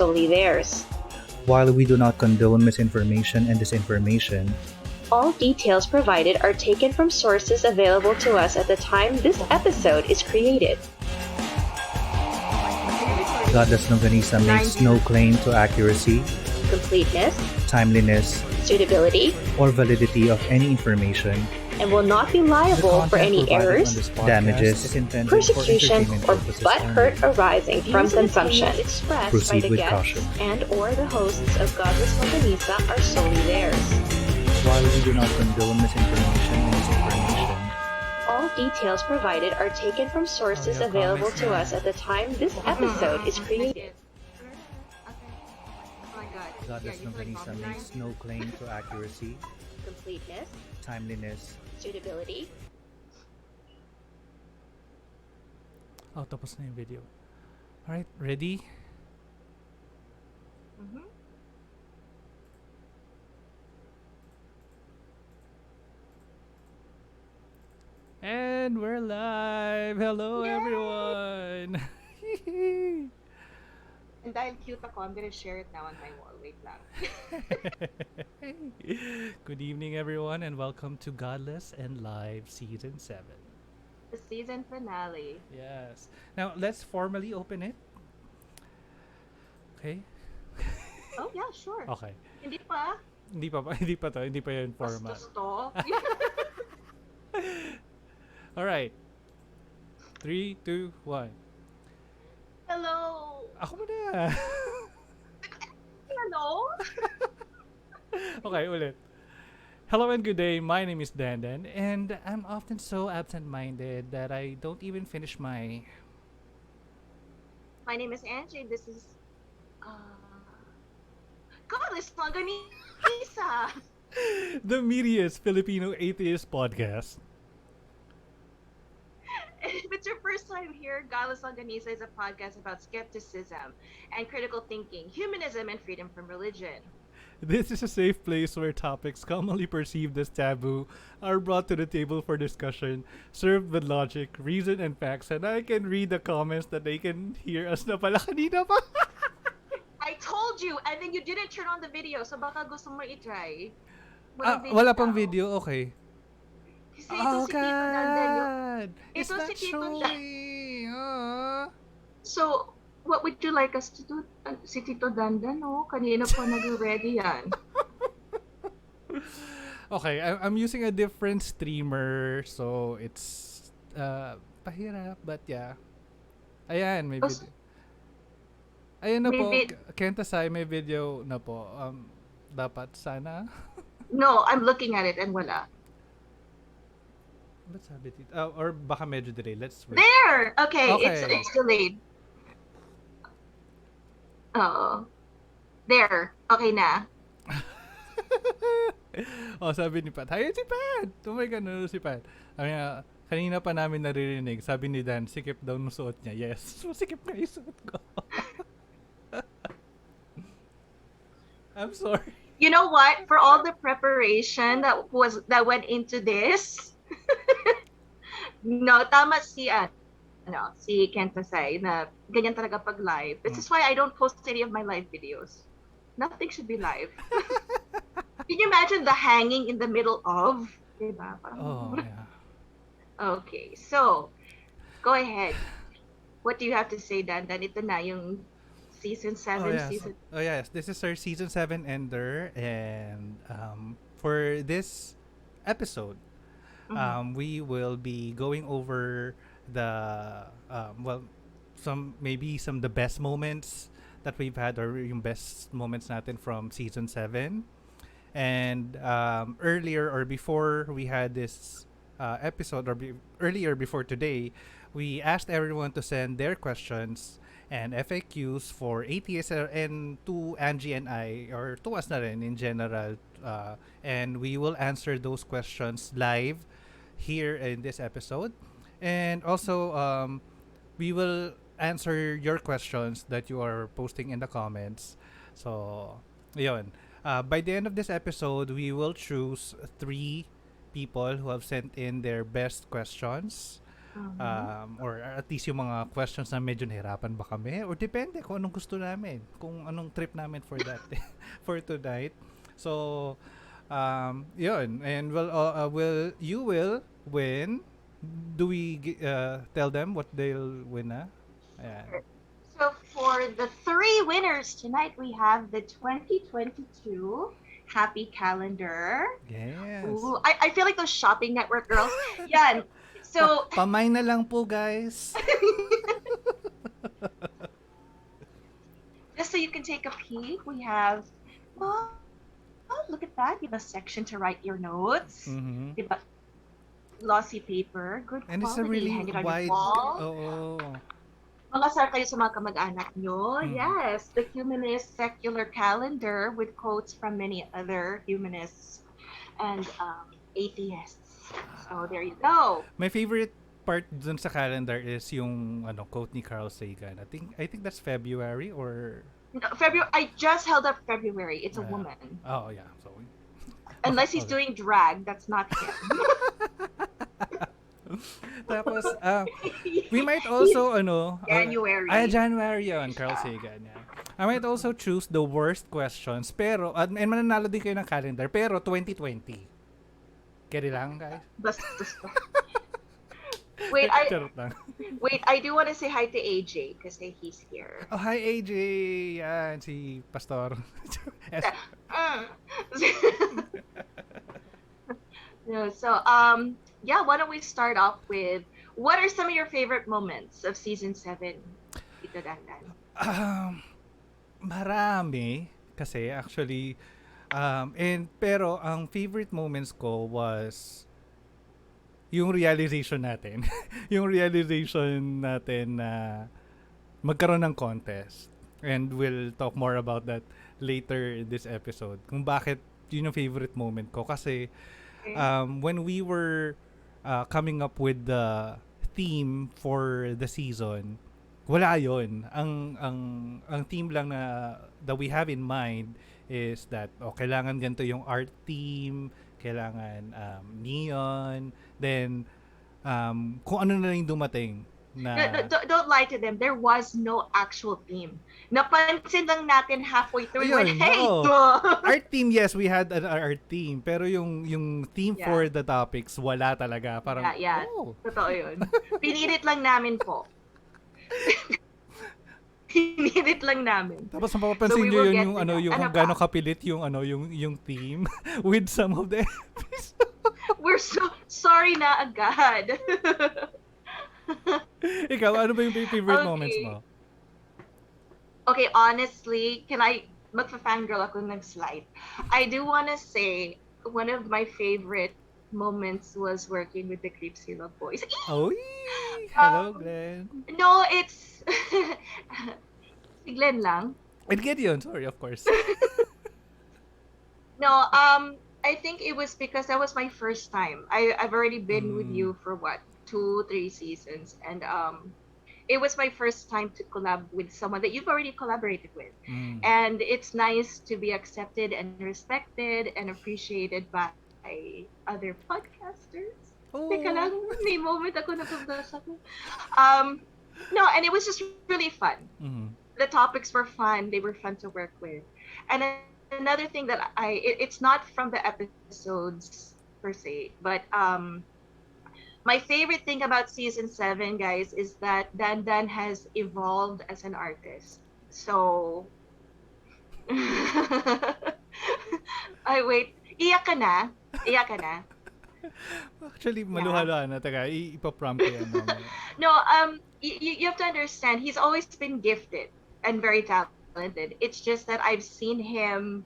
solely theirs. While we do not condone misinformation and disinformation, all details provided are taken from sources available to us at the time this episode is created. Godless Longanisa makes no claim to accuracy, completeness, timeliness, suitability, or validity of any information, and will not be liable for any errors, damages, persecution, or butthurt arising from Views and consumption opinions expressed Proceed by the with guests caution. and or the hosts of Godless Longanisa are solely theirs. While we do not condone misinformation and disinformation, all details provided are taken from sources Oh, yeah, available comments to na. us at the time this episode is created. Godless Longanisa makes no claim to accuracy, completeness, timeliness, suitability, Oh, tapos na yung video. Alright, ready? And we're live! Hello, Yay! everyone! And dahil cute ako, I'm gonna share it now on my wall. Wait lang. Good evening, everyone, and welcome to Godless and Live Season 7. The season finale. Yes. Now, let's formally open it. Okay? Oh, yeah, sure. Okay. Hindi pa. Hindi pa yung format. Bastos to. Alright. 3, 2, 1. Hello. Ako muna! Hello. Okay, ulit. Hello and good day. My name is Dandan, and I'm often so absent-minded that I don't even finish my... My name is Angie. This is Godless Longanisa. the meatiest Filipino atheist podcast. If it's your first time here, Godless Longanisa is a podcast about skepticism and critical thinking, humanism, and freedom from religion. This is a safe place where topics commonly perceived as taboo are brought to the table for discussion, served with logic, reason, and facts, and I can read the comments that they can hear us na pala kanina pa. I told you, and then you didn't turn on the video, so baka gusto mo i-try. Wala pang video, okay. Kasi ito si Tito Dandan yung... God! It's Ito not si Tito showing! So, what would you like us to do? Si Tito Dandan, no? Kanina po nag-ready yan. Okay, I'm using a different streamer, so it's pahirap, but yeah. Ayan, may video. Ayan na po, Kenta Sai, may video na po. Dapat sana. No, I'm looking at it and wala. Ba't sabi dito? Or baka medyo delay. Let's wait. There! Okay, Okay. It's delayed. Oo. There. Okay na. Oh, sabi ni Pat. Hi, si Pat! Oh my God, si Pat. Kanina pa namin naririnig. Sabi ni Dan, sikip daw ng suot niya. Yes, sikip nga yung suot ko. I'm sorry. You know what? For all the preparation that went into this, no, tama si si Kenta Sai na ganyan talaga pag live. This is why I don't post any of my live videos. Nothing should be live. Can you imagine the hanging in the middle of? Diba? Oh, yeah. Okay, so go ahead. What do you have to say, Dandan? Ito na yung season 7 season. Oh yes, this is our season 7 ender, and for this episode, we will be going over the some of the best moments that we've had, or yung best moments natin from season 7. And earlier, or before we had this episode, or earlier before today, we asked everyone to send their questions and FAQs for atheists and to Angie and I, or to us na rin in general, and we will answer those questions live here in this episode. And also, we will answer your questions that you are posting in the comments. So, yun. By the end of this episode, we will choose 3 people who have sent in their best questions Or at least yung mga questions na medyo nahirapan ba kami, or depende kung anong gusto namin, kung anong trip namin for that for tonight. So yun, and you will win. Do we tell them what they'll win na? Ayan. So for the 3 winners tonight, we have the 2022 Happy Calendar. Yes. Ooh, I feel like those shopping network girls. Yan. So Pamay na lang po, guys. just so you can take a peek, we have, oh, look at that. You have a section to write your notes. Mhm. Diba? Glossy paper, good And it's a quality. really Hang it on wide. your wall. Oo. Mangasar kayo sa mga kamag-anak nyo. Mm. Yes, the humanist secular calendar with quotes from many other humanists and atheists. So there you go. My favorite part dun sa calendar is yung quote ni Carl Sagan. I think that's February or February. I just held up February. It's a woman. Oh yeah. So Unless he's doing drag, that's not him. tapos we might also January. January yun, Carl Sagan. Yeah. I might also choose the worst questions pero and mananalo din kayo ng calendar pero 2020. Carry lang, guys. Basta. Charot lang. Wait, I do want to say hi to AJ because he's here. Oh, hi AJ. Yan, si Pastor. No, so yeah, why don't we start off with what are some of your favorite moments of season 7, Tito Dandan? Marami kasi actually pero ang favorite moments ko was yung realization natin. Yung realization natin na magkaroon ng contest. And we'll talk more about that later in this episode. Kung bakit yun yung favorite moment ko. Kasi when we were coming up with the theme for the season, wala yun. Ang theme lang that we have in mind is that kailangan ganito yung art theme, kailangan neon, then kung ano na lang dumating na Don't lie to them. There was no actual theme. Napansin lang natin halfway through. Ayun, Hey, oo. Art theme, yes, we had an art theme, pero yung theme for the topics wala talaga. Parang Totoo yun. Pinilit lang namin po. Pinilit lang namin. Tapos mapapansin niyo yun yung gaano kapilit yung theme with some of the episodes. We're so sorry na agad. Ikaw, ano ba yung favorite moments mo? Okay, honestly, can I magfa-fangirl ako nag-slide? I do wanna say one of my favorite moments was working with the Creepsy Love Boys. Oh, hello, Glenn. No, it's si Glenn lang. And Gideon, sorry, of course. No, I think it was because that was my first time. I've already been with you for 2-3 seasons, and it was my first time to collab with someone that you've already collaborated with, and it's nice to be accepted and respected and appreciated by other podcasters. Teka lang, may moment ako na pabasa ko. No, and it was just really fun. The topics were fun. They were fun to work with. And another thing that it's not from the episodes per se, but my favorite thing about season 7, guys, is that Dandan has evolved as an artist. So, wait. Iyak ka na? Actually, maluhalo na. Teka, ipa-prompt ko yan. No, you have to understand, he's always been gifted and very talented. It's just that I've seen him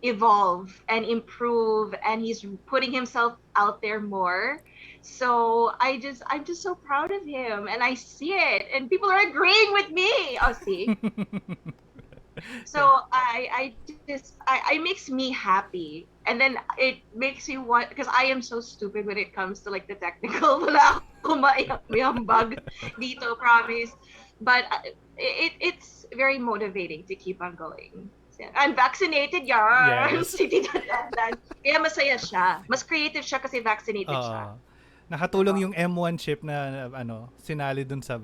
evolve and improve, and he's putting himself out there more. So I'm just so proud of him, and I see it, and people are agreeing with me. Oh, see. So it makes me happy, and then it makes me want, because I am so stupid when it comes to like the technical. Wala akong mayambag dito, promise. But it's very motivating to keep on going. I'm vaccinated, Yes. Si Tita Dandan. Kaya masaya siya. Mas creative siya kasi vaccinated siya. nakatulong yung M1 chip na ano, sinali dun sa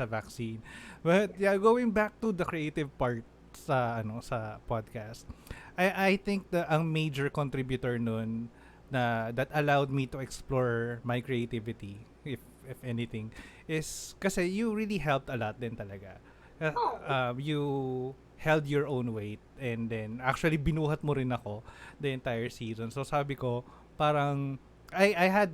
vaccine. But yeah, going back to the creative part sa podcast. I think ang major contributor nun that allowed me to explore my creativity, if anything, is kasi you really helped a lot din talaga. Oh, You held your own weight, and then actually binuhat mo rin ako the entire season. So sabi ko, parang I had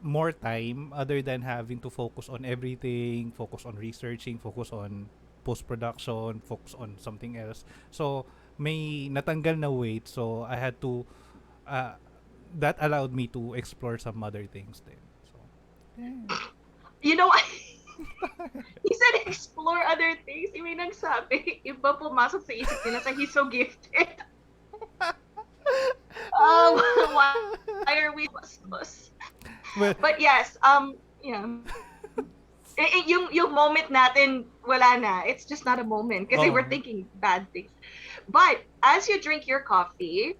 more time other than having to focus on everything, focus on researching, focus on post-production, focus on something else. So may natanggal na weight, so I had to uh, that allowed me to explore some other things then. So yeah. you know, he said explore other things. Yung may nagsabi, iba pumasok sa isip nila sa he's so gifted. Why are we bastos? But yes, yeah. Yung moment natin, wala na. It's just not a moment kasi we're thinking bad things. But as you drink your coffee,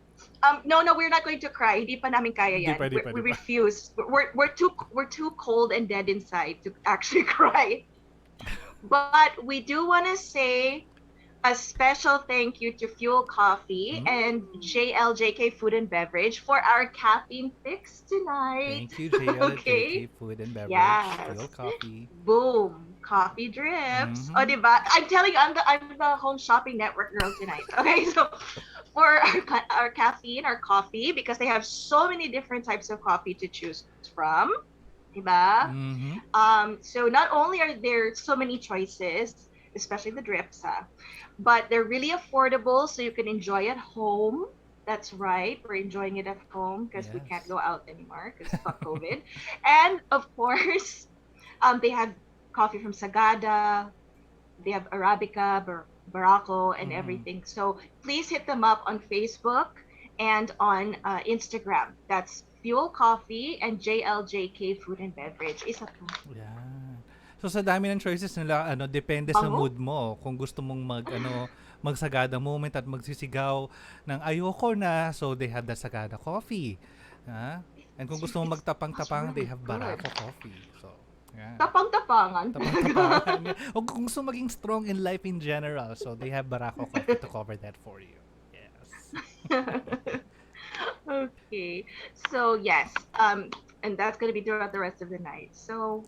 no, we're not going to cry. Hindi pa namin kaya yan. We refuse. We're too cold and dead inside to actually cry. But we do want to say a special thank you to Fuel Coffee and JLJK Food and Beverage for our caffeine fix tonight. Thank you, JLJK Okay. Food and Beverage. Yes. Fuel Coffee. Boom. Coffee drips. Oh, diba? I'm telling you, I'm the home shopping network girl tonight. Okay, so for our caffeine, our coffee, because they have so many different types of coffee to choose from. Diba? So not only are there so many choices, especially the drips, but they're really affordable, so you can enjoy at home. That's right, we're enjoying it at home because we can't go out anymore because fuck COVID. And of course, they have coffee from Sagada, they have Arabica, Barako, and everything. So please hit them up on Facebook and on Instagram. That's Fuel Coffee and JLJK Food and Beverage. Isa po. Yan. So sa dami ng choices nila, depende sa mood mo. Kung gusto mong magsagada moment at magsisigaw ng ayoko na, so they have the Sagada coffee. And kung gusto mong magtapang-tapang, they have Barako coffee. So, yeah. Tapang-tapangan. Tapang-tapangan. O kung gusto maging strong in life in general, so they have Barako coffee to cover that for you. Yes. Okay. So yes, and that's going to be throughout the rest of the night. So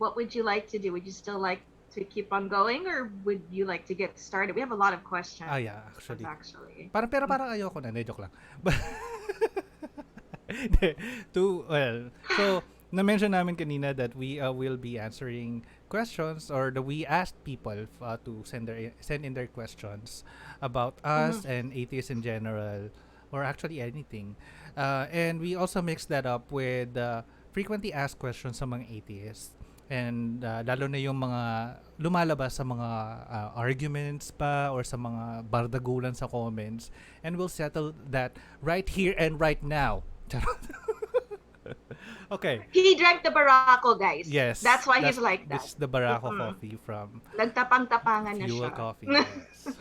what would you like to do? Would you still like to keep on going, or would you like to get started? We have a lot of questions. Yeah, actually. Parang ayoko na, joke lang. So na-mention namin kanina that we will be answering questions, or that we asked people to send in their questions about us and atheists in general, or actually anything. And we also mix that up with frequently asked questions sa mga atheists. And lalo na yung mga lumalabas sa mga arguments pa or sa mga bardagulan sa comments. And we'll settle that right here and right now. Okay. He drank the Barako, guys. Yes. That's why he's like that. It's the Barako coffee from Nagtapang-tapangan na Fuel siya. Coffee. Yes.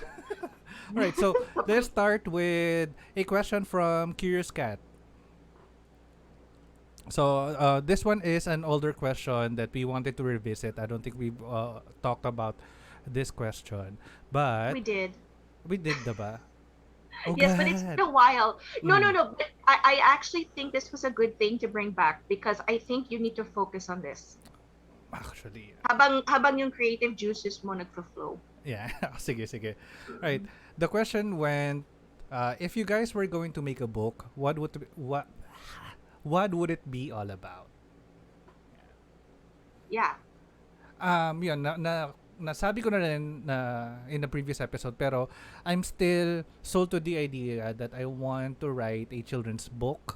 Alright, so let's start with a question from Curious Cat. So this one is an older question that we wanted to revisit. I don't think we've talked about this question, but We did. diba? Oh, Yes, but it's been a while. No. But I actually think this was a good thing to bring back because I think you need to focus on this. Actually, Habang yung creative juices mo nagfo-flow. yeah. Sige. Right. The question went, if you guys were going to make a book, what would it be all about? Yeah. Yun, nasabi ko na rin in the previous episode, pero I'm still sold to the idea that I want to write a children's book,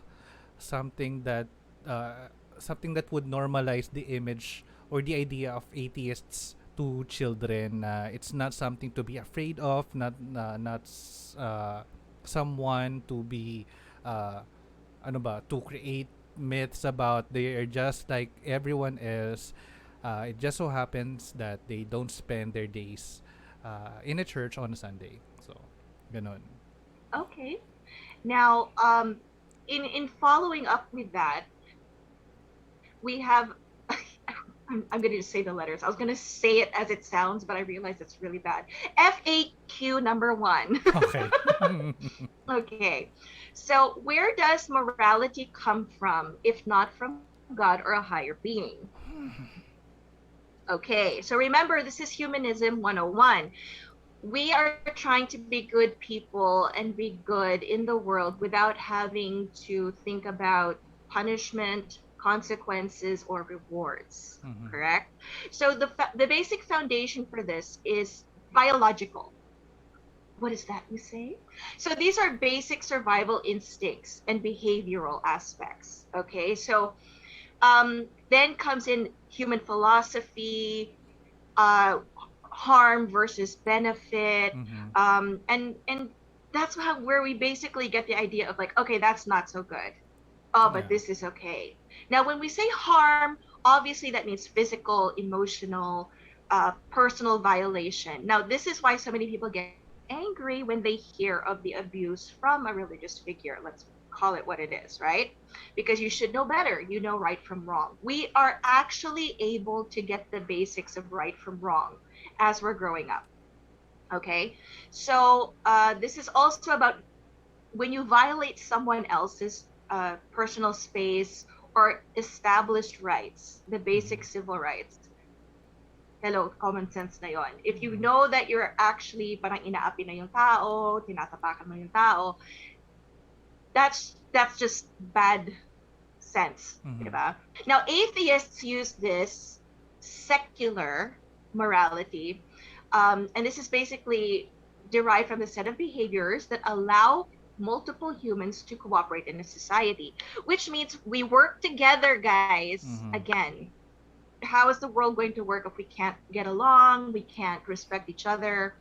something that would normalize the image or the idea of atheists to children. It's not something to be afraid of, not someone to be to create myths about. They are just like everyone else. It just so happens that they don't spend their days in a church on a Sunday. So, ganon. Okay. Now, in following up with that, we have I'm going to just say the letters. I was going to say it as it sounds, but I realized it's really bad. FAQ number 1. Okay. Okay. So, where does morality come from if not from God or a higher being? Okay. So, remember, this is Humanism 101. We are trying to be good people and be good in the world without having to think about punishment, consequences, or rewards. Mhm. Correct? So the basic foundation for this is biological. What is that you say? So these are basic survival instincts and behavioral aspects. Okay, so then comes in human philosophy, uh, harm versus benefit, Mhm. and that's where we basically get the idea of like, okay, that's not so good. Oh, but Yeah. this is okay. Now, when we say harm, obviously that means physical, emotional, personal violation. Now, this is why so many people get angry when they hear of the abuse from a religious figure. Let's call it what it is, right? Because you should know better. You know right from wrong. We are actually able to get the basics of right from wrong as we're growing up. Okay. So, this is also about when you violate someone else's personal space or established rights, the basic Mhm. civil rights. Hello, common sense na yon. If you Mhm. know that you're actually parang inaapi na yung tao, tinatapakan mo yung tao, that's just bad sense, Mhm. diba? Now, atheists use this secular morality, and this is basically derived from the set of behaviors that allow multiple humans to cooperate in a society, which means we work together, guys. Mhm. Again, how is the world going to work if we can't get along? We can't respect each other.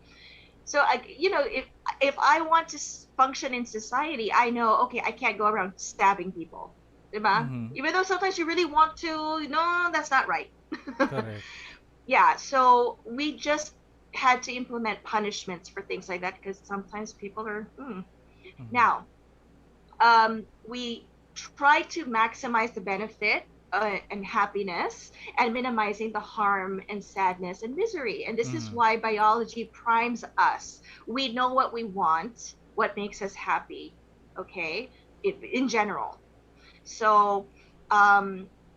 So, if I want to function in society, I know, okay, I can't go around stabbing people, diba? Mhm. Even though sometimes you really want to, no, that's not right. Correct. Yeah, so we just had to implement punishments for things like that because sometimes people are. Mhm. Now, we try to maximize the benefit and happiness and minimizing the harm and sadness and misery. And this is Mhm. why biology primes us. We know what we want, what makes us happy, okay, in general. So,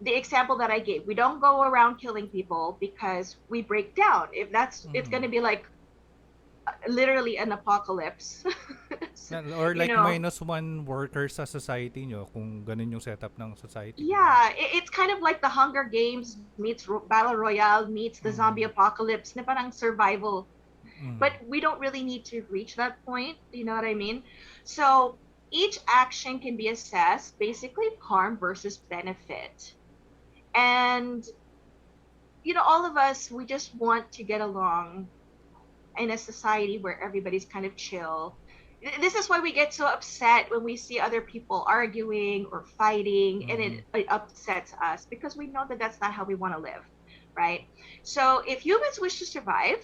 the example that I gave, we don't go around killing people because we break down. If that's, it's going Mhm. to be like literally an apocalypse. Or you like know, minus one worker sa society nyo kung ganun yung setup ng society, di ba? yeah, it's kind of like the Hunger Games meets Battle Royale meets the zombie Mhm. apocalypse na parang survival. But Mhm. we don't really need to reach that point. You know what I mean? So each action can be assessed basically harm versus benefit. And, all of us, we just want to get along in a society where everybody's kind of chill. This is why we get so upset when we see other people arguing or fighting, and it, Mhm. it upsets us because we know that that's not how we want to live, right? So, if humans wish to survive,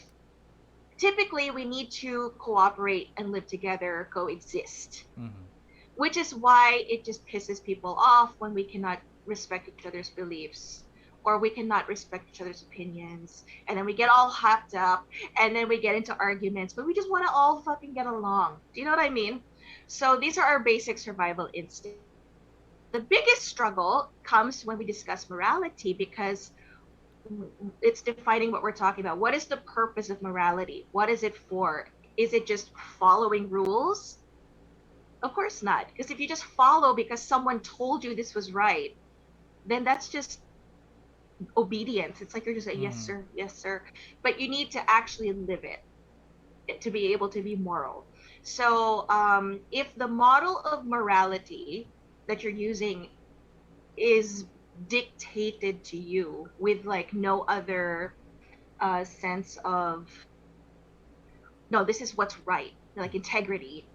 typically we need to cooperate and live together, coexist, Mhm. which is why it just pisses people off when we cannot respect each other's beliefs or we cannot respect each other's opinions and then we get all hopped up and then we get into arguments but we just want to all fucking get along. Do you know what I mean? So these are our basic survival instincts. The biggest struggle comes when we discuss morality because it's defining what we're talking about. What is the purpose of morality? What is it for? Is it just following rules? Of course not. Because if you just follow because someone told you this was right, then that's just obedience. It's like you're just a yes, Mhm. sir, yes, sir. But you need to actually live it to be able to be moral. So if the model of morality that you're using is dictated to you with like no other sense of, no, this is what's right, like integrity,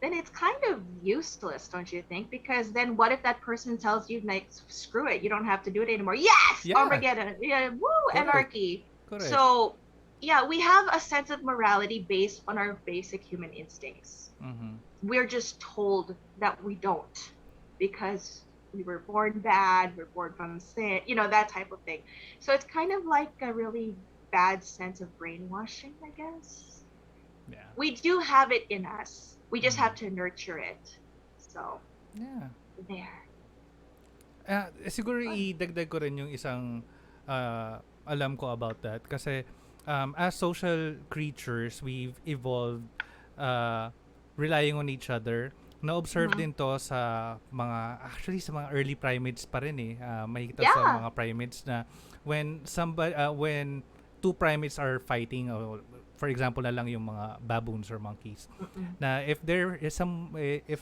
then it's kind of useless, don't you think? Because then what if that person tells you, like, screw it, you don't have to do it anymore? Yes, Yeah, Armageddon, yeah, woo, correct. anarchy. Correct. So, yeah, we have a sense of morality based on our basic human instincts. Mhm. We're just told that we don't because we were born bad, we're born from sin, that type of thing. So it's kind of like a really bad sense of brainwashing, I guess. Yeah. We do have it in us. We just Mm. have to nurture it. So Yeah. there. Siguro idagdag ko rin yung isang alam ko about that kasi as social creatures, we've evolved uh, relying on each other. Na-observe Hmm. din to sa actually sa mga early primates pa rin eh. Makikita sa Yeah. mga primates na when two primates are fighting, for example na lang yung mga baboons or monkeys, Mm-mm. na if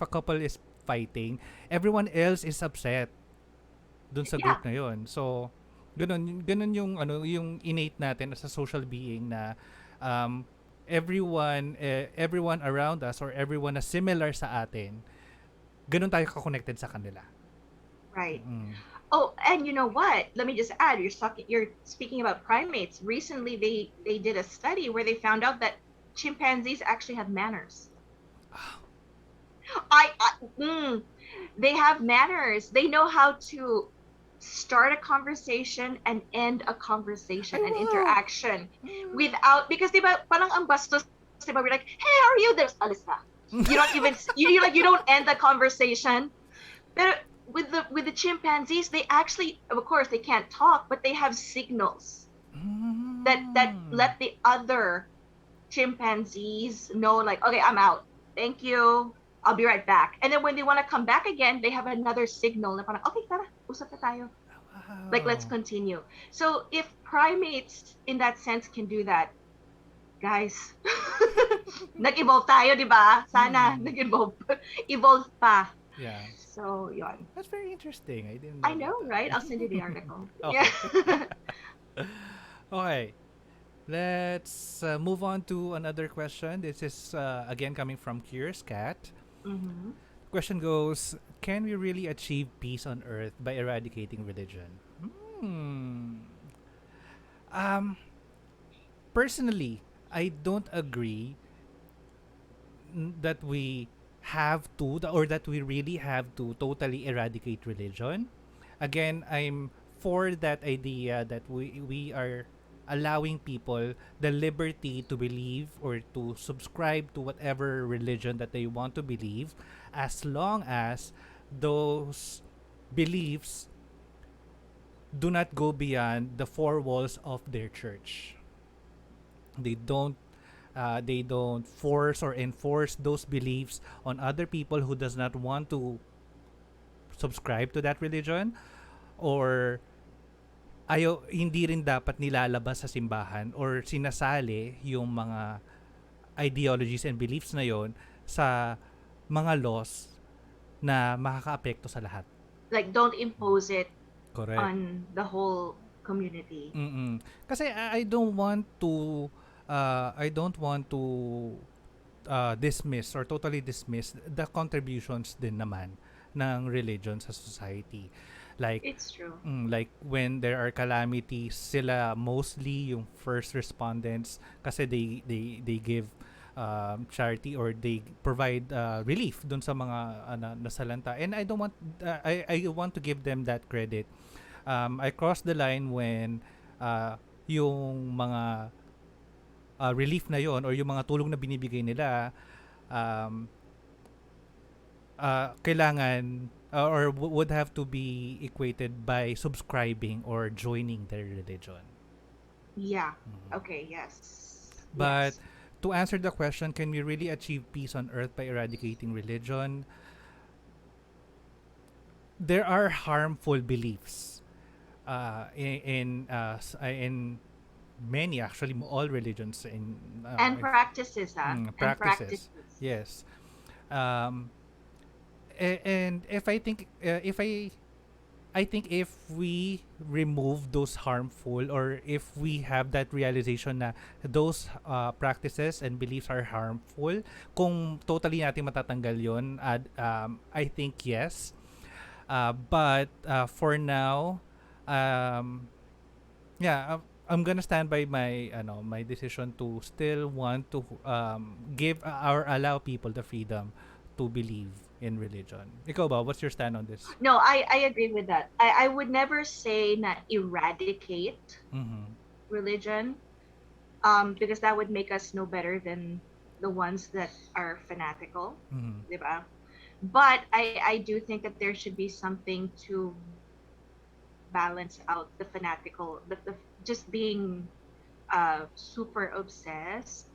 a couple is fighting, everyone else is upset dun sa Yeah. group na yon. So, ganun yung yung innate natin as a social being na um, everyone around us or everyone na similar sa atin, ganun tayo ka-connected sa kanila. Right. Mm. Oh, and you know what? Let me just add. You're speaking about primates. Recently, they did a study where they found out that chimpanzees actually have manners. I they have manners. They know how to start a conversation and end a conversation Ay, and wow! interaction without, because diba parang ang bastos, diba, we're like, hey, how are you? There's alis ka. You don't even you don't end the conversation. But with the chimpanzees, they actually, of course, they can't talk, but they have signals that Mm. let the other chimpanzees know, like, okay, I'm out. Thank you. I'll be right back. And then when they want to come back again, they have another signal na parang, okay, tara, usap na tayo. Like, let's Wow. continue. So if primates in that sense can do that, guys, nag-evolve tayo, di ba? Sana Mm. nag-evolve. Evolve pa. Yeah. So, yon. That's very interesting. I didn't know I about know, right? I'll send you the that. article. Yeah. Okay. Okay. Let's move on to another question. This is again coming from Curious Cat. Mm-hmm. Question goes: can we really achieve peace on Earth by eradicating religion? Hmm. Um. Personally, I don't agree that we have to or that we really have to totally eradicate religion. Again, I'm for that idea that we are allowing people the liberty to believe or to subscribe to whatever religion that they want to believe, as long as those beliefs do not go beyond the four walls of their church. They don't they don't force or enforce those beliefs on other people who does not want to subscribe to that religion, or hindi rin dapat nilalabas sa simbahan or sinasali yung mga ideologies and beliefs na yon sa mga laws na makakaapekto sa lahat. Like, don't impose it Correct. on the whole community. Mm-mm. Kasi I don't want to dismiss or totally dismiss the contributions din naman ng religion sa society. Like It's true. like when there are calamities, sila mostly yung first respondents kasi they give charity or they provide relief dun sa mga nasalanta. And I don't want I want to give them that credit. I crossed the line when yung mga relief na yon or yung mga tulong na binibigay nila um, kailangan would have to be equated by subscribing or joining their religion. Yeah. Mhm. Okay. Yes. But Yes. to answer the question, can we really achieve peace on earth by eradicating religion? There are harmful beliefs in many, actually all religions in And practices, and practices. practices. Yes. Um, and if I think if we remove those harmful or if we have that realization na those practices and beliefs are harmful, kung totally natin matatanggal yon, I think yes. But for now, um, yeah, I'm gonna stand by my decision to still want to give or allow people the freedom to believe in religion. Ikaw ba, what's your stand on this? No, I agree with that. I would never say na eradicate Mm-hmm. religion, because that would make us no better than the ones that are fanatical, Mm-hmm. diba? But I do think that there should be something to balance out the fanatical, the just being super obsessed.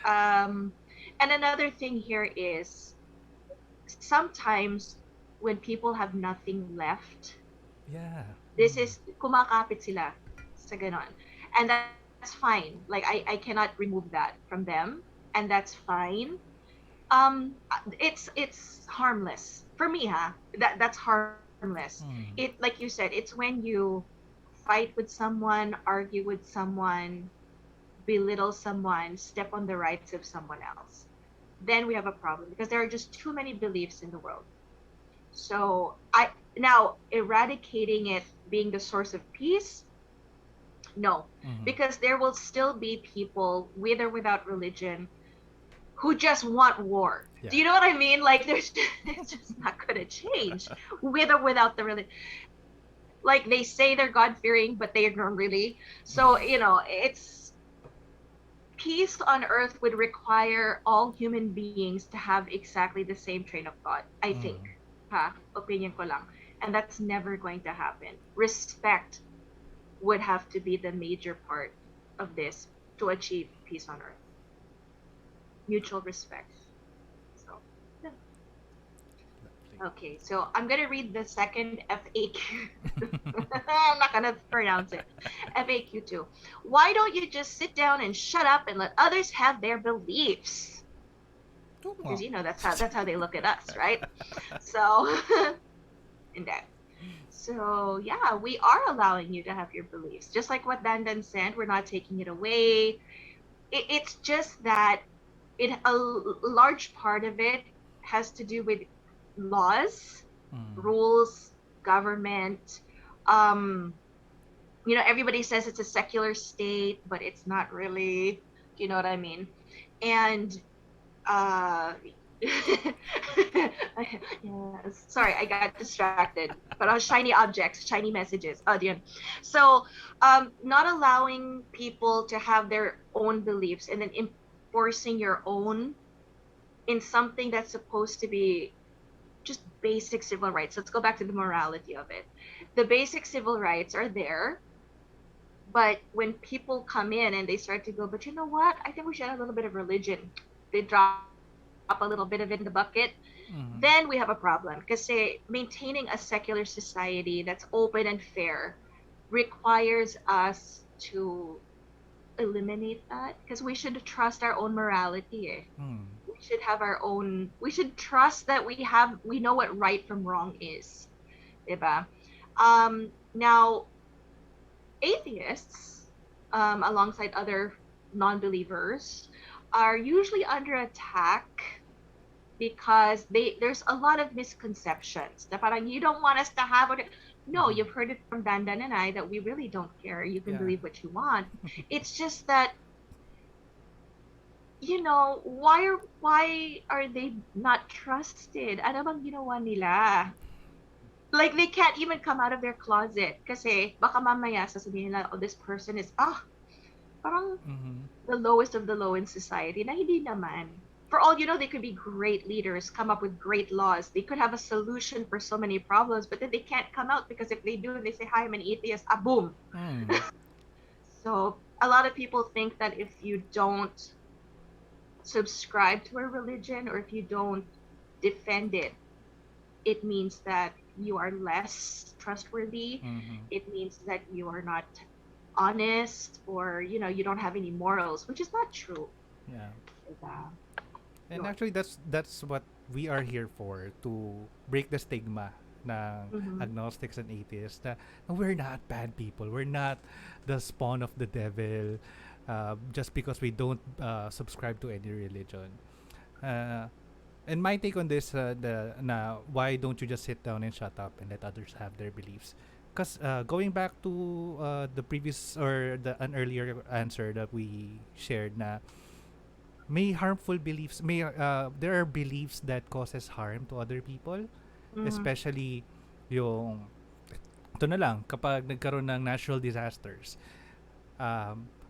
Um, and another thing here is sometimes when people have nothing left, Yeah. this is kumakapit sila sa ganon. And that's fine. Like I cannot remove that from them, and that's fine. It's harmless for me, huh? That's harmless. It, Mm. like you said, it's when you fight with someone, argue with someone, belittle someone, step on the rights of someone else. Then we have a problem because there are just too many beliefs in the world. So I now eradicating it being the source of peace, no, Mm-hmm. because there will still be people with or without religion who just want war. Do Yeah. you know what I mean? Like there's it's just not gonna change with or without the religion. Like they say they're God fearing, but they don't really. So it's peace on earth would require all human beings to have exactly the same train of thought. I think, Mm. ha, opinion ko lang, and that's never going to happen. Respect would have to be the major part of this to achieve peace on earth. Mutual respect. So, yeah. Okay, so I'm gonna read the second FAQ. I'm not gonna pronounce it. FAQ two. Why don't you just sit down and shut up and let others have their beliefs? Oo nga. Because that's how they look at us, right? So, in that. So yeah, we are allowing you to have your beliefs, just like what Dandan said. We're not taking it away. It's just that large part of it has to do with laws, Mm. rules, government. Um, everybody says it's a secular state, but it's not really. Do you know what I mean? And uh, yeah, sorry, I got distracted. But on shiny objects, shiny messages. Oh, yun. So, not allowing people to have their own beliefs and then enforcing your own in something that's supposed to be just basic civil rights. Let's go back to the morality of it. The basic civil rights are there, but when people come in and they start to go, but you know what? I think we should have a little bit of religion. They drop a little bit of it in the bucket. Then we have a Mm. problem because maintaining a secular society that's open and fair requires us to eliminate that because we should trust our own morality. Eh. Mm. We should have our own. We should trust that we know what right from wrong is, diba? Now atheists, alongside other non-believers, are usually under attack because there's a lot of misconceptions. Na parang you don't want us to have it. No, Mm-hmm. you've heard it from Dandan and I that we really don't care. You can Yeah. believe what you want. It's just that why are they not trusted? Ano bang ginawa nila? Like they can't even come out of their closet kasi baka mamaya sasabihin nila, oh, this person is parang Mm-hmm. the lowest of the low in society. Na hindi naman. For all you know, they could be great leaders, come up with great laws. They could have a solution for so many problems, but then they can't come out because if they do and they say, hi, I'm an atheist, boom. Mm. So a lot of people think that if you don't subscribe to a religion or if you don't defend it, it means that you are less trustworthy. Mm-hmm. It means that you are not honest or you don't have any morals, which is not true. Yeah. Diba? And Yun. actually that's what we are here for, to break the stigma ng Mhm. agnostics and atheists na we're not bad people. We're not the spawn of the devil just because we don't subscribe to any religion. Uh, and my take on this, why don't you just sit down and shut up and let others have their beliefs? Because going back to the previous or an earlier answer that we shared, na may harmful beliefs, there are beliefs that causes harm to other people, especially yung ito na lang kapag nagkaroon ng natural disasters.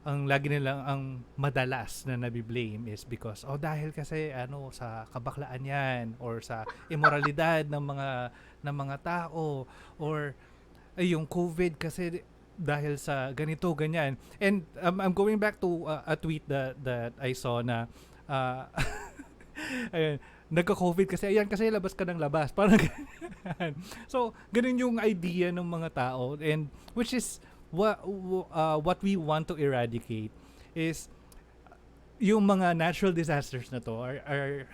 Ang lagi nilang ang madalas na nabiblame is because dahil kasi sa kabaklaan yan or sa immoralidad ng mga tao or yung COVID kasi dahil sa ganito ganyan. And I'm going back to a tweet that I saw na ayun, nagka-COVID kasi ayan kasi labas ka ng labas parang ganyan. So ganun yung idea ng mga tao, and which is what we want to eradicate is yung mga natural disasters na to are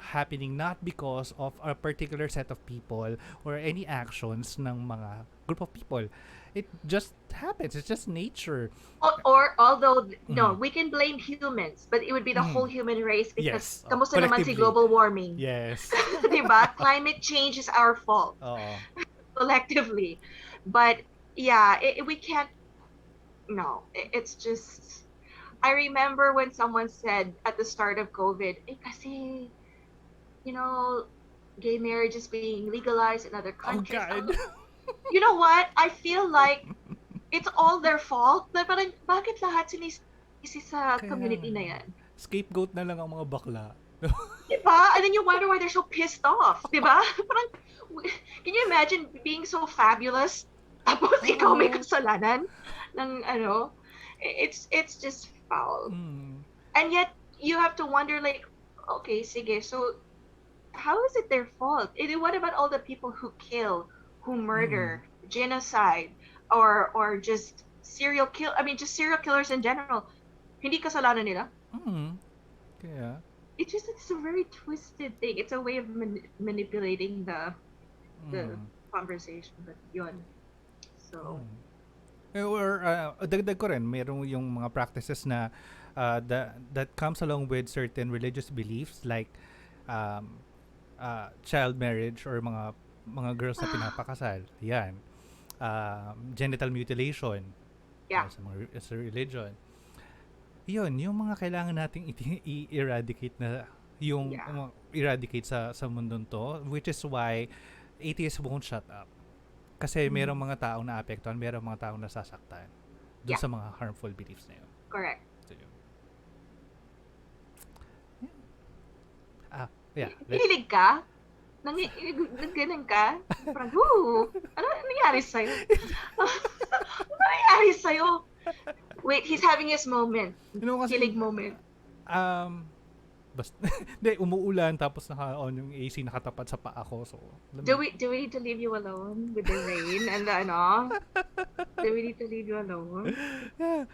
happening not because of a particular set of people or any actions ng mga group of people. It just happens. It's just nature. Or although no, we can blame humans, but it would be the whole human race because kamusta naman si global warming? Yes. Diba? Climate change is our fault. Collectively. But yeah, we can't. No, it's just. I remember when someone said at the start of COVID, kasi, gay marriage is being legalized in other countries. Oh, God. You know what? I feel like it's all their fault. Na parang, bakit lahat sinisi sa community na yan? Scapegoat na lang ang mga bakla. Diba? And then you wonder why they're so pissed off. Diba? Parang, can you imagine being so fabulous? Tapos ikaw may kasalanan ng it's just foul. And yet you have to wonder like, okay, sige, so how is it their fault? And what about all the people who kill, who murder, genocide, or just serial killers in general? Hindi kasalanan nila? Kaya it's a very twisted thing. It's a way of manipulating the conversation, but yun. So or dagdag ko rin, mayroong yung mga practices na that comes along with certain religious beliefs like child marriage or mga girls na pinapakasal. Yan. Genital mutilation. Yeah. Sa religion. Yun, yung mga kailangan nating i-eradicate na eradicate sa mundong to, which is why atheists won't shut up. Kasi merong mga taong naapektuhan, merong mga taong nasasaktan doon sa mga harmful beliefs na yun. Correct. So, yun. Yeah. Hinilig ka? Nagganan ka? Parang, ano nangyari sa'yo? Ano nangyari sa'yo? Wait, he's having his moment. Hilig moment. Basta, hindi, umuulan tapos naka-on yung AC nakatapat sa paa ko. So, do we need to leave you alone with the rain and the Do we need to leave you alone? Yeah.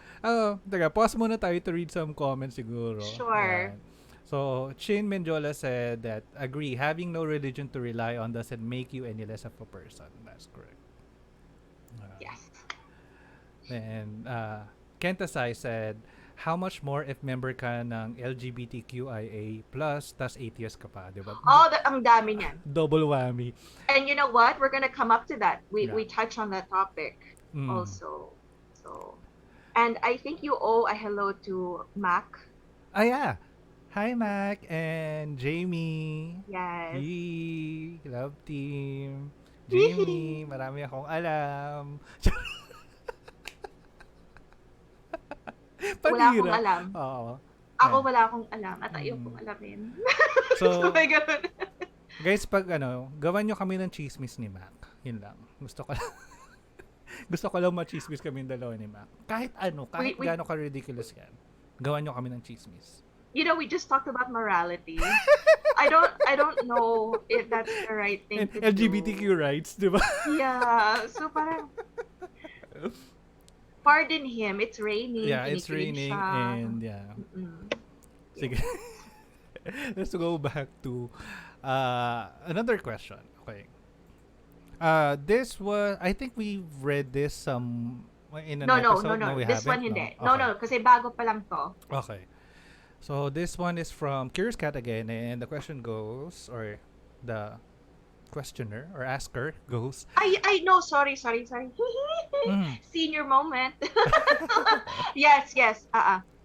Teka, pause muna tayo to read some comments siguro. Sure. Yan. So, Chin Menjola said that, agree, having no religion to rely on doesn't make you any less of a person. That's correct. Yes. And Kentasai said, how much more if member ka ng LGBTQIA+, tas atheist ka pa, di ba? Ang dami niyan. Double whammy. And you know what? We're gonna come up to that. We touch on that topic also. So, and I think you owe a hello to Mac. Yeah. Hi, Mac and Jamie. Yes. Yee, love team. Jamie, marami akong alam. Wala akong alam. Oo. Ako wala akong alam at ayaw kong alamin. So, my God. Guys, pag gawan nyo kami ng chismis ni Mac. Yun lang. Gusto ko lang ma-chismis kami ng dalawa ni Mac. Kahit gaano ka-ridiculous yan. Gawan nyo kami ng chismis. You know, we just talked about morality. I don't know if that's the right thing to LGBTQ do. rights, di ba? Yeah. So parang pardon him. It's raining. Yeah, it's raining siya. and yeah. Sige. Let's go back to another question. Okay. This was, I think we've read this in an episode. No. We This haven't? one hindi. No. No, kasi bago pa lang to. Okay. So this one is from Curious Cat again, and the question goes, or the questioner or asker goes. I no, sorry. Senior moment. Yes.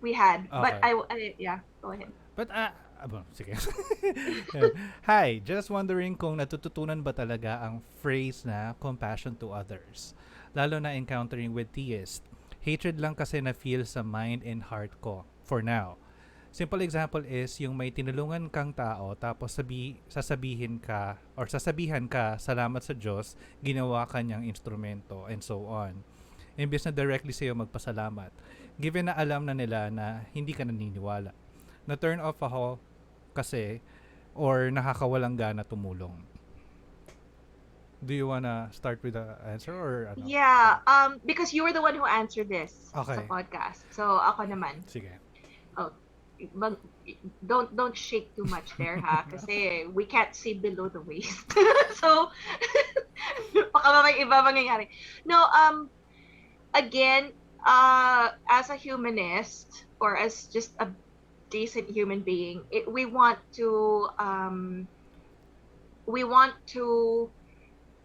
We had, but Okay. yeah. Go ahead. But, sige. Yan. Hi, just wondering kung natututunan ba talaga ang phrase na compassion to others, lalo na encountering with theists. Hatred lang kasi na feel sa mind and heart ko, for now. Simple example is yung may tinulungan kang tao tapos sasabihin ka or sasabihan ka salamat sa Diyos, ginawa ka niyang instrumento and so on. Imbes na directly sa'yo magpasalamat. Given na alam na nila na hindi ka naniniwala. Na-turn off ako kasi or nakakawalang gana tumulong. Do you wanna start with the answer or ano? Yeah, because you were the one who answered this sa Okay. podcast. So, ako naman. Sige. Oh, mag- don't shake too much there, ha? Kasi we can't see below the waist. So, baka may iba mangyayari. No, again, as a humanist or as just a decent human being, we want to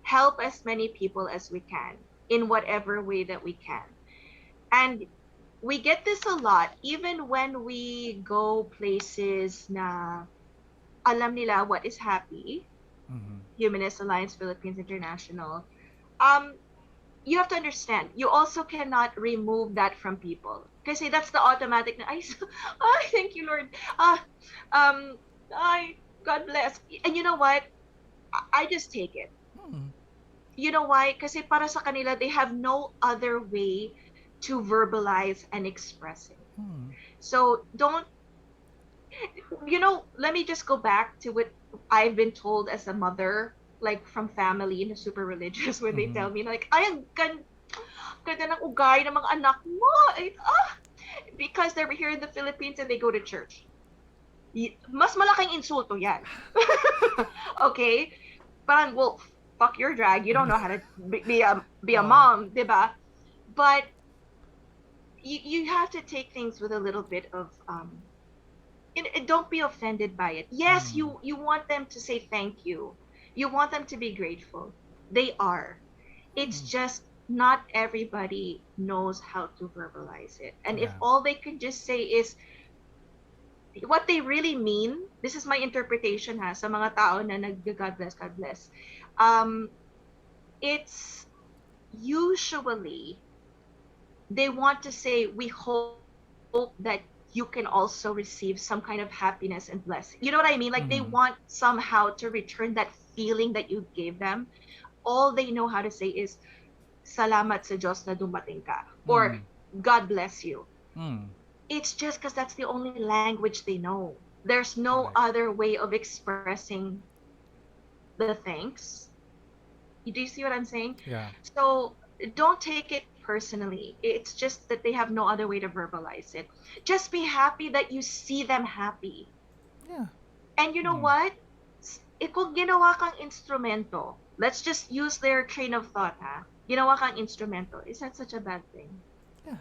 help as many people as we can in whatever way that we can. And we get this a lot even when we go places na alam nila what is happy. Humanist Alliance Philippines International. You have to understand, you also cannot remove that from people. Kasi that's the automatic na, thank you, Lord. God bless. And you know what? I just take it. You know why? Kasi para sa kanila, they have no other way to verbalize and express it. So don't, let me just go back to what I've been told as a mother, like from family na super religious, when they tell me like, ay, ang ganda ng ugay ng mga anak mo. Because they're here in the Philippines and they go to church. Mas malaking insulto yan. Okay? Parang, well, fuck your drag. You don't know how to be a mom, diba? But you have to take things with a little bit of don't be offended by it. Yes, you want them to say thank you. You want them to be grateful. They are. It's just not everybody knows how to verbalize it. And if all they can just say is what they really mean, this is my interpretation ha, sa mga tao na God bless, God bless. It's usually they want to say, we hope that you can also receive some kind of happiness and blessing. You know what I mean? Like they want somehow to return that feeling that you gave them. All they know how to say is, salamat sa Diyos na dumating ka. Or, God bless you. It's just because that's the only language they know. There's no other way of expressing the thanks. Do you see what I'm saying? Yeah. So, don't take it personally. It's just that they have no other way to verbalize it. Just be happy that you see them happy. Yeah. And you know what? Kung ginawa kang instrumento, let's just use their train of thought, ha? Ginawa kang instrumento, is that such a bad thing? Yeah.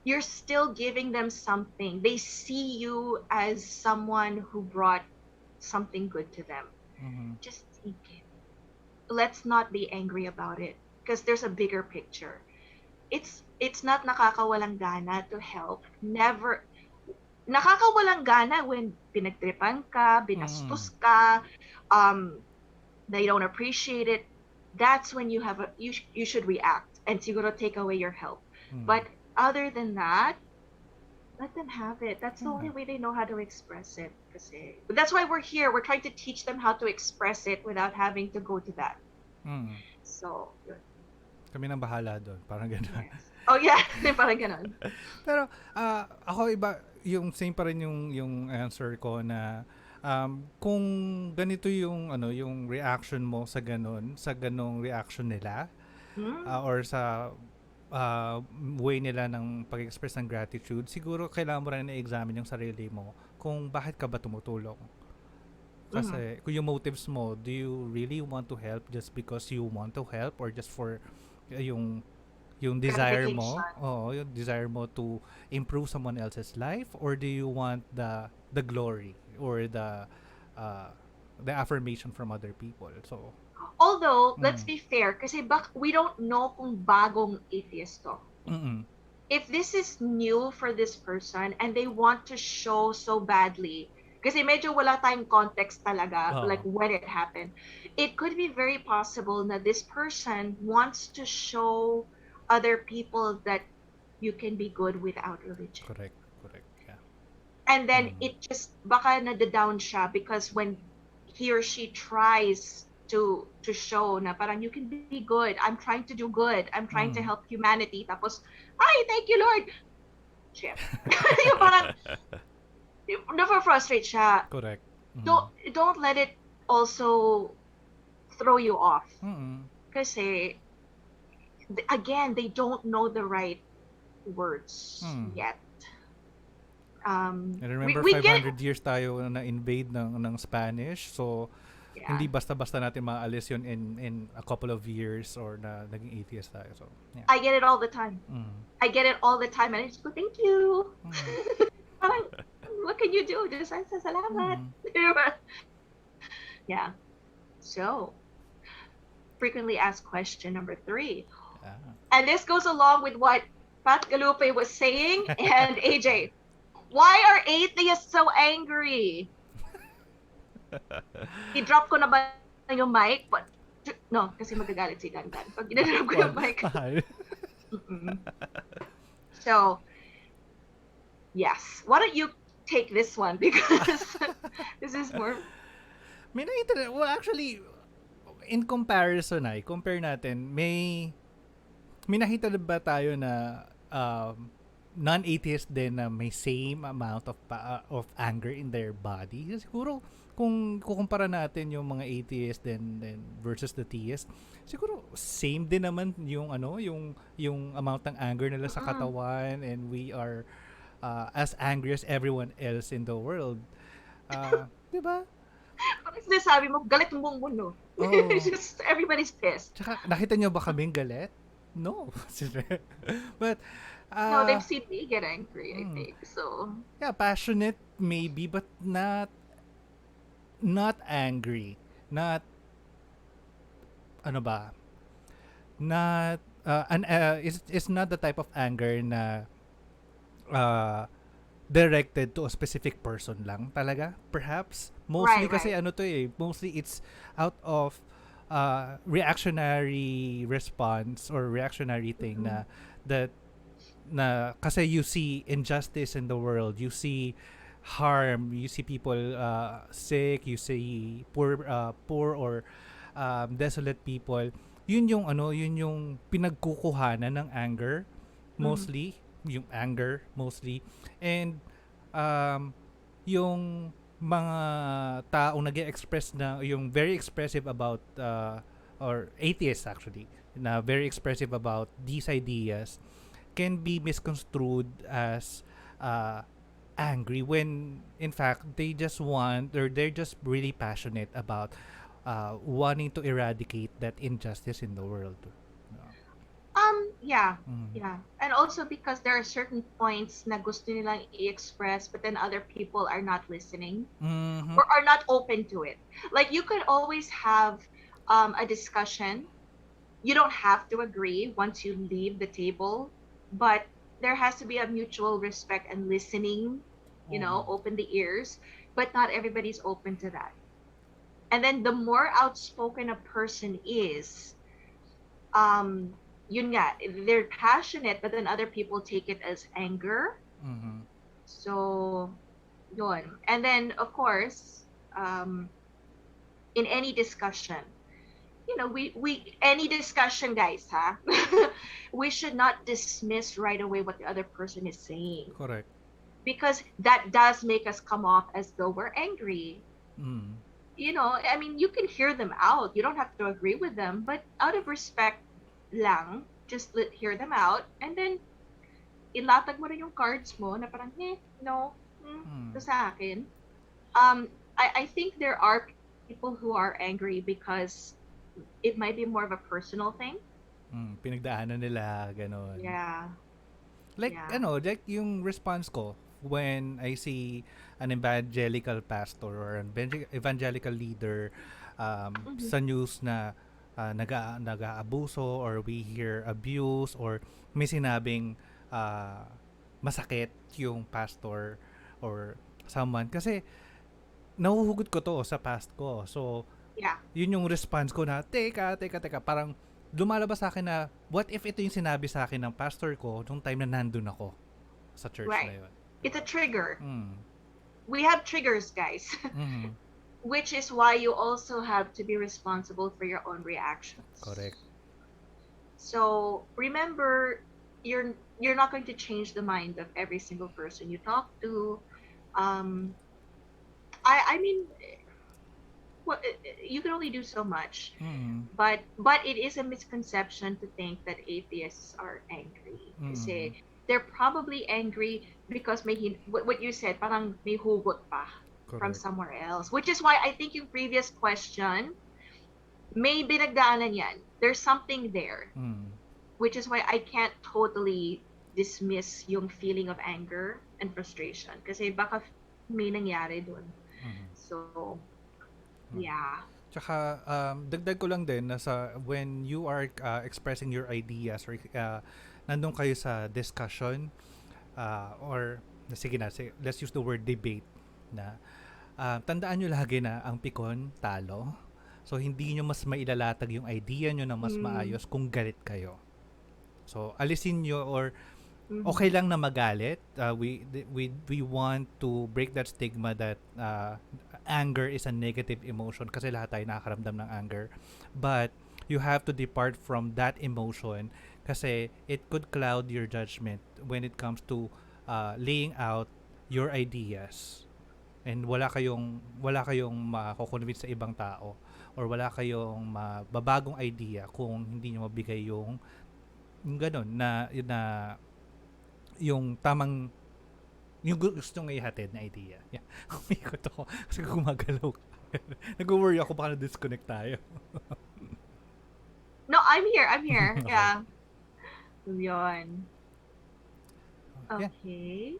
You're still giving them something. They see you as someone who brought something good to them. Just take it. Let's not be angry about it because there's a bigger picture. It's not nakakawalang gana to help. Never. Nakakawalang gana when pinagtripan ka, binastos ka, they don't appreciate it. That's when you should react and siguro take away your help. But other than that, let them have it. That's the only way they know how to express it. Kasi that's why we're here. We're trying to teach them how to express it without having to go to that. So, yun. Kami nang bahala doon. Parang gano'n. Yes. Oh yeah, parang gano'n. Pero ako iba, yung same pa rin yung answer ko na kung ganito yung yung reaction mo sa ganong reaction nila or sa way nila ng pag-express ng gratitude, siguro kailangan mo rin i-examine yung sarili mo kung bakit ka ba tumutulong. Kasi kung yung motives mo, do you really want to help just because you want to help or just for yung desire mo, yung desire mo to improve someone else's life, or do you want the glory or the affirmation from other people? So although let's be fair kasi we don't know kung bagong atheist to. if this is new for this person and they want to show so badly, kasi medyo wala tayong context talaga, like Oo. when it happened, it could be very possible na this person wants to show other people that you can be good without religion. Correct. Correct. Yeah. And then Mm. it just, baka nada-down siya because when he or she tries to show na parang you can be good, I'm trying to do good, I'm trying to Mm. help humanity, tapos, ay, thank you, Lord. Shit. Yung parang, frustrate siya. Correct. Mm. Don't let it also throw you off. Mm. Kasi, again, they don't know the right words Mm. yet. I remember We get 500 years tayo na invade ng Spanish. So yeah. hindi basta-basta natin maalis yun in a couple of years or na naging atheist tayo. So, yeah. I get it all the time. Mm. I get it all the time, and I just go, thank you. Mm. Parang, what can you do? Just say salamat. Mm. Yeah. So, frequently asked question number 3. Ah. And this goes along with what Pat Galupe was saying and AJ. Why are atheists so angry? I-drop ko na ba yung mic? But, no, kasi magagalit si Dandan. Pag i-drop ko yung mic. Mahal. So, yes. Why don't you take this one? Because this is more... May nakita, well, actually, in comparison compare natin, may nakita na ba tayo na non-atheist din na may same amount of anger in their body? Siguro, kung kukumpara natin yung mga atheist then versus the theist, siguro same din naman yung yung amount ng anger nila sa katawan, and we are as angry as everyone else in the world. 'Di ba? Parang sinasabi mo, galit mong mundo. Oh. Just everybody's pissed. Tsaka, nakita nyo ba kaming galit? No. But, No, they've seen me get angry, I mm. think. So, yeah, passionate maybe, but not angry. Not, ano ba? Not, it's not the type of anger na directed to a specific person lang talaga, perhaps. Mostly right, kasi right. ano to mostly it's out of reactionary response or reactionary thing Mhm. na kasi you see injustice in the world, you see harm, you see people sick, you see poor or desolate people. Yun yung pinagkukuhanan ng anger mostly, yung anger mostly. And yung mga taong nag-express na yung very expressive about or atheists actually na very expressive about these ideas can be misconstrued as angry when in fact they just want, or they're just really passionate about wanting to eradicate that injustice in the world. Yeah, Mm. yeah. And also because there are certain points na gusto nilang i-express, but then other people are not listening Mhm. or are not open to it. Like, you could always have a discussion. You don't have to agree once you leave the table, but there has to be a mutual respect and listening, open the ears, but not everybody's open to that. And then the more outspoken a person is, yun nga, they're passionate, but then other people take it as anger. Mhm. So, yun. And then, of course, in any discussion, any discussion, guys, we should not dismiss right away what the other person is saying. Correct. Because that does make us come off as though we're angry. Mm. I mean, you can hear them out. You don't have to agree with them, but out of respect lang, just hear them out, and then ilatag mo rin yung cards mo na parang, no, ito sa akin. I think there are people who are angry because it might be more of a personal thing. Pinagdaanan nila, ganon. Yeah. Like, Yeah. like yung response ko when I see an evangelical pastor or an evangelical leader sa news na nag-aabuso or we hear abuse or may sinabing ah, masakit yung pastor or someone kasi nahuhugot ko to sa past ko. So, Yeah. yun yung response ko na, teka, parang lumalabas sa akin na, what if ito yung sinabi sa akin ng pastor ko nung time na nandun ako sa church Right. na yun. It's a trigger. Mm. We have triggers, guys. Mhm. Which is why you also have to be responsible for your own reactions. Correct. So remember, you're not going to change the mind of every single person you talk to. Um, I mean, what you can only do so much, Mm. but it is a misconception to think that atheists are angry. Mm. Kasi they're probably angry because what you said, parang may hugot pa from Correct. somewhere else. Which is why I think yung previous question, may binagdaanan yan. There's something there. Mm. Which is why I can't totally dismiss yung feeling of anger and frustration. Kasi baka may nangyari dun. Mhm. So, Mm. yeah. Tsaka, dagdag ko lang din na when you are expressing your ideas or nandun kayo sa discussion or sige na, let's use the word debate na tandaan nyo lagi na ang pikon talo. So, hindi nyo mas mailalatag yung idea nyo na mas maayos kung galit kayo. So, alisin nyo or okay lang na magalit. We want to break that stigma that anger is a negative emotion kasi lahat tayo nakakaramdam ng anger. But you have to depart from that emotion kasi it could cloud your judgment when it comes to laying out your ideas. And wala kayong mako-convince sa ibang tao or wala kayong mababagong idea kung hindi nyo mabigay yung ganun na yung tamang yung gusto nyo ihatid na idea. Yeah. Umikot ako kasi gumagalaw ka. Nag-worry ako baka na-disconnect tayo. No, I'm here. Okay. Yeah. Yun. Yeah. Okay.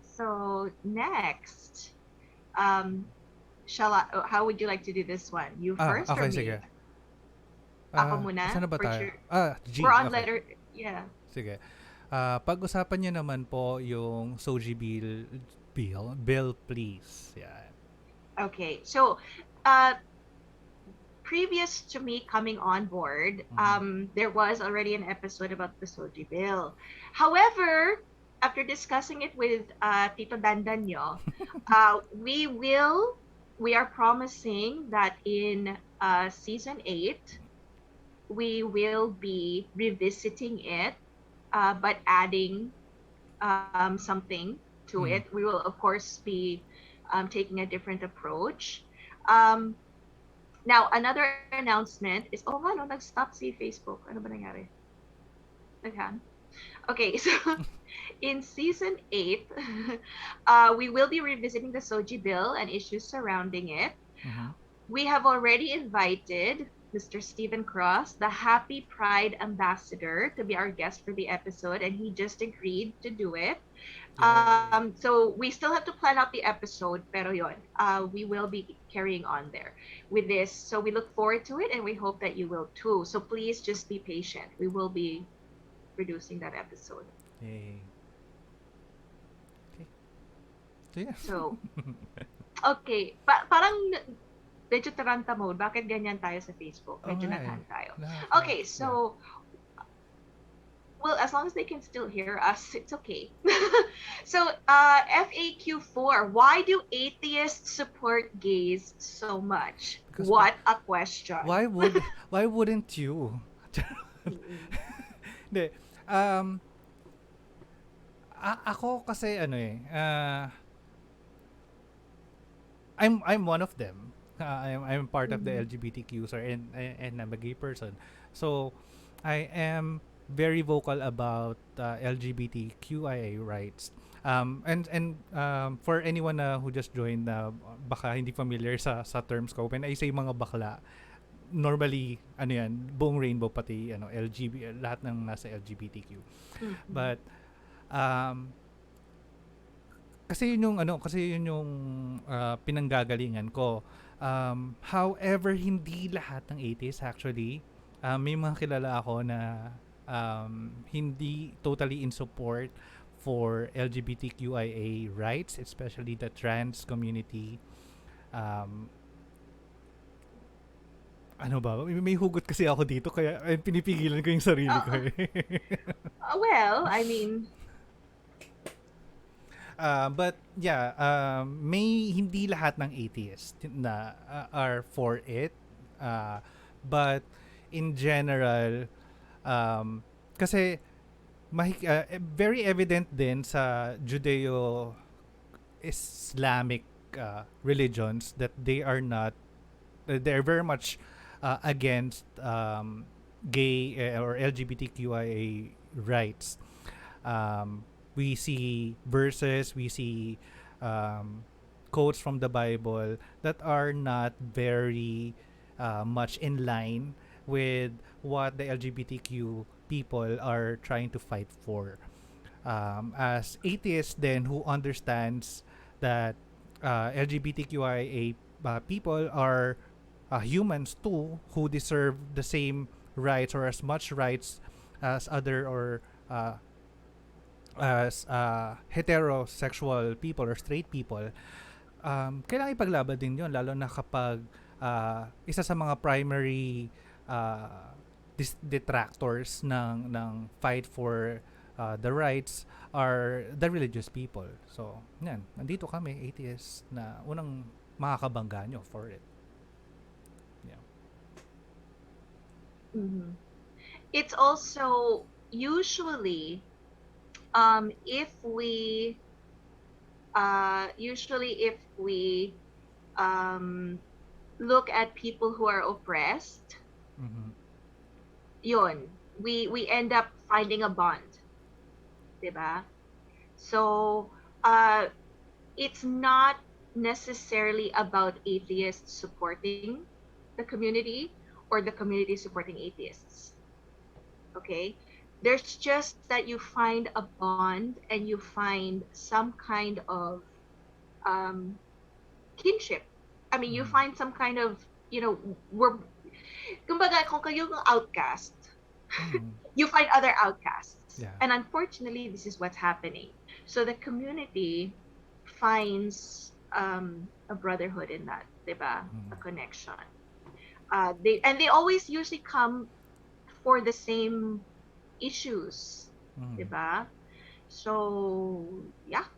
So, next. How would you like to do this one? You first or okay, me? sige. Ako muna? Saan na ba For tayo? sure. G. We're on Okay. letter, yeah. Sige. Pag-usapan niyo naman po yung Soji bill, please. Yeah. Okay. So, previous to me coming on board, there was already an episode about the Soji bill. However, after discussing it with Tito Dandan nyo, we are promising that in season 8, we will be revisiting it, but adding something to it. We will, of course, be taking a different approach. Now, another announcement is, nag-stop si Facebook. Ano ba nangyari? Naghan? Okay, so in season 8, we will be revisiting the Soji bill and issues surrounding it. We have already invited Mr. Stephen Cross, the Happy Pride Ambassador, to be our guest for the episode, and he just agreed to do it. So we still have to plan out the episode, pero yun, we will be carrying on there with this. So we look forward to it, and we hope that you will too. So please just be patient. We will be producing that episode. Yay. Okay. So, yeah. So, okay. Parang medyo taranta mode. Bakit ganyan tayo sa Facebook? Medyo naghan tayo. Okay, so, well, as long as they can still hear us, it's okay. So, FAQ4, why do atheists support gays so much? Because What a question. Why wouldn't you? Hindi. Ako kasi I'm one of them. I'm part of the LGBTQ and I'm a gay person. So I am very vocal about LGBTQIA rights. And for anyone who just joined baka hindi familiar sa terms ko, when I say mga bakla, normally buong rainbow pati lahat ng nasa LGBTQ. But kasi yun yung pinanggagalingan ko. However, hindi lahat ng atheists actually. May mga kilala ako na hindi totally in support for LGBTQIA rights, especially the trans community. Um, ano ba? May hugot kasi ako dito kaya pinipigilan ko yung sarili ko Uh, eh. well, I mean, But yeah, may hindi lahat ng atheists na are for it. Uh, but in general, kasi very evident din sa Judeo-Islamic religions that they're very much against gay or LGBTQIA rights. We see verses, we see um, quotes from the Bible that are not very much in line with what the LGBTQ people are trying to fight for. As atheists, then who understands that LGBTQIA people are humans too, who deserve the same rights or as much rights as other or as heterosexual people or straight people, kailangan ipaglaban din yun, lalo na kapag isa sa mga primary detractors ng fight for the rights are the religious people. So, yan. Nandito kami, atheists, na unang makakabangga nyo for it. Yeah. mhm. It's also usually if we um, look at people who are oppressed, Mm-hmm. yun, we end up finding a bond, 'di ba? So, uh, it's not necessarily about atheists supporting the community or the community supporting atheists. Okay? There's just that you find a bond and you find some kind of um, kinship. I mean, you Mm-hmm. find some kind of, we're, kumbaga, kung kayo yung outcast, Mm-hmm. you find other outcasts. Yeah. And unfortunately, this is what's happening. So the community finds a brotherhood in that, diba? A Mm-hmm. connection. They always usually come for the same issues, Mm-hmm. diba? So yeah,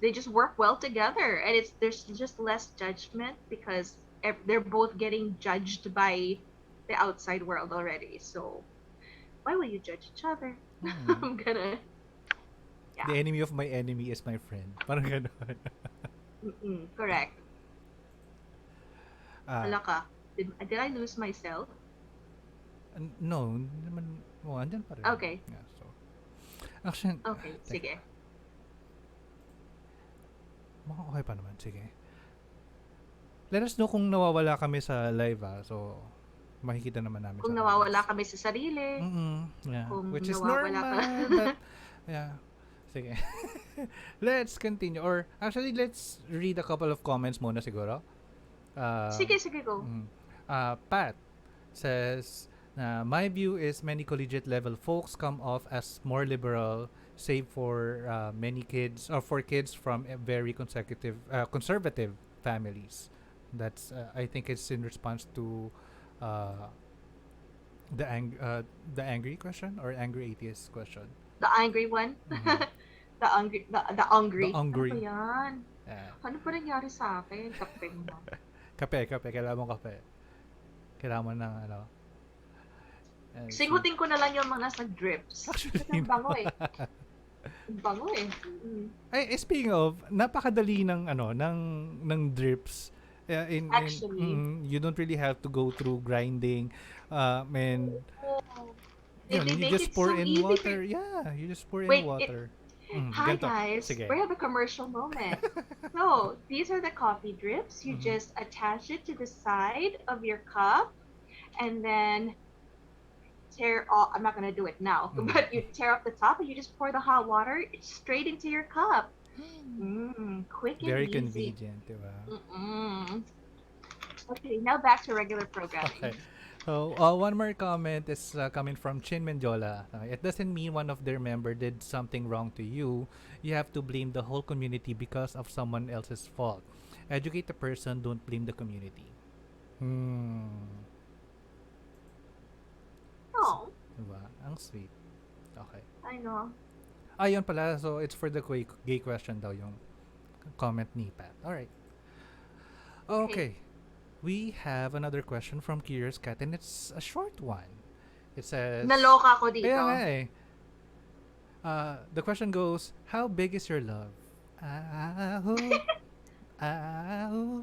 they just work well together, and there's just less judgment because they're both getting judged by the outside world already. So why will you judge each other? Mm-hmm. I'm gonna The yeah, enemy of my enemy is my friend. Parang gano'n. correct. Ah, Hala ka. Did I lose myself? no, hindi naman. Oh, andyan pa rin. Okay. Yeah, so. Actually, Okay, sige. teka. Mukhang okay pa naman. Sige. Let us know kung nawawala kami sa live So, makikita naman namin Kung sa nawawala comments. kami sa sarili, Yeah. kung Which is nawawala normal, ka. but yeah. Sige. Let's continue. Or actually, let's read a couple of comments muna siguro. Sige, sige, go. Pat says, my view is many collegiate level folks come off as more liberal, save for many kids or for kids from a very conservative families. That's I think it's in response to uh, the angry question or angry atheist question. The angry one. Mhm. The The angry. Ano ba angry. yan? Uh, Ano pa nangyari sa akin? Kapeng mo. kape, kailangan mo kape. Kailangan mo ng ano. Sigutin ko na lang yung mga sa drips. Actually, Kasi ang bango eh. Ang bango eh. Ay, speaking of, napakadali ng drips. Actually. You don't really have to go through grinding, and Oh, yun, they you make just it pour so in easy water. Yeah, you just pour in Wait, water. hi Ganito. guys, Sige. we have a commercial moment. So, these are the coffee drips. You Mhm. just attach it to the side of your cup and then tear off. I'm not going to do it now, Mhm. but you tear off the top and you just pour the hot water straight into your cup. Quick and Very easy. convenient, diba? Okay, now back to regular Okay. programming. So, one more comment is coming from Chin Mendiola. It doesn't mean one of their member did something wrong to you. You have to blame the whole community because of someone else's fault. Educate the person, don't blame the community. Hmm. Oh, Diba? Ang sweet. Okay. I know. Yun pala. So, it's for the gay question daw yung comment ni Pat. Alright. Okay. Okay. We have another question from Curious Cat and it's a short one. It says... Naloka ko dito. Kaya nga eh. The question goes, how big is your love? Aho, aho.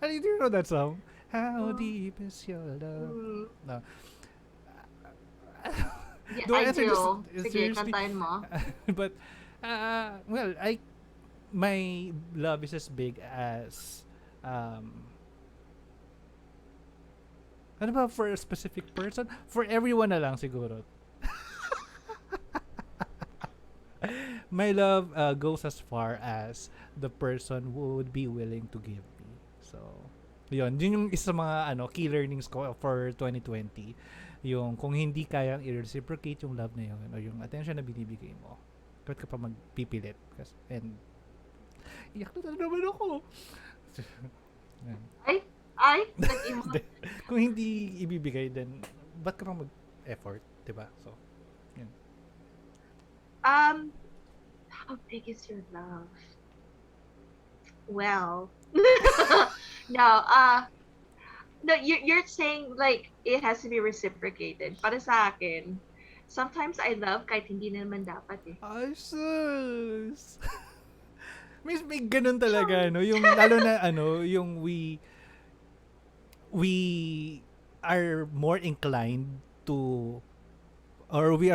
Do you know that song? How deep is your love? Mm, No. yeah, Do I I answer do. this Sige, seriously? kantahin mo. But, well, my love is as big as, ano ba for a specific person? For everyone na lang siguro. My love goes as far as the person would be willing to give me. So, yun yung isa sa mga key learnings ko for 2020. Yung kung hindi kayang i-reciprocate yung love na yun o yung attention na binibigay mo, bakit ka pa magpipilit? And iyak na naman ako. Yan. Nag-imo. Kung hindi ibibigay, then ba't ka pa mag-effort? Diba? So, yun. How big is your love? Well, no, you're saying like it has to be reciprocated. Para sa akin, sometimes I love kahit hindi naman dapat eh. Ay, sus! May ganun talaga, no? Yung, lalo na, yung we are more inclined to, or we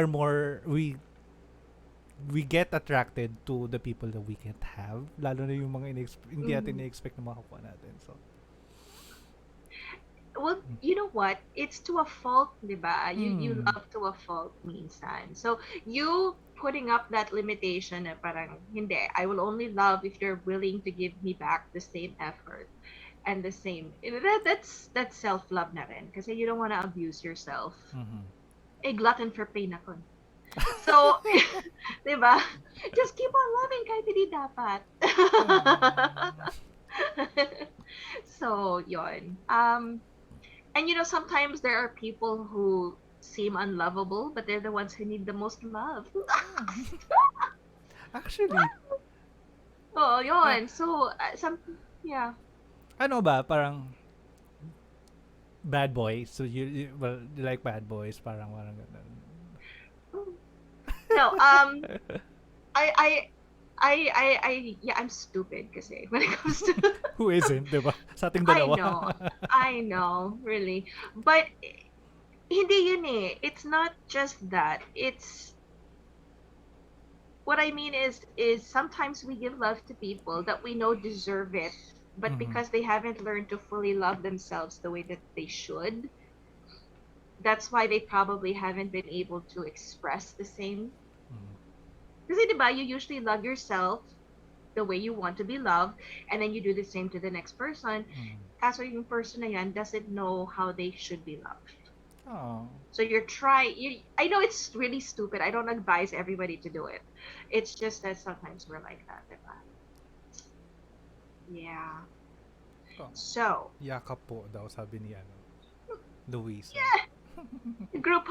get attracted to the people that we can't have. Lalo na yung mga hindi natin na-expect na makakuha natin. So, Well, you know what? It's to a fault, di ba? You love to a fault minsan. So, you putting up that limitation na parang, hindi, I will only love if you're willing to give me back the same effort and the same. That's self-love na rin. Kasi you don't want to abuse yourself. Glutton for pain ako. So, di ba? Just keep on loving kahit hindi dapat. So, yon. And sometimes there are people who seem unlovable, but they're the ones who need the most love. actually, Oh, yon. So, yeah. ano ba, parang bad boys. So, you like bad boys, parang ganun. No, yeah, I'm stupid kasi when it comes to Who isn't, di ba? Sa ating dalawa. I know, really. But hindi yun eh. It's not just that. It's what I mean is sometimes we give love to people that we know deserve it, but because they haven't learned to fully love themselves the way that they should, that's why they probably haven't been able to express the same. Kasi diba, you usually love yourself the way you want to be loved, and then you do the same to the next person. Kaso yung person na yan doesn't know how they should be loved. Oh. So I know it's really stupid. I don't advise everybody to do it. It's just that sometimes we're like that, diba? Yeah. Oh. So. Yakap po daw, sabi ni Louise. Yeah. Group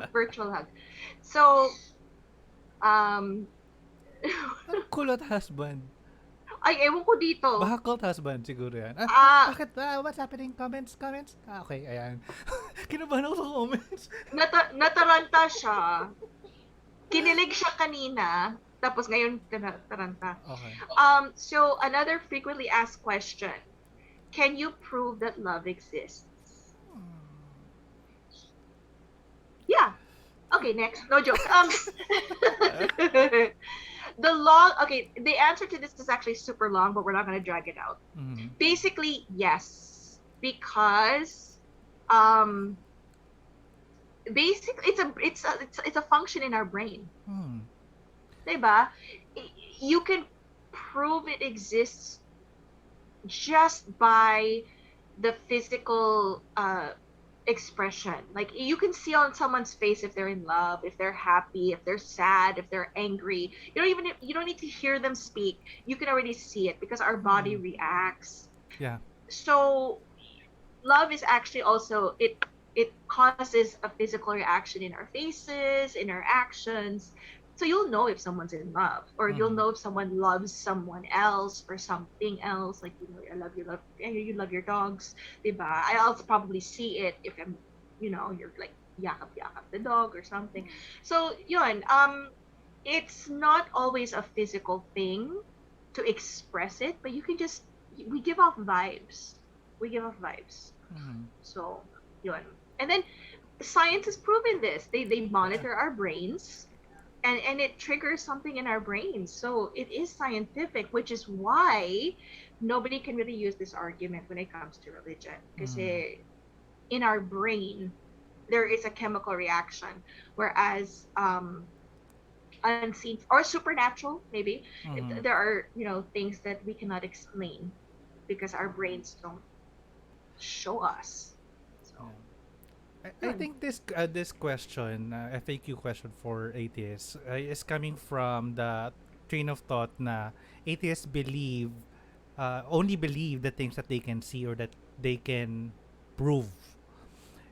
virtual hug. So, Kulot husband. ay, ewan ko dito. Baka cult husband siguro yan. Bakit? What's happening? Comments? Okay, ayan. Kinabahan ako sa comments. Nataranta siya. Kinilig siya kanina. Tapos ngayon, taranta. Okay. So, another frequently asked question. Can you prove that love exists? Yeah. Okay, next. No joke. The answer to this is actually super long, but we're not going to drag it out. Basically, yes, because basically it's a function in our brain. Diba? You can prove it exists just by the physical expression. Like you can see on someone's face if they're in love, if they're happy, if they're sad, if they're angry. You don't need to hear them speak. You can already see it because our body Mm. reacts. Yeah. So love is actually also it causes a physical reaction in our faces, in our actions. So you'll know if someone's in love, or you'll Mm. know if someone loves someone else for something else. Like you love your dogs, diba? I also probably see it if you're like yakap yakap the dog or something. So yun, it's not always a physical thing to express it, but you can just we give off vibes. We give off vibes. Mm. So, yun. And then science has proven this. They Yeah. monitor our brains and it triggers something in our brains. So it is scientific, which is why nobody can really use this argument when it comes to religion. Because Mm. in our brain, there is a chemical reaction. Whereas unseen or supernatural, maybe, Mm. there are, things that we cannot explain because our brains don't show us. So, Yeah. I yun. think this question, FAQ question for atheists, is coming from the train of thought na atheists only believe the things that they can see or that they can prove.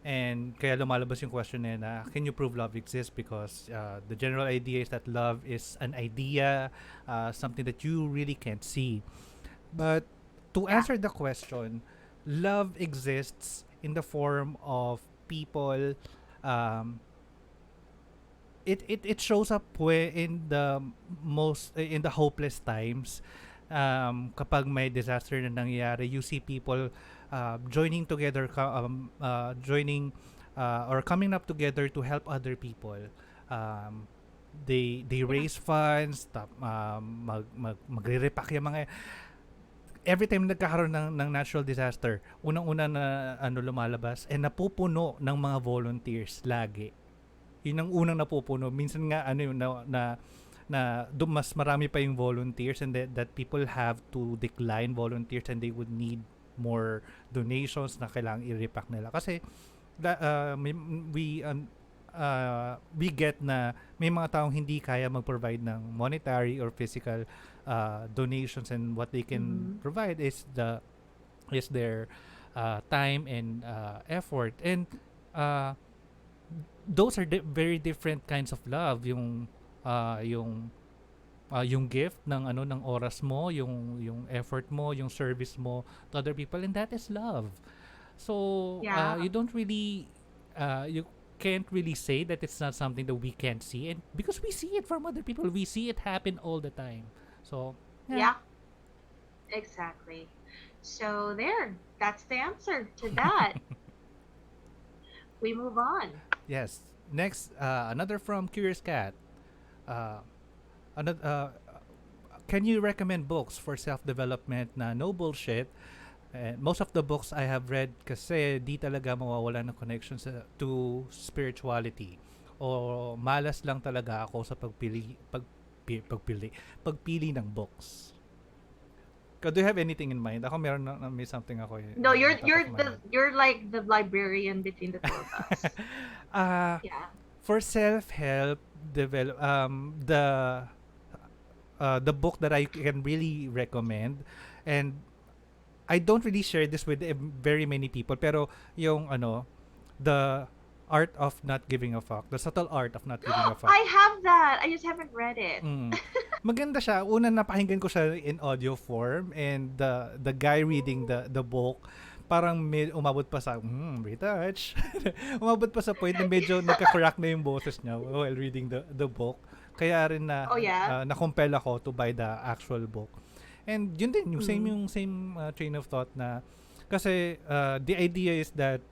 And kaya lumalabas yung question na can you prove love exists? Because the general idea is that love is an idea, something that you really can't see. But to Yeah. answer the question, love exists in the form of people. Um, it shows up in the in the hopeless times. Kapag may disaster na nangyayari, you see people joining together, joining or coming up together to help other people. Um, they Yeah. raise funds, magre-repack yung mga every time nagkakaroon ng natural disaster, unang-una na lumalabas napupuno ng mga volunteers lagi. Yun ang unang napupuno. Minsan nga yun mas marami pa yung volunteers and that people have to decline volunteers and they would need more donations na kailangang i-repack nila. Kasi we get na may mga taong hindi kaya mag-provide ng monetary or physical donations, and what they can Mm-hmm. provide is their time and effort. And uh, those are very different kinds of love. Yung gift ng ng oras mo, yung effort mo, yung service mo to other people, and that is love. So Yeah. you don't really you can't really say that it's not something that we can't see, and because we see it from other people, we see it happen all the time. So yeah. Yeah. Exactly. So there. That's the answer to that. We move on. Yes. Next, another from Curious Cat. Uh, another, can you recommend books for self-development na no bullshit? And most of the books I have read kasi di talaga mawawala ng connection to spirituality. O malas lang talaga ako sa pagpili ng books. Do you have anything in mind? Ako meron may something ako No, on top of my head. you're like the librarian between the two of us. uh, Yeah. for self-help develop the book that I can really recommend, and I don't really share this with very many people, pero yung the art of not giving a fuck, the subtle art of not giving a fuck. I have that. I just haven't read it. Mm. Maganda siya. Una napakinggan ko siya in audio form, and the guy reading the book parang umabot pa sa retouch. Umabot pa sa point na medyo nagka-crack na yung boses niya while reading the book. Kaya rin Oh yeah. na-compel ako to buy the actual book. And yun din, Mm. yung same train of thought na kasi the idea is that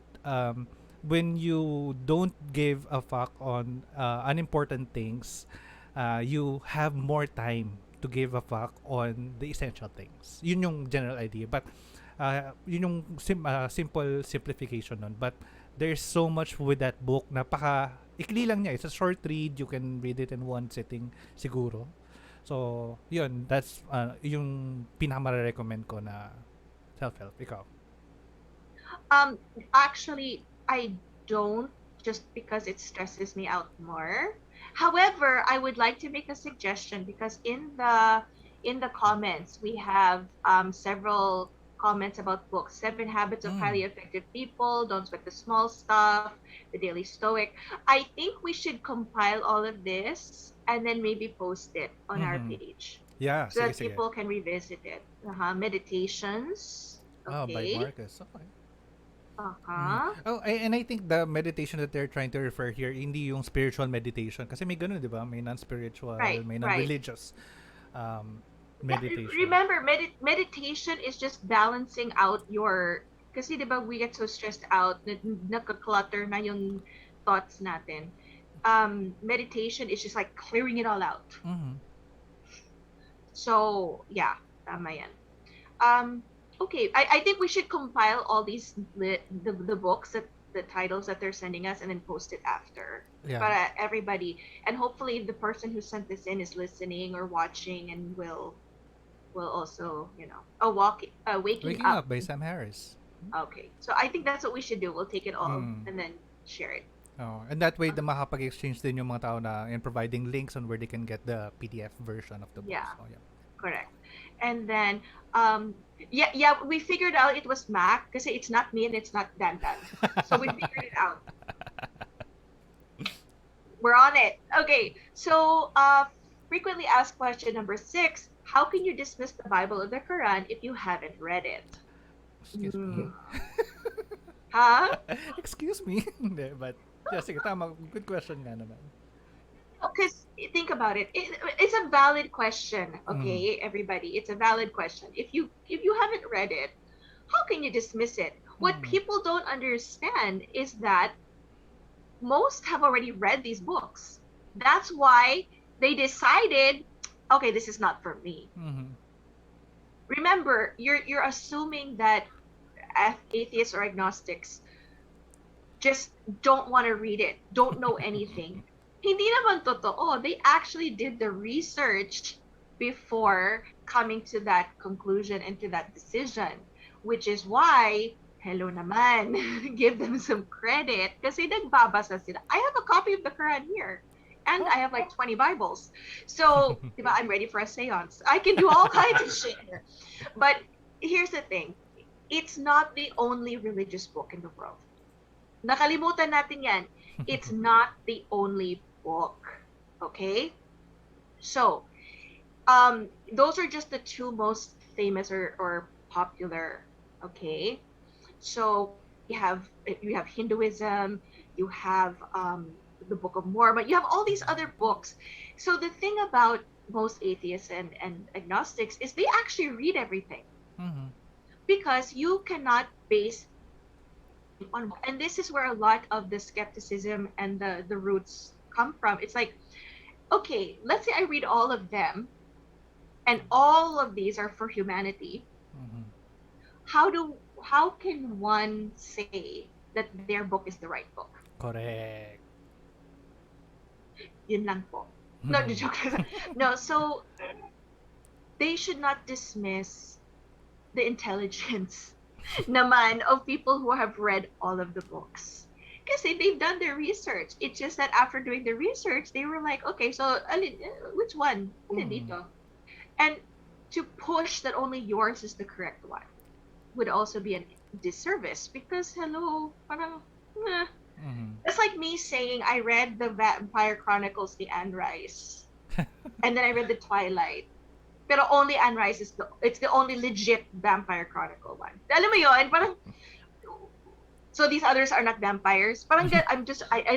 when you don't give a fuck on unimportant things, you have more time to give a fuck on the essential things. Yun yung general idea. But yun yung simple simplification nun. But there's so much with that book. Ikli lang niya. It's a short read. You can read it in one sitting siguro. So, yun. That's yung pinaka-recommend ko na self-help. Ikaw? Actually, I don't, just because it stresses me out more. However, I would like to make a suggestion, because in the comments we have several comments about books. Seven Habits of Mm. Highly Effective People, Don't Sweat the Small Stuff, The Daily Stoic. I think we should compile all of this and then maybe post it on our Mm-hmm. page Yeah, so sige, that sige. people can revisit it. Meditations. Oh, by Okay. Marcus. Okay. Mhm. Uh-huh. Oh, and I think the meditation that they're trying to refer here, hindi yung spiritual meditation. Kasi may ganun, di ba? May non-spiritual, Right, may right. non-religious um, Yeah, meditation. remember, meditation is just balancing out your, kasi 'di ba we get so stressed out, nagka-clutter na yung thoughts natin. Meditation is just like clearing it all out. Mm-hmm. So, yeah, tama yan. Um, okay, I think we should compile all these the books, that the titles that they're sending us, and then post it after Yeah. para everybody, and hopefully the person who sent this in is listening or watching and will also, waking Waking up. Up by Sam Harris. Okay, so I think that's what we should do. We'll take it all Mm. and then share it. Oh, and that way, the makapag-exchange din yung mga tao na in providing links on where they can get the PDF version of the books. Yeah, Oh, yeah. correct. And then, yeah, we figured out it was Mac because it's not me and it's not Dandan. So we figured it out. We're on it. Okay, so frequently asked question number 6: how can you dismiss the Bible or the Quran if you haven't read it? Excuse me. Huh? Excuse me. Hindi, but yeah, sige, tama. Good question nga naman. Because think about it. It's a valid question, Mm. okay, everybody. It's a valid question. If you haven't read it, how can you dismiss it? What Mm. people don't understand is that most have already read these books. That's why they decided, okay, this is not for me. Mm-hmm. Remember, you're assuming that atheists or agnostics just don't want to read it, don't know anything. Hindi naman totoo. They actually did the research before coming to that conclusion and to that decision, which is why, hello naman, give them some credit kasi nagbabasa sila. I have a copy of the Quran here. And I have like 20 Bibles. So, diba, I'm ready for a seance. I can do all kinds of shit here. But here's the thing. It's not the only religious book in the world. Nakalimutan natin yan. It's not the only book. Okay? So, those are just the two most famous or popular. Okay? So, you have Hinduism, you have the Book of Mormon, you have all these other books. So the thing about most atheists and agnostics is they actually read everything, Mm-hmm. because you cannot base on, and this is where a lot of the skepticism and the roots come from. It's like, okay, let's say I read all of them and all of these are for humanity. Mm-hmm. How can one say that their book is the right book? Correct. Yun lang po. No, joke. No, so they should not dismiss the intelligence naman of people who have read all of the books. Kasi they've done their research. It's just that after doing the research, they were like, okay, so which one? Alin dito? And to push that only yours is the correct one would also be a disservice, because hello, parang, Mm-hmm. it's like me saying I read the Vampire Chronicles, the Anne Rice, and then I read the Twilight. Pero only Anne Rice it's the only legit Vampire Chronicle one. Alam mo yun? Parang, so these others are not vampires. Parang I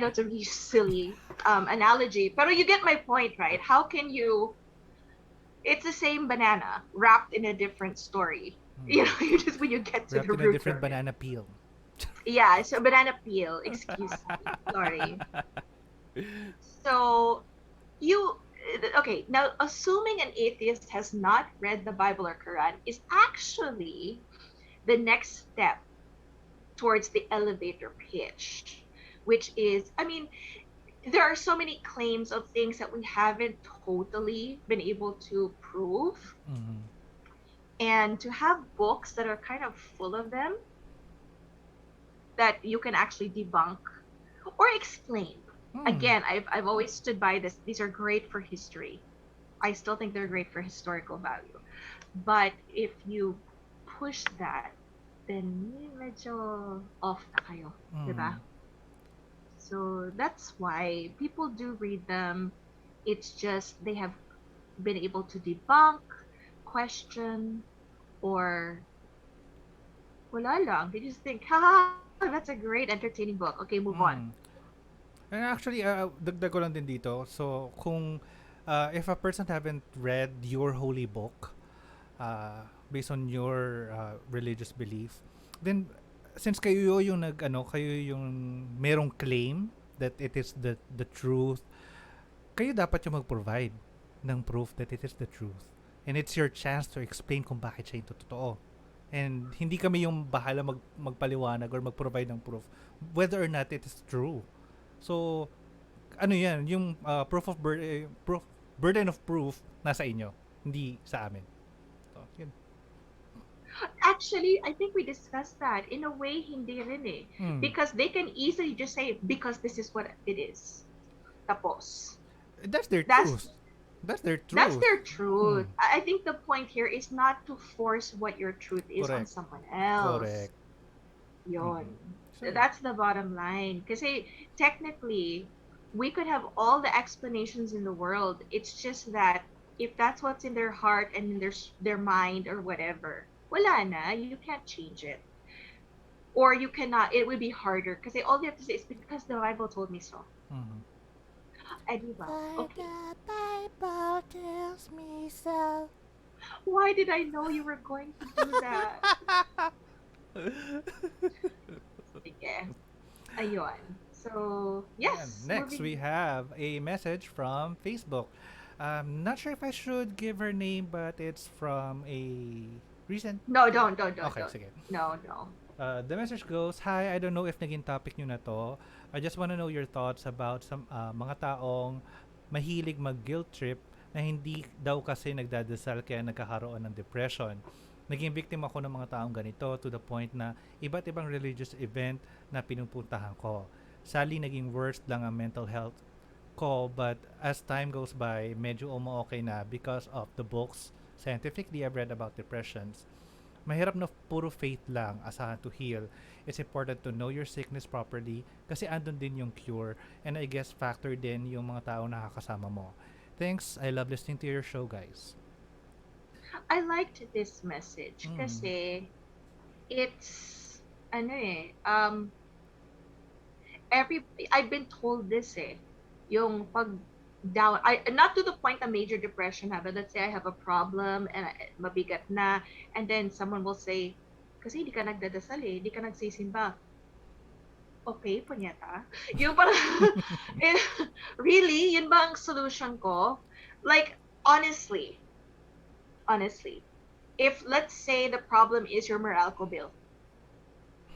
know it's a really silly analogy, pero you get my point, right? How can you? It's the same banana wrapped in a different story. You know, you just when you get to Wrapped the in a root different of it. banana peel. Yeah, so banana peel. Excuse me. Sorry. So, okay, now assuming an atheist has not read the Bible or Quran is actually the next step towards the elevator pitch, which is, I mean, there are so many claims of things that we haven't totally been able to prove. Mm-hmm. And to have books that are kind of full of them, that you can actually debunk or explain. Hmm. Again, I've always stood by this. These are great for history. I still think they're great for historical value. But if you push that, then medyo off na kayo, Hmm. diba? So that's why people do read them. It's just they have been able to debunk, question, or wala lang. They just think, ha, that's a great entertaining book. Okay, move on. Hmm. And actually, dagdag ko lang din dito. So, kung if a person haven't read your holy book, based on your religious belief, then since kayo yung kayo yung merong claim that it is the truth, kayo dapat yung mag-provide ng proof that it is the truth. And it's your chance to explain kung bakit siya yung totoo. And hindi kami yung bahala magpaliwanag or mag-provide ng proof whether or not it is true. So, ano yan, yung burden of proof nasa inyo, hindi sa amin. So, yun. Actually, I think we discussed that. In a way, hindi rin eh. Hmm. Because they can easily just say, because this is what it is. Tapos. That's their That's truth. That's their that's truth. their Hmm. truth. I think the point here is not to force what your truth is on Correct. someone else. Correct. Yon. Mm-hmm. So, That's the bottom line. Kasi technically, we could have all the explanations in the world. It's just that if that's what's in their heart and in their mind or whatever, wala na. You can't change it. Or you cannot. It would be harder because all you have to say is because the Bible told me so. mm-hmm. Eh, di ba? For Okay. the Bible tells me so. Why did I know you were going to do that? Sige. Ayun. So, And yes. next, we have a message from Facebook. Not sure if I should give her name, but it's from a recent. No, don't. Okay, sige. No, no. The message goes, "Hi, I don't know if naging topic nyo na to. I just want to know your thoughts about some mga taong mahilig mag-guilt trip na hindi daw kasi nagdadasal kaya nagkakaroon ng depression. Naging victim ako ng mga taong ganito to the point na iba't ibang religious event na pinupuntahan ko. Sadly, naging worse lang ang mental health ko, but as time goes by, medyo umu-okay na because of the books scientifically I've read about depressions. Mahirap na puro faith lang asahan to heal. It's important to know your sickness properly kasi andun din yung cure, and I guess factor din yung mga tao nakakasama mo. Thanks, I love listening to your show, guys." I liked this message Mm. kasi it's ano eh every I've been told this eh yung pag down I not to the point of major depression ha, but let's say I have a problem and mabigat na, and then someone will say kasi hindi ka nagdadasal eh, hindi ka nagsisimba. Okay, punyeta. Yung parang eh, really, yun ba ang solution ko? Like honestly, if let's say the problem is your Meralco bill,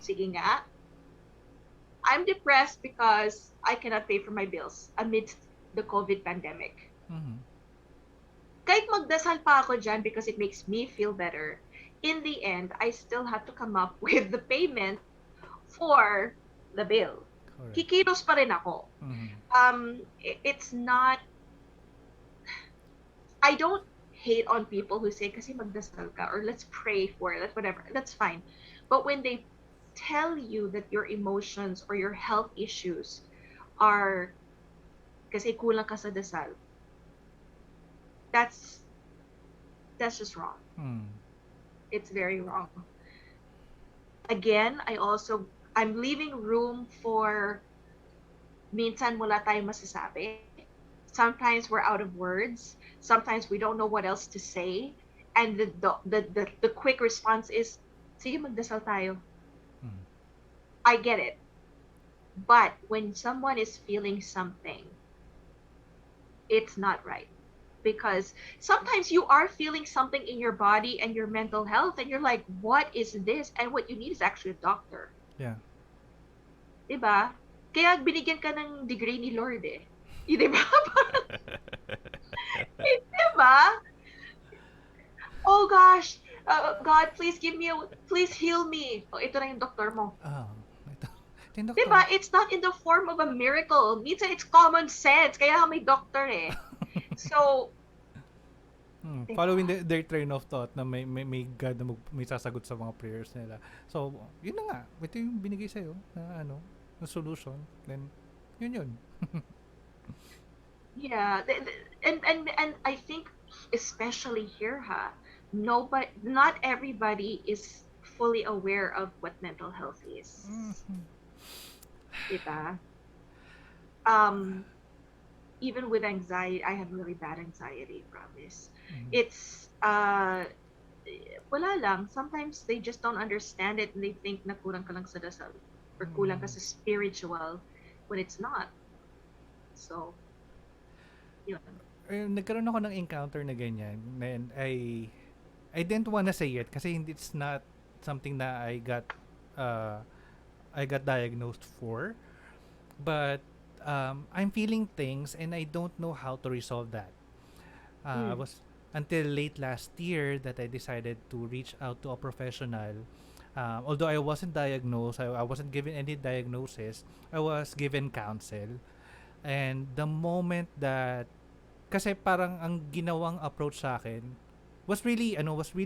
sige nga, I'm depressed because I cannot pay for my bills amidst the COVID pandemic. Mhm. Kahit magdasal pa ako dyan because it makes me feel better, in the end, I still have to come up with the payment for the bill. Correct. Kikilos pa rin ako. Mhm. It's not, I don't hate on people who say, kasi magdasal ka, or let's pray for it, whatever, that's fine. But when they tell you that your emotions or your health issues are kasi kulang ka sa dasal, that's just wrong. Mm. It's very wrong. Again, I'm leaving room for minsan wala tayong masasabi. Sometimes we're out of words. Sometimes we don't know what else to say. And the quick response is, sige magdasal tayo. Mm. I get it. But when someone is feeling something, it's not right. Because sometimes you are feeling something in your body and your mental health, and you're like, what is this? And what you need is actually a doctor. Yeah. Diba? Kaya binigyan ka ng degree ni Lord eh. Diba? Diba? Oh gosh, God, please heal me. Oh, ito na yung doktor mo. Ah, ito. Tin doktor. Diba? It's not in the form of a miracle. Minsan it's common sense. Kaya may doctor eh. So, diba? Following their train of thought na may God na may sasagot sa mga prayers nila. So, yun na nga. Ito yung binigay sa'yo na na solution. Then, yun. Yeah. And I think, especially here, not everybody is fully aware of what mental health is. Diba? Even with anxiety, I have really bad anxiety, promise. It's wala lang. Sometimes they just don't understand it and they think na kulang ka lang sa dasal or kulang ka sa spiritual when it's not. So, yun. Nagkaroon ako ng encounter na ganyan and I didn't wanna say it kasi it's not something na I got diagnosed for, but I'm feeling things and I don't know how to resolve that. It was until late last year that I decided to reach out to a professional. Although I wasn't diagnosed, I wasn't given any diagnosis, I was given counsel. And the moment that, kasi parang ang ginawang approach sa akin was really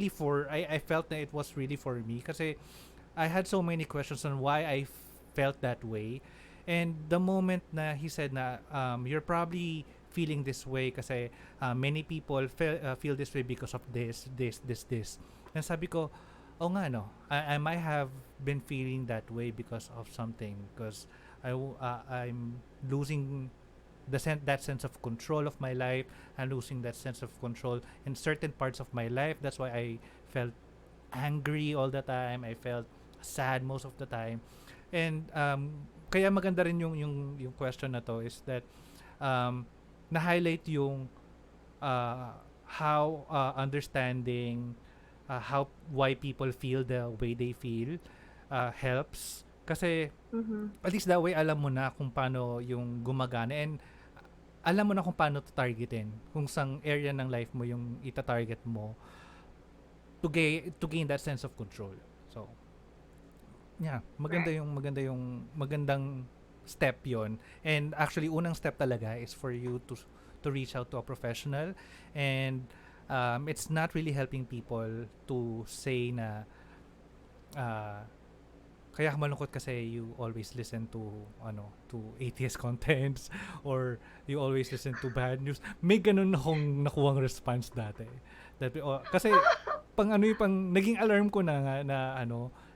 for, I felt that it was really for me kasi I had so many questions on why I felt that way. And the moment na he said na you're probably feeling this way kasi many people feel this way because of this. And sabi ko, oh nga no, I might have been feeling that way because of something because I'm losing that sense of control of my life. I'm losing that sense of control in certain parts of my life. That's why I felt angry all the time. I felt sad most of the time. And kaya maganda rin yung question na to is that na-highlight yung how understanding why people feel the way they feel helps kasi at least that way alam mo na kung paano yung gumagana and alam mo na kung paano to targetin, kung sang area ng life mo yung ita-target mo to gain that sense of control. So yeah, magandang step yon. And actually unang step talaga is for you to reach out to a professional and it's not really helping people to say na kaya malungkot kasi you always listen to atheist contents or you always listen to bad news. May ganun akong nakuwang response dati. Kasi pang naging alarm ko na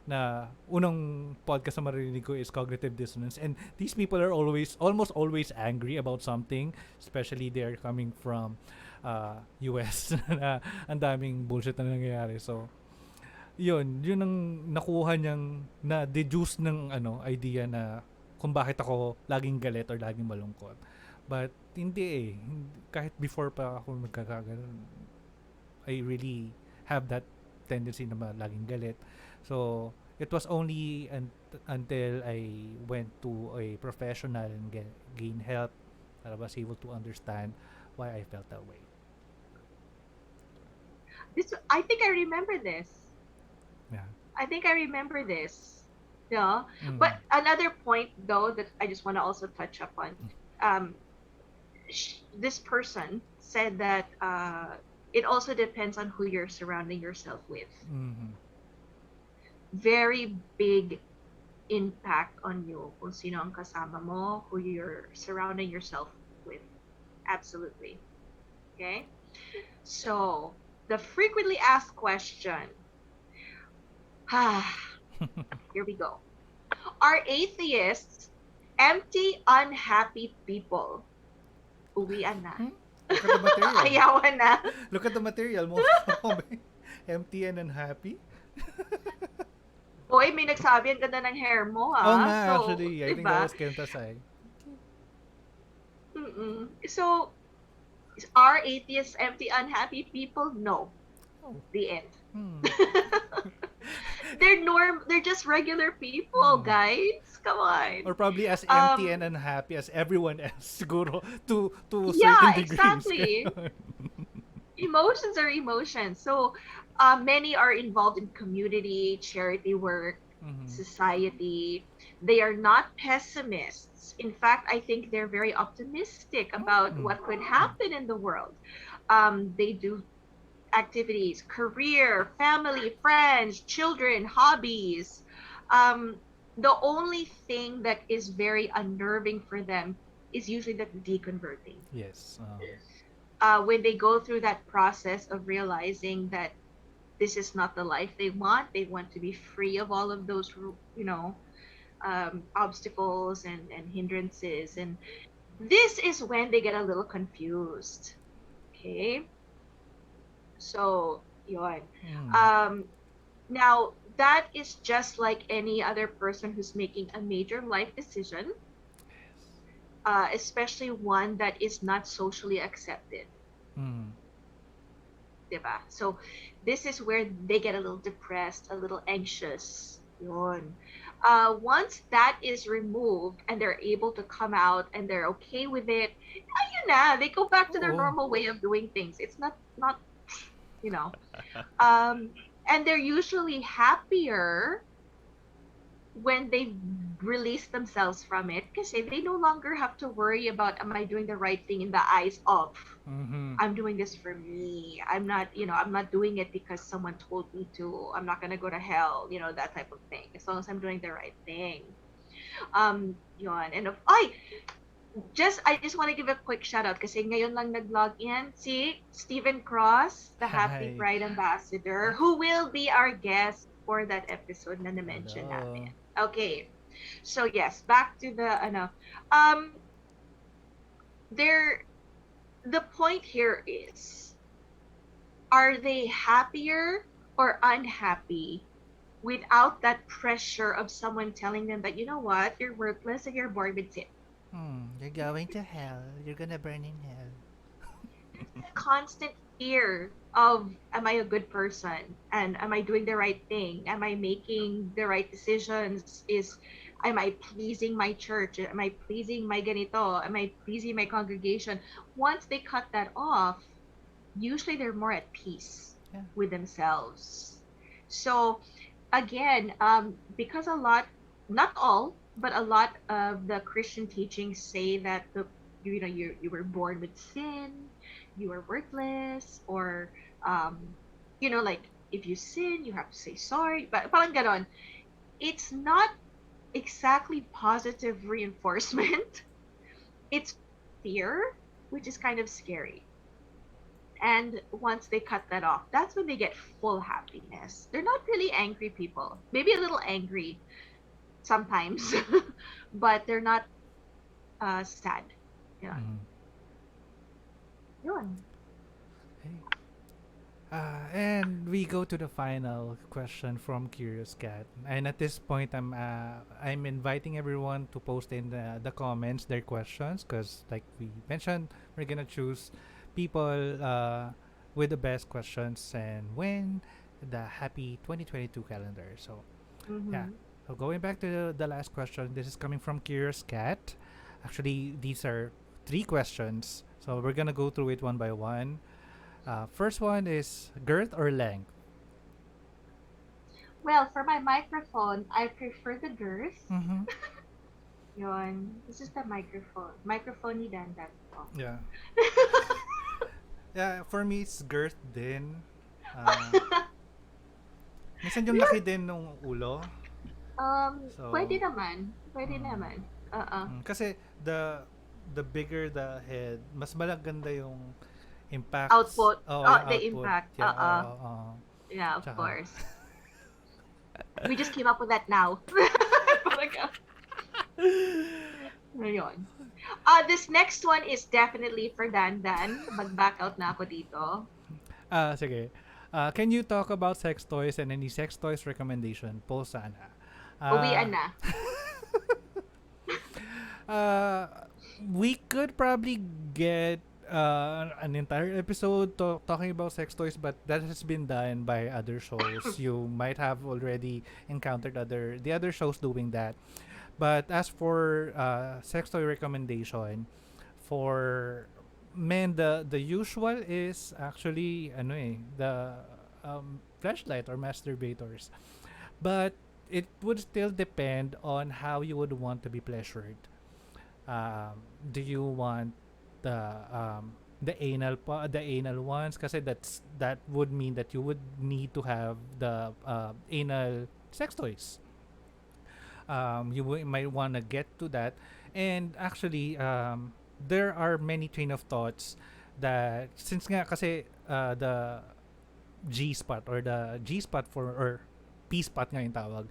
na unang podcast na marinig ko is cognitive dissonance and these people are almost always angry about something, especially they're coming from US na ang daming bullshit na nangyayari. So yun ang nakuha niyang na deduce ng idea na kung bakit ako laging galit or laging malungkot. But hindi kahit before pa ako magkakaganon, I really have that tendency na laging galit. So it was only until I went to a professional and gain help that I was able to understand why I felt that way. I think I remember this. Yeah. I think I remember this. Yeah. But another point though that I just want to also touch upon, this person said that it also depends on who you're surrounding yourself with. Very big impact on you kung sino ang kasama mo, who you're surrounding yourself with. Absolutely. Okay? So, the frequently asked question. Here we go. Are atheists empty, unhappy people? Uwian na. Look at the material. Ayawan na. Look at the material mo. Empty and unhappy. Hoy, may nagsabi, ang ganda ng hair mo, ha? Oh nga, so, actually. I think that was Kenta's eye. So, are atheists empty, unhappy people? No. Oh. The end. They're just regular people, guys. Come on. Or probably as empty and unhappy as everyone else, siguro, to yeah, certain degrees. Exactly. Emotions are emotions. So, many are involved in community, charity work, Mm-hmm. society. They are not pessimists. In fact, I think they're very optimistic about Mm. what could happen in the world. They do activities, career, family, friends, children, hobbies. Um, the only thing that is very unnerving for them is usually the deconverting. Yes. When they go through that process of realizing that this is not the life they want to be free of all of those, obstacles and hindrances. And this is when they get a little confused. Okay. So, yun. Mm. Um, Now, that is just like any other person who's making a major life decision, especially one that is not socially accepted. Mm. Diba? So, this is where they get a little depressed, a little anxious. Yun. Once that is removed and they're able to come out and they're okay with it, ayun na, they go back to their Oh. normal way of doing things. It's not, you know. Um, and they're usually happier when they release themselves from it because they no longer have to worry about, am I doing the right thing in the eyes of, Mm-hmm. I'm doing this for me. I'm not doing it because someone told me to. I'm not gonna go to hell, that type of thing. As long as I'm doing the right thing. Yun. And I just want to give a quick shout out kasi ngayon lang nag-log in si Stephen Cross, the Happy Hi. Pride Ambassador, who will be our guest for that episode na na-mention namin. Hello. Okay. So yes, back to the um there the point here is, are they happier or unhappy without that pressure of someone telling them that, you know what, you're worthless and you're bored with it. You're going to hell. You're gonna burn in hell. Constant fear of, am I a good person and am I doing the right thing, am I making the right decisions, is am I pleasing my church, am I pleasing my ganito, am I pleasing my congregation. Once they cut that off, usually they're more at peace Yeah. with themselves. So again, because a lot, not all, but a lot of the Christian teachings say that you were born with sin, you are worthless, or like if you sin, you have to say sorry. But parang ganon. It's not exactly positive reinforcement. It's fear, which is kind of scary. And once they cut that off, that's when they get full happiness. They're not really angry people. Maybe a little angry sometimes, but they're not sad. Yeah. Mm. Yun. Hey. And we go to the final question from Curious Cat. And at this point, I'm inviting everyone to post in the comments their questions because, like we mentioned, we're gonna choose people with the best questions and win the happy 2022 calendar. So yeah. Mm-hmm. So going back to the last question, this is coming from Curious Cat. Actually, these are three questions. So we're gonna go through it one by one. First one is girth or length? Well, for my microphone, I prefer the girth. Mm-hmm. Yun. This is the microphone. Microphone ni Dandan po. Yeah. Yeah, for me, it's girth din. Uh, minsan yung laki din nung ulo. So, Pwede naman. Pwede mm, naman. kasi the bigger the head, mas maganda yung impact. Output. Oh, Oh, yung the output. impact. Yeah, Yeah, of Tsaka- course. We just came up with that now. Ayun. This next one is definitely for Dandan. Mag-back out na ako dito. Sige. Can you talk about sex toys and any sex toys recommendation? Po sana. Uwian na. We could probably get an entire episode talking about sex toys, but that has been done by other shows. You might have already encountered the other shows doing that. But as for sex toy recommendation, for men, the usual is actually the flashlight or masturbators. But it would still depend on how you would want to be pleasured. Do you want the the anal ones? Kasi that would mean that you would need to have the anal sex toys. Might want to get to that, and actually there are many train of thoughts that since nga kasi the G spot or the G spot for or P spot nga yung tawag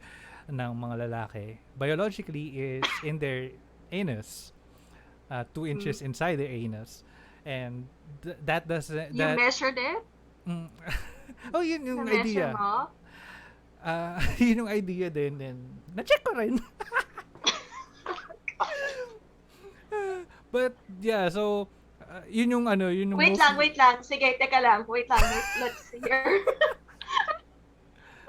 ng mga lalaki biologically is in their anus, 2 inches Mm. inside their anus, and that doesn't You that measured it? mm, oh yun yung Na-measure idea. mo? Yun yung idea din, and na-check ko rin. But yeah, so yun yung ano, yun yung Wait most lang, wait lang. Sige, teka lang. Wait lang. Let's hear.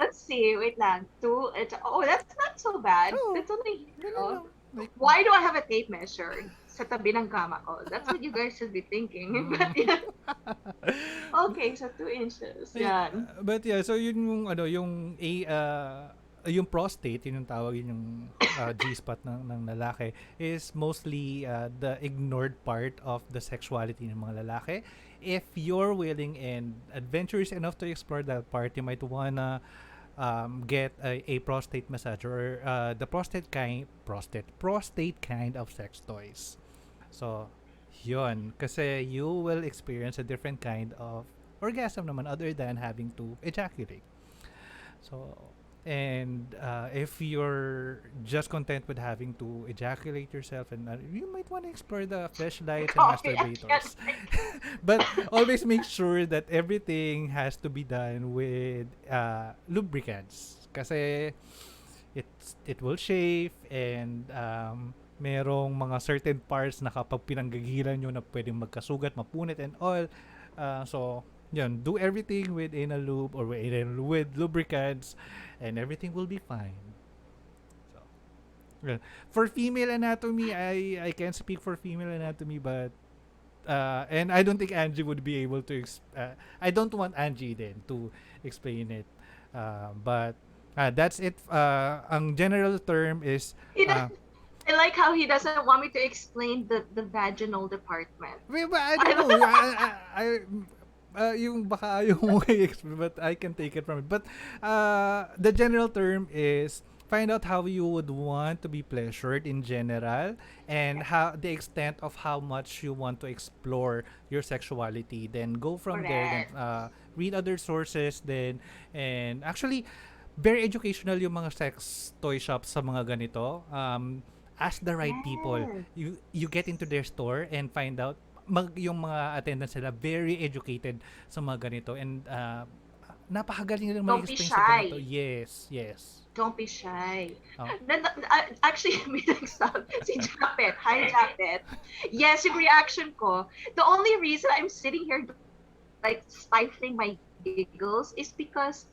Let's see. Wait lang. That's not so bad. Oh, That's only, ganun lang. Like, why do I have a tape measure sa tabi ng kama ko? That's what you guys should be thinking. But yeah. Okay, so 2 inches. Yan. But yeah, so yun yung ano, yung prostate, yun yung tawag, yun yung G-spot ng lalaki is mostly the ignored part of the sexuality ng mga lalaki. If you're willing and adventurous enough to explore that part, you might wanna get a prostate massager or the prostate kind of sex toys. So, yun. Kasi you will experience a different kind of orgasm naman other than having to ejaculate. So, and if you're just content with having to ejaculate yourself, and you might want to explore the fleshlights and Okay, I masturbators. can't. But always make sure that everything has to be done with lubricants. Kasi it will chafe, and merong mga certain parts na kapag pinanggagilan nyo na pwedeng magkasugat, mapunit and all. So, yun, do everything with anal lube or with lubricants, and everything will be fine. So, yun. For female anatomy, I can't speak for female anatomy, but and I don't think Angie would be able to I don't want Angie then to explain it. But that's it. Ang general term is He does, I like how he doesn't want me to explain the vaginal department. wait, but I don't know. Yung baka ayaw mo i-explain, but I can take it from it. But the general term is find out how you would want to be pleasured in general, and how the extent of how much you want to explore your sexuality. Then go from there. Then read other sources. Then and actually very educational yung mga sex toy shops sa mga ganito. Ask the right people. Yes. You get into their store and find out yung mga attendants sila very educated sa mga ganito, and napakagaling nilang Don't be mag-explain sa shy. ganito. Yes. Don't be shy. Oh. Actually, may nagsabi si Japet. Hi, Japet. Yes, yung reaction ko. The only reason I'm sitting here like stifling my giggles is because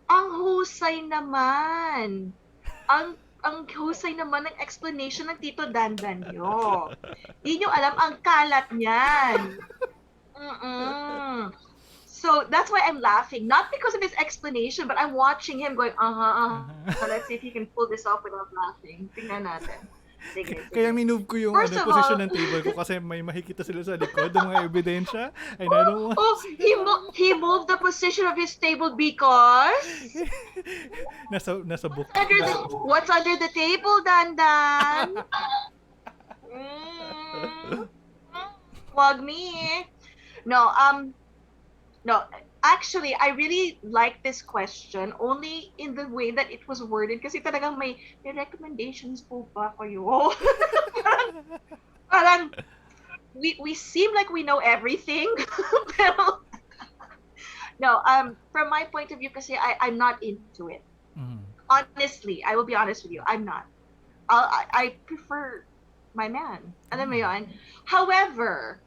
ang husay naman. Ang husay naman ng explanation ng Tito Dandan nyo. Hindi nyo alam ang kalat niyan. Mm-mm. So that's why I'm laughing. Not because of his explanation, but I'm watching him going, So let's see if he can pull this off without laughing. Tingnan natin. Sige. Kaya minove ko yung First of position all- ng table ko kasi may makikita sila sa likod ng mga ebidensya. And I don't want He moved the position of his table because nasa book. what's under the table, Dandan? Mm. Wag me. No, actually, I really like this question only in the way that it was worded kasi talagang may recommendations po ba kayo? parang we seem like we know everything. Pero, no, from my point of view kasi I'm not into it. Mhm. Honestly, I will be honest with you, I'm not. I prefer my man. Alam mo yun? However,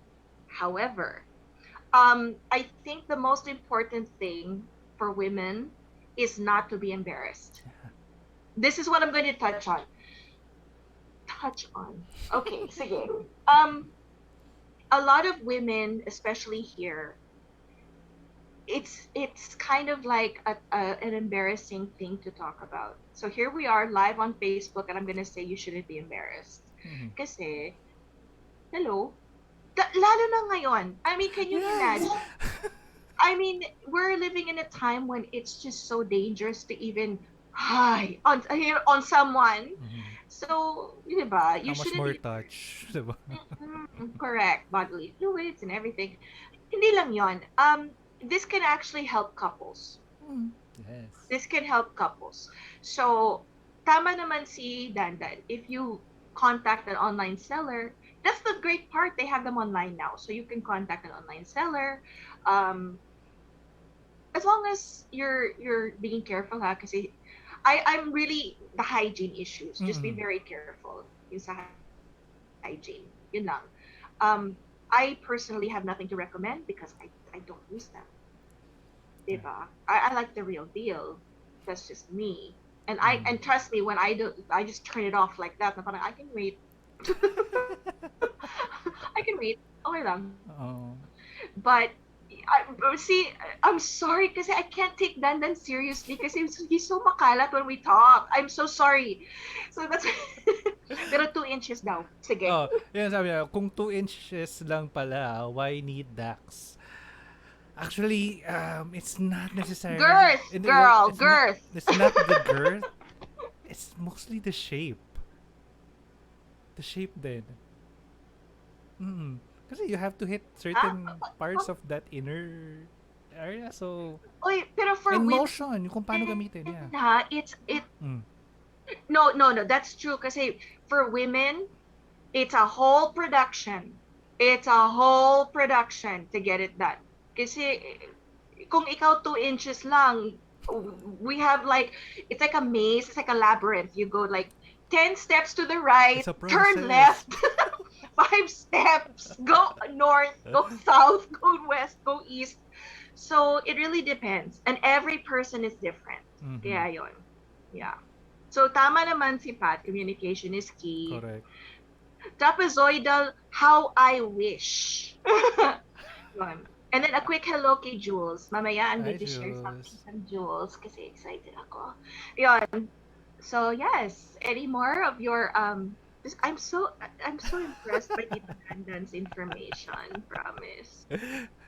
I think the most important thing for women is not to be embarrassed. This is what I'm going to touch on. Okay, sige. A lot of women, especially here, it's kind of like an embarrassing thing to talk about. So here we are live on Facebook, and I'm gonna say you shouldn't be embarrassed. Mhm. Kasi, hello, lalo na ngayon. I mean, can you Yes. imagine? I mean, we're living in a time when it's just so dangerous to even hi on someone. Mhm. So, di ba, How you much shouldn't more be touch, diba? correct bodily fluids and everything. Hindi lang yon. This can actually help couples. Mm. Yes. This can help couples. So, tama naman si Dandan. If you contact an online seller, that's the great part. They have them online now. So you can contact an online seller. Um, as long as you're being careful ha, kasi I'm really the hygiene issues. Just be Mm-mm. very careful yung sa hygiene. Yun lang. I personally have nothing to recommend because I don't use them. Yeah. Diba? I like the real deal. That's just me. Mhm. And trust me, when I do, I just turn it off like that. Na parang, I can wait. I can wait. Okay lang. Oh. But see, I'm sorry kasi I can't take Dandan seriously kasi he's so makalat when we talk. I'm so sorry. So that's pero 2 inches daw. Sige. Oh, yun sabi niya, kung 2 inches lang pala, why need Dax? Actually, it's not necessarily. Girth, girl, girth. It's not the girth. It's mostly the shape. The shape then. Mm. Kasi you have to hit Ha? certain parts of that inner area. So, Oy, pero for and women motion, yung kung paano gamitin, yeah. ha, Mm. no, that's true kasi for women, it's a whole production. It's a whole production to get it done. Kasi kung ikaw 2 inches lang, we have like, it's like a maze, it's like a labyrinth. You go like 10 steps to the right, It's a turn process. left, 5 steps, go north, go south, go west, go east. So it really depends. And every person is different. Mm-hmm. Kaya yun. Yeah. So tama naman si Pat, communication is key. Correct. Trapezoidal, how I wish. Yun. And then a quick hello kay Jules. Mamaya, I'm Hi, going to share something Jules. from Jules kasi excited ako. Yun. So yes, any more of your I'm so impressed by Tita Dandan's information, promise.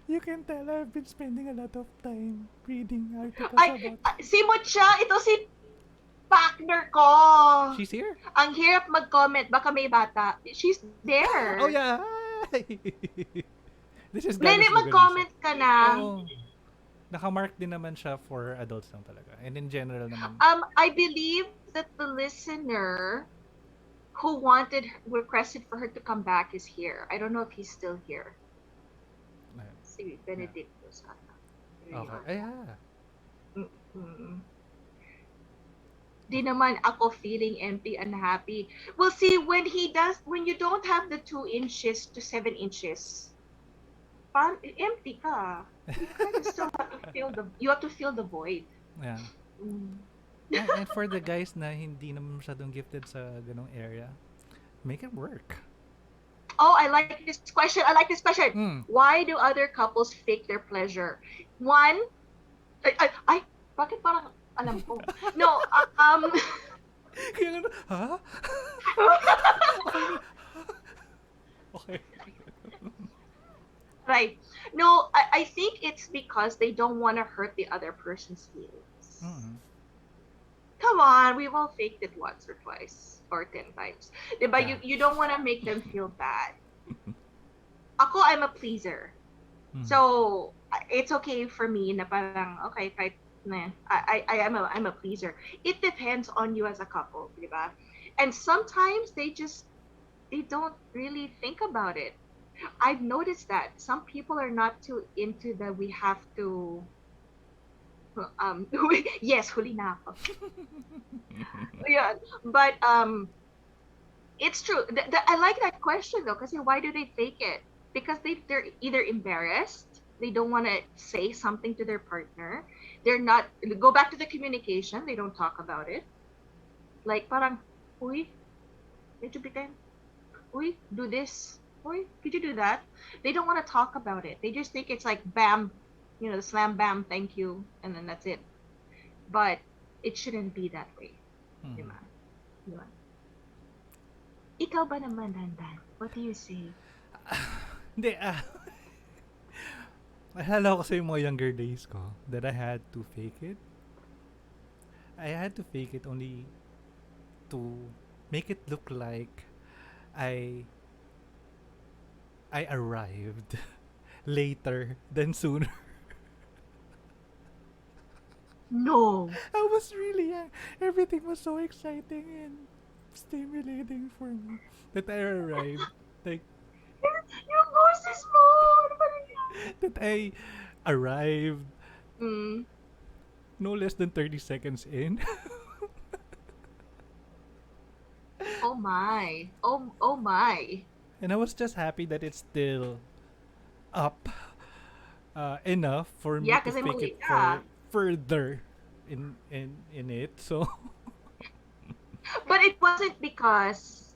You can tell I've been spending a lot of time reading articles Ay, about. si Mucha, ito si partner ko. She's here? Ang hirap mag-comment, baka may bata. She's Oh, there. yeah. Hi. This is Nene, Godless Longganisa. mag-comment ka na. Oo. Nakamark din naman siya for adults lang talaga. And in general naman. I believe that the listener who requested for her to come back is here. I don't know if he's still here. Si Benedicto sana. Okay. Ay, yeah. Mm-mm. Di naman ako feeling empty and happy. Well, see, when you don't have the 2 inches to 7 inches, empty ka. You kind of still have to fill the void. Yeah. Mm. And for the guys na hindi naman masyadong gifted sa ganong area, make it work. Oh, I like this question. Mm. Why do other couples fake their pleasure? One, bakit parang alam ko? No, Kaya nga, ha? Okay. right. No, I think it's because they don't want to hurt the other person's feelings. Mm-hmm. Come on, we've all faked it once or twice or 10 times. Diba? Yeah. You don't want to make them feel bad. Ako, I'm a pleaser. Mm-hmm. So, it's okay for me na parang, okay, kahit na, I'm a pleaser. It depends on you as a couple, diba? And sometimes they don't really think about it. I've noticed that some people are not too into the we have to yes, huli na ako. Yeah, but it's true. I like that question though, because why do they fake it? Because they're either embarrassed, they don't want to say something to their partner. They're not go back to the communication. They don't talk about it. Like parang, uy, medyo pretend. Uy, do this. Uy, could you do that? They don't want to talk about it. They just think it's like bam, slam bam, thank you, and then that's it. But it shouldn't be that way. Di ba? Yun. Ikaw ba naman, Dandan? What do you say? Hindi, naalala ko sa yung mga younger days ko that I had to fake it. I had to fake it only to make it look like I I arrived later than sooner. No. I was really young. Everything was so exciting and stimulating for me that I arrived. Like, Yung boses mo! Ano ba nangyari? that I arrived Mm. no less than 30 seconds in. Oh my. Oh my. And I was just happy that it's still up enough for me Yeah, to kasi fake mali it ka. further in it. So, But it wasn't because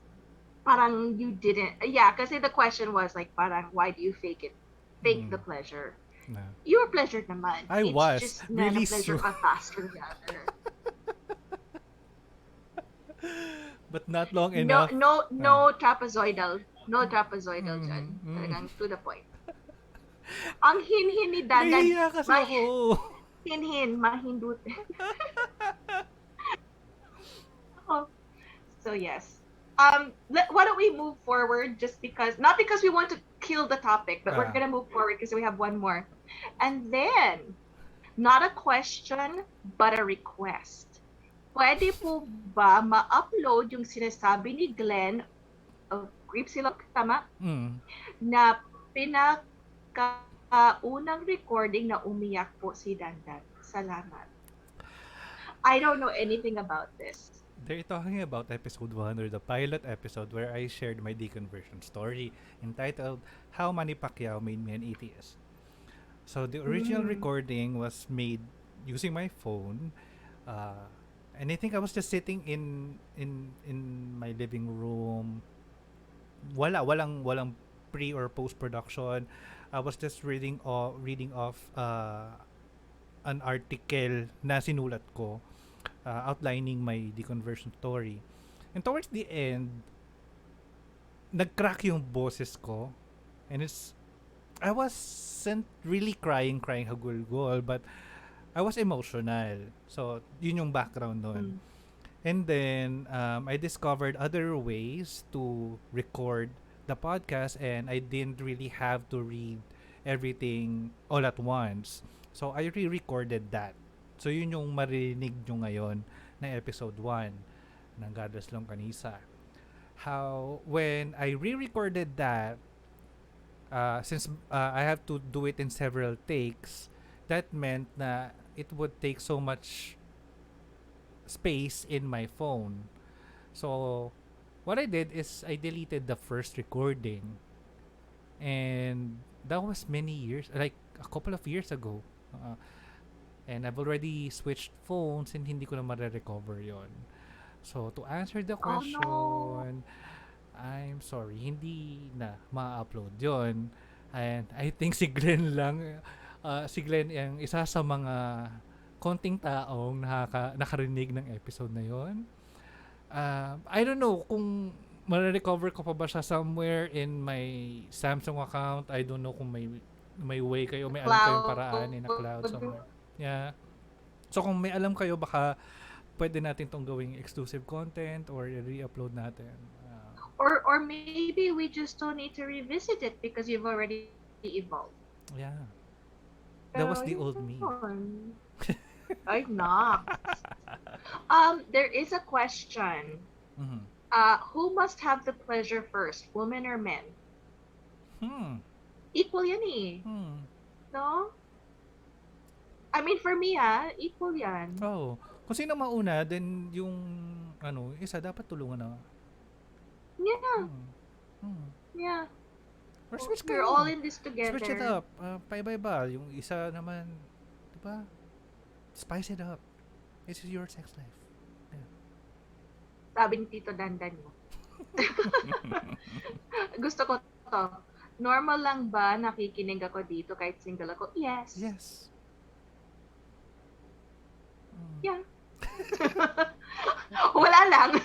parang you didn't. Yeah, kasi the question was like parang why do you fake it? Fake the pleasure. no. You were pleasured naman. I It's was just really na-pleasure so. ka faster than the other. But not long No, enough. no trapezoidal. No trapezoidal dyan. Talagang to the point. Ang hinhin ni Dandan, Nahihiya kasi ako. hinhin, mahindut. Oh. So yes. Why don't we move forward just because, not because we want to kill the topic, but we're gonna move forward because we have one more. And then, not a question, but a request. Pwede po ba ma-upload yung sinasabi ni Glenn, Creepsilog, tama? Na pinakaunang recording na umiyak po si Dandan. Salamat. I don't know anything about this. They're talking about episode 1 or the pilot episode where I shared my deconversion story entitled How Manny Pacquiao Made Me an Atheist. So the original recording was made using my phone, and I think I was just sitting in my living room. Walang pre or post production. I was just reading off an article na sinulat ko, outlining my deconversion story. And towards the end, nag-crack yung boses ko. And I wasn't really crying hagulgol, but I was emotional. So, yun yung background nun. And then, I discovered other ways to record the podcast, and I didn't really have to read everything all at once. So, I re-recorded that. So, yun yung marinig nyo ngayon na episode 1 ng Godless Longganisa. When I re-recorded that, since I have to do it in several takes, that meant na it would take so much space in my phone. So, what I did is I deleted the first recording. And that was many years, like a couple of years ago. And I've already switched phones and hindi ko na ma-recover yon. So, to answer the question, I'm sorry, hindi na ma-upload yon. And I think si Glenn lang, si Glenn ang isa sa mga konting taong nakarinig ng episode na yon. I don't know kung ma-recover ko pa ba siya somewhere in my Samsung account. I don't know kung may way kayo, may alam kayong paraan in a cloud somewhere. Yeah. So kung may alam kayo, baka pwede natin tong gawing exclusive content or re-upload natin. Or maybe we just don't need to revisit it because you've already evolved. Yeah. That was the old me. Ay, knock. There is a question. Who must have the pleasure first, women or men? Equal yan eh. No? I mean, for me equal yan. Oh. Kung sino mauna, then yung isa dapat tulungan na. Yeah. Yeah. Or switch We're all in this together. Switch it up. Pa-iba-iba. Yung isa naman, diba? Spice it up. This is your sex life. Yeah. Sabi ni Tito Dandan mo. Gusto ko to. Normal lang ba nakikinig ako dito kahit single ako? Yes. Yes. Mm. Yeah. Wala lang.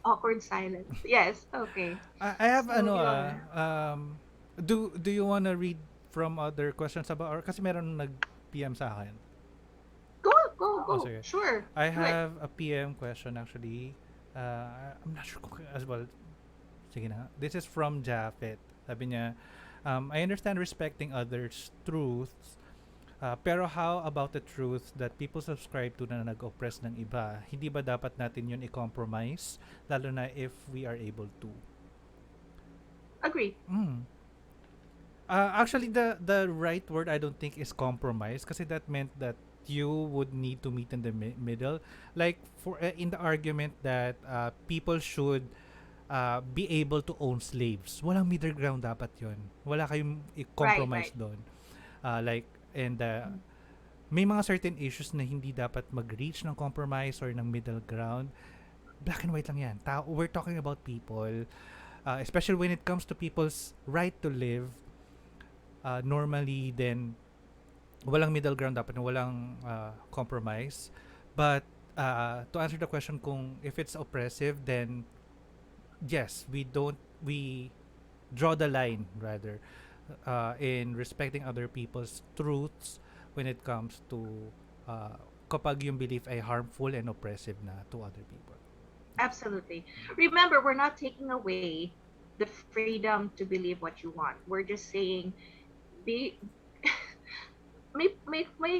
Awkward silence. Yes, okay. I have So, yun. do you wanna read from other questions about or kasi meron nag-PM sa akin. Go, go, Oh, go. sige. Sure. I Do it. have a PM question actually. I'm not sure kung as well. Sige na. This is from Jafet. Sabi niya, I understand respecting others' truths, pero how about the truth that people subscribe to na nag-oppress ng iba? Hindi ba dapat natin yun i-compromise? Lalo na if we are able to. Agree. Mm. Actually, the right word I don't think is compromise kasi that meant that you would need to meet in the middle. Like for in the argument that people should be able to own slaves. Walang middle ground dapat yun. Wala kayong i-compromise Right. doon. Like, and may mga certain issues na hindi dapat mag-reach ng compromise or ng middle ground. Black and white lang yan. We're talking about people, especially when it comes to people's right to live. Normally, then, walang middle ground dapat, walang compromise. But, to answer the question kung if it's oppressive, then, yes, we draw the line, rather, in respecting other people's truths when it comes to kapag yung belief ay harmful and oppressive na to other people. Absolutely. Remember, we're not taking away the freedom to believe what you want. We're just saying, be may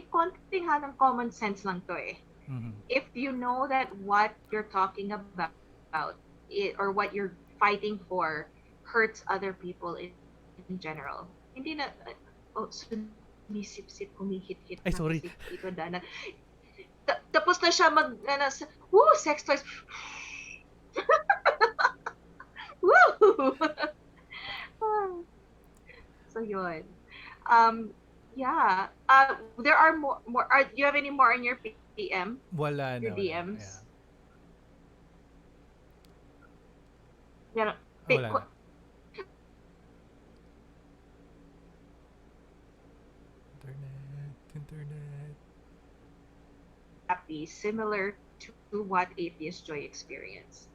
konting halong common sense lang to eh. Mm-hmm. If you know that what you're talking about or what you're fighting for hurts other people in general. Hindi na sumisip-sip, humihit-hit Ay, sorry. Dito, Dana. Tapos na siya sex toys. Woo! So yun. Yeah. There are more. Do you have any more in your PM? Wala Your na. DMs? Yeah. Yeah. Wala na. Internet. Happy, similar to what Atheist Joy experienced.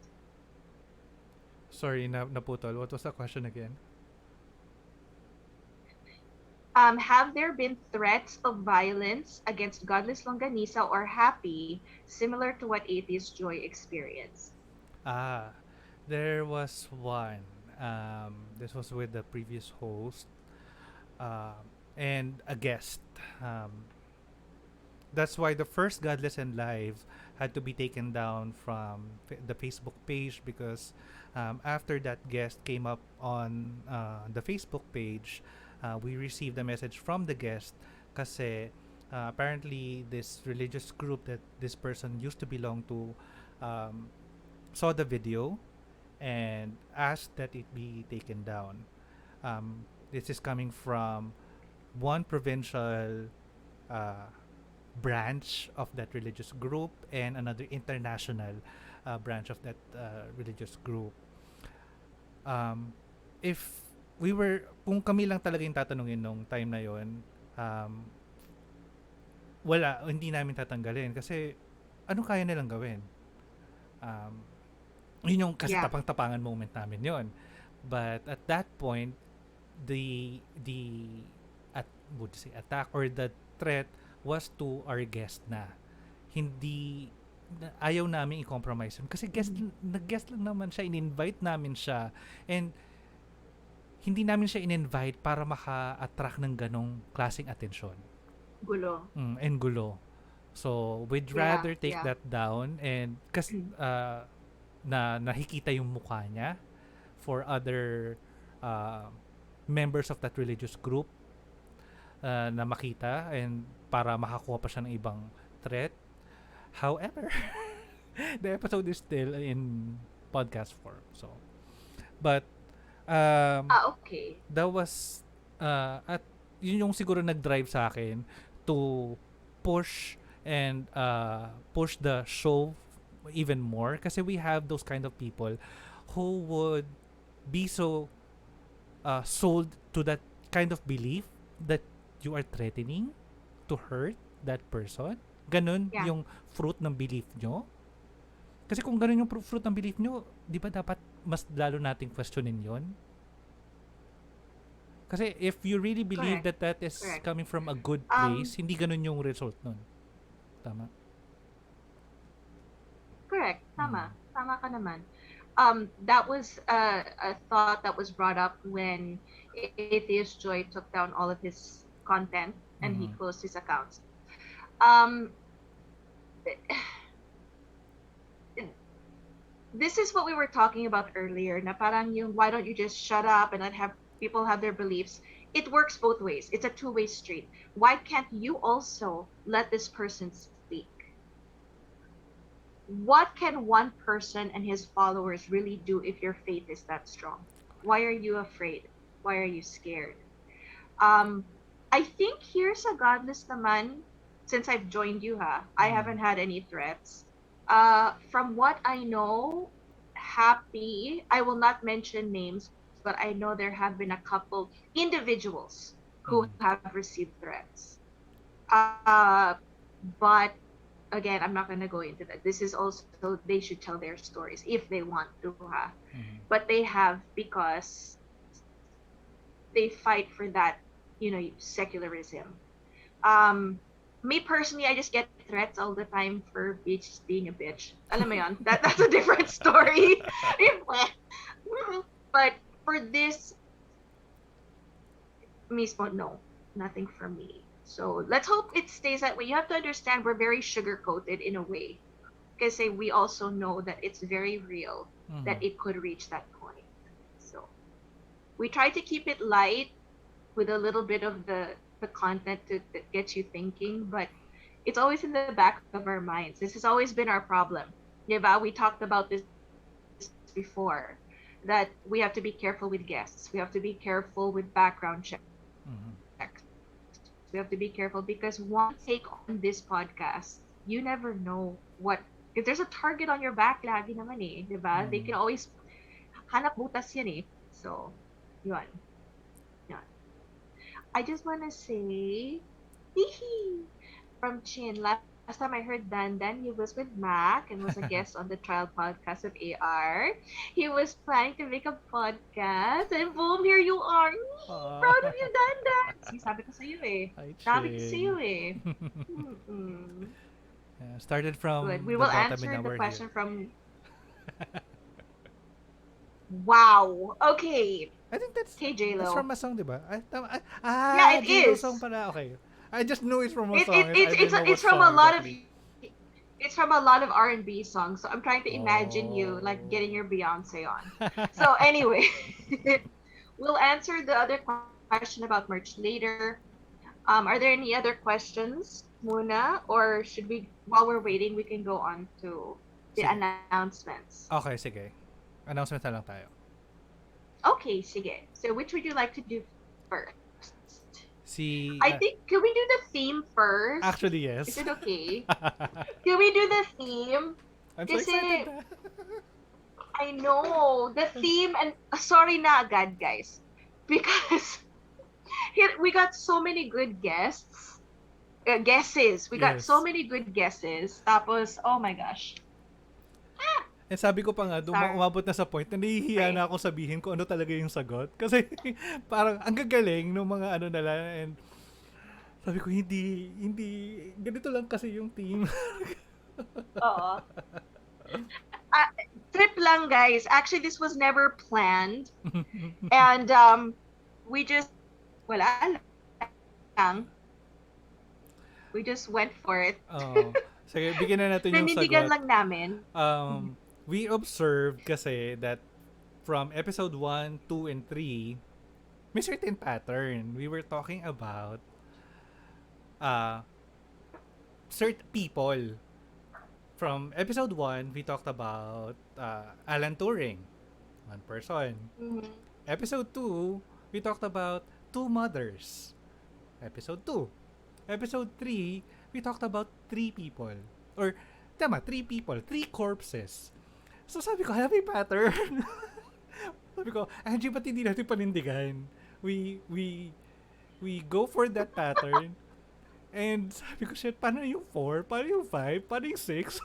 Sorry, naputol. What was the question again? Have there been threats of violence against Godless Longanisa or Happy, similar to what Atheist Joy experienced? There was one. This was with the previous host and a guest. That's why the first Godless and Live had to be taken down from the Facebook page because after that guest came up on the Facebook page, we received a message from the guest kasi apparently this religious group that this person used to belong to saw the video and asked that it be taken down. This is coming from one provincial branch of that religious group and another international branch of that religious group. If we were, kung kami lang talaga yung tatanungin nung time na yon, hindi namin tatanggalin kasi ano kaya nilang gawin? Yun yung kasi tapang-tapangan moment namin yon. But at that point, the attack or the threat was to our guest na. Hindi ayaw namin i-compromise yun. Kasi nag-guest lang naman siya, in-invite namin siya. And hindi namin siya in-invite para maka-attract ng ganong klaseng atensyon. Gulo. And gulo. So, we'd rather take that down and kasi na nakikita yung mukha niya for other members of that religious group na makita and para makakuha pa siya ng ibang threat. However, the episode is still in podcast form. So, but okay. That was at yun yung siguro nag-drive sa akin to push and push the show even more kasi we have those kind of people who would be so sold to that kind of belief that you are threatening to hurt that person. Ganun Yeah. yung fruit ng belief nyo. Kasi kung ganun yung fruit ng belief nyo, di ba dapat mas lalo nating questionin yon? Kasi if you really believe Correct. that is Correct. coming from a good place, hindi ganun yung result nun. Tama? Correct. Mm. Tama ka naman. That was a thought that was brought up when Atheist Joy took down all of his content and he Mhm. closed his accounts. Um, this is what we were talking about earlier. Na parang yung why don't you just shut up and let have people have their beliefs? It works both ways. It's a two-way street. Why can't you also let this person speak? What can one person and his followers really do if your faith is that strong? Why are you afraid? Why are you scared? I think here's a Godless naman. Since I've joined you, I haven't had any threats. From what I know, Happy, I will not mention names, but I know there have been a couple individuals who have received threats. But again, I'm not going to go into that. This is also, they should tell their stories if they want to. But they have because they fight for that, secularism. Me personally, I just get threats all the time for just being a bitch. Alam mo yun? That's a different story. But for this, mismo, no, nothing for me. So let's hope it stays that way. You have to understand we're very sugar-coated in a way. Because we also know that it's very real that it could reach that point. So we try to keep it light with a little bit of the content that gets you thinking, but it's always in the back of our minds. This has always been our problem. Diba? We talked about this before, that we have to be careful with guests. We have to be careful with background checks. We have to be careful because one take on this podcast, you never know what, if there's a target on your back lagi naman eh, diba? They can always hanap butas yan eh. So, yun. I just want to say, from Chin, last time I heard Dandan, he was with Mac and was a guest on the trial podcast of AR. He was planning to make a podcast, and boom, here you are. Proud of you, Dandan. See, sabi ko sa'yo eh. Sabi ko sa'yo eh. Started from Good. We the will bottom answer and now the we're question here. from... Wow. Okay. I think that's J-Lo. from a song, di ba? Yeah, it J-Lo is. song pala. Okay. I just knew it's from a It, song. it, I didn't know what it's from a song lot of exactly. it's from a lot of R&B songs. So I'm trying to imagine you like getting your Beyonce on. So anyway, we'll answer the other question about merch later. Are there any other questions, Muna, or should we, while we're waiting, we can go on to the Sige. announcements? Okay, sige. Announcement na lang tayo. Okay, sige. So which would you like to do first? Si... I think, can we do the theme first? Actually, yes. Is it okay? Can we do the theme? I'm so Kasi, excited na. I know, the theme, and sorry na agad, guys. Because here, we got so many good guests. Guesses. We got Yes. so many good guesses. Tapos, oh my gosh. And sabi ko pa nga, Sorry. umabot na sa point na nahihiya na ako sabihin kung ano talaga yung sagot. Kasi parang ang gagaling ng mga ano nila. And sabi ko, hindi, ganito lang kasi yung team. Oo. Trip lang, guys. Actually, this was never planned. And we just, wala lang. We just went for it. Sige, bigyan na natin yung Nanindigan sagot. lang namin. We observed kasi that from episode 1, 2, and 3, may certain pattern. We were talking about certain people. From episode 1, we talked about Alan Turing, one person. Mhm. Episode 2, we talked about two mothers. Episode 2. Episode 3, we talked about 3 people. Or, 3 people, 3 corpses. So sabi ko, may pattern. Sabi ko, Angie, ba't hindi natin panindigan? We go for that pattern. And sabi ko, shit, paano yung 4? Paano yung 5? Paano yung 6?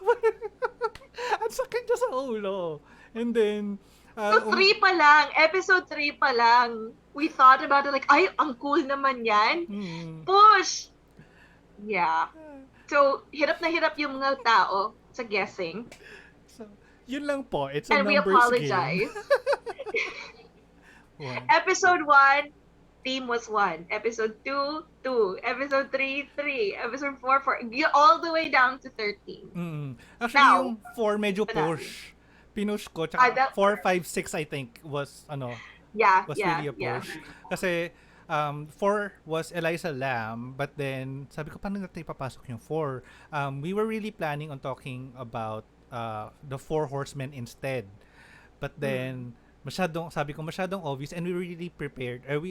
Ang sakit niya sa ulo. And then, So, 3 pa lang. Episode 3 pa lang. We thought about it like, ay, ang cool naman yan. Push! Yeah. So, hirap na hirap yung mga tao sa guessing. So, yun lang po. It's a And we numbers apologize. game. Episode 1, theme was 1. Episode 2, 2. Episode 3, 3. Episode 4, 4. All the way down to 13. Actually, Now, yung 4 medyo push. Pinush ko. Tsaka 4, 5, 6 I think was, was really a push. Kasi, 4 was Eliza Lam, but then, sabi ko, paano natin ipapasok yung 4? We were really planning on talking about the 4 horsemen instead. But then, masyadong obvious, and we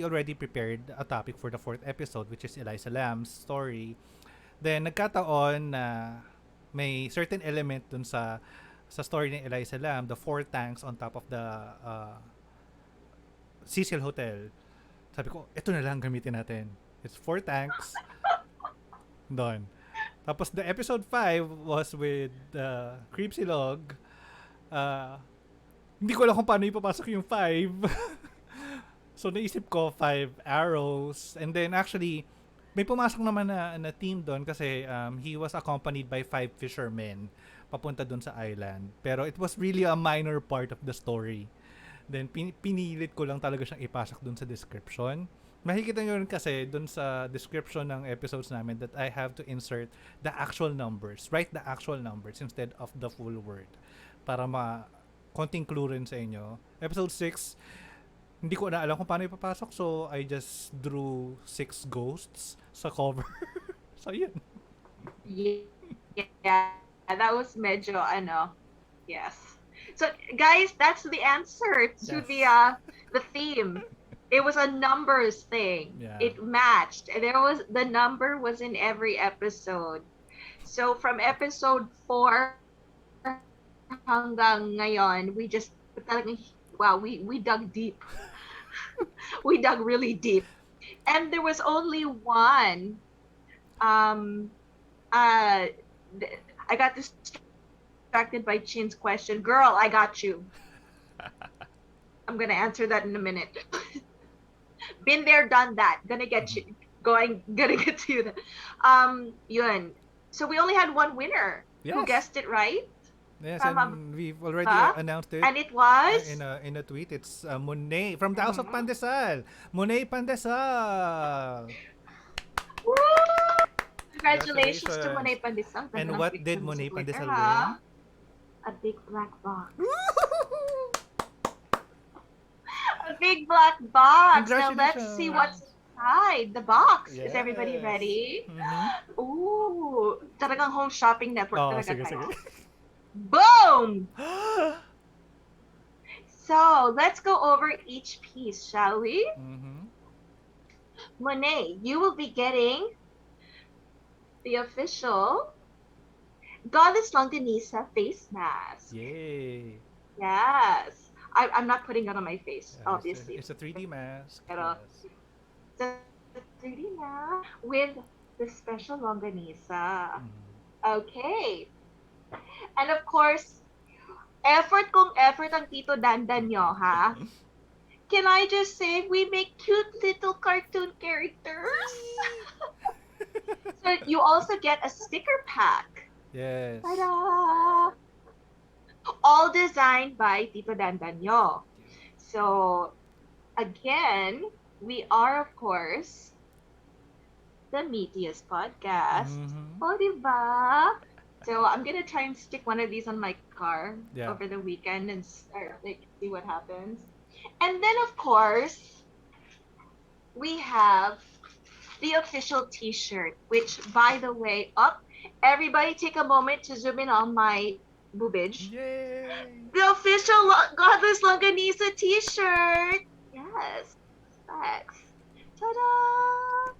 already prepared a topic for the 4th episode, which is Eliza Lam's story. Then, nagkataon na may certain element dun sa story ni Eliza Lam, the 4 tanks on top of the Cecil Hotel. Sabi ko, ito na lang gamitin natin. It's 4 tanks. Doon. Tapos, the episode 5 was with Creepsy Log. Hindi ko alam kung paano ipapasok yung 5. So, naisip ko 5 arrows. And then, actually, may pumasok naman na team doon kasi he was accompanied by 5 fishermen papunta doon sa island. Pero it was really a minor part of the story. Then, pinilit ko lang talaga siyang ipasok doon sa description. Makikita nyo rin kasi doon sa description ng episodes namin that I have to insert the actual numbers. Write the actual numbers instead of the full word. Para konting clue rin sa inyo. Episode 6, hindi ko na alam kung paano ipapasok, so I just drew 6 ghosts sa cover. So, yun. Yeah, that was medyo, yes. So, guys, that's the answer to the theme. It was a numbers thing. Yeah. It matched. The number was in every episode. So, from episode 4 hanggang ngayon, we dug deep. We dug really deep. And there was only one. I got distracted by Chin's question. Girl, I got you. I'm gonna answer that in a minute. Been there, done that. Gonna get you. Gonna get to you. Yun. So we only had one winner. Yes. Who guessed it right? Yes, and we've already announced it. And it was? In a tweet. It's Monet from the House of Pandesal. Monet Pandesal. Woo! Congratulations to Monet Pandesal. And what did Monet Pandesal win? A big black box. A big black box. Now let's see what's inside the box. Yes. Is everybody ready? Mm-hmm. Ooh, talagang home shopping network talaga sige, tayo. sige. Boom! So, let's go over each piece, shall we? Mm-hmm. Monet, you will be getting the official Godless Longanisa face mask. Yay! Yes. I'm not putting it on my face, Yes, obviously. It's a 3D mask. Pero, Yes. the 3D mask with the special longanisa. Mhm. Okay. And of course, effort kung effort ang Tito Dandan nyo, ha? Can I just say, we make cute little cartoon characters? So you also get a sticker pack. Yes. Ta-da! All designed by Tito Dandan nyo. So, again, we are, of course, the meatiest podcast. Mhm. Oh, diba? So I'm gonna try and stick one of these on my car over the weekend and see what happens. And then of course we have the official T-shirt, which by the way, everybody take a moment to zoom in on my boobage. Yay! The official Godless Longanisa T-shirt. Yes, thanks. Ta-da!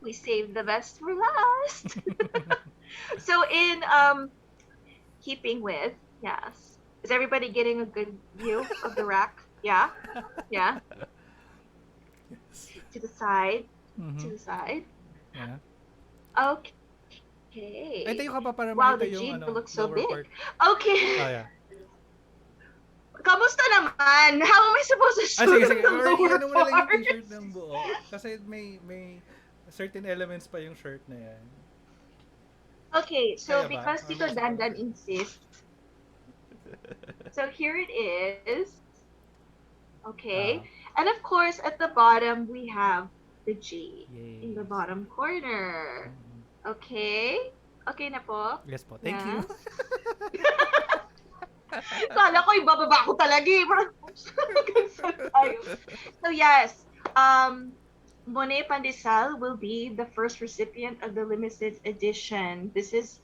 We saved the best for last. So in keeping with, yes. Is everybody getting a good view of the rack? Yeah, yeah. Yes. To the side, to Mm-hmm. the side. Yeah. Ay, Okay. tayo ka pa para Wow, the makita yung G ano, looks so lower big. part. Oh, Okay. yeah. Kamusta naman? How am I supposed to Ah, shoot sige, on sige. the Or lower i-ano mo na lang yung t-shirt parts? ng buo. Kasi may certain elements pa yung shirt na yan. Okay, so Kaya ba? because Or Tito may isa pa? Dandan insists, so here it is. Okay. Ah, And of course, at the bottom, we have the G in the yes. bottom corner. Mm-hmm. Okay? Okay na po? Yes po. Thank you. Yes. Kala ko ibababa ko talaga eh. Parang, oops, cancel tayo. So yes, um, Monet Pandesal will be the first recipient of the limited edition. This is,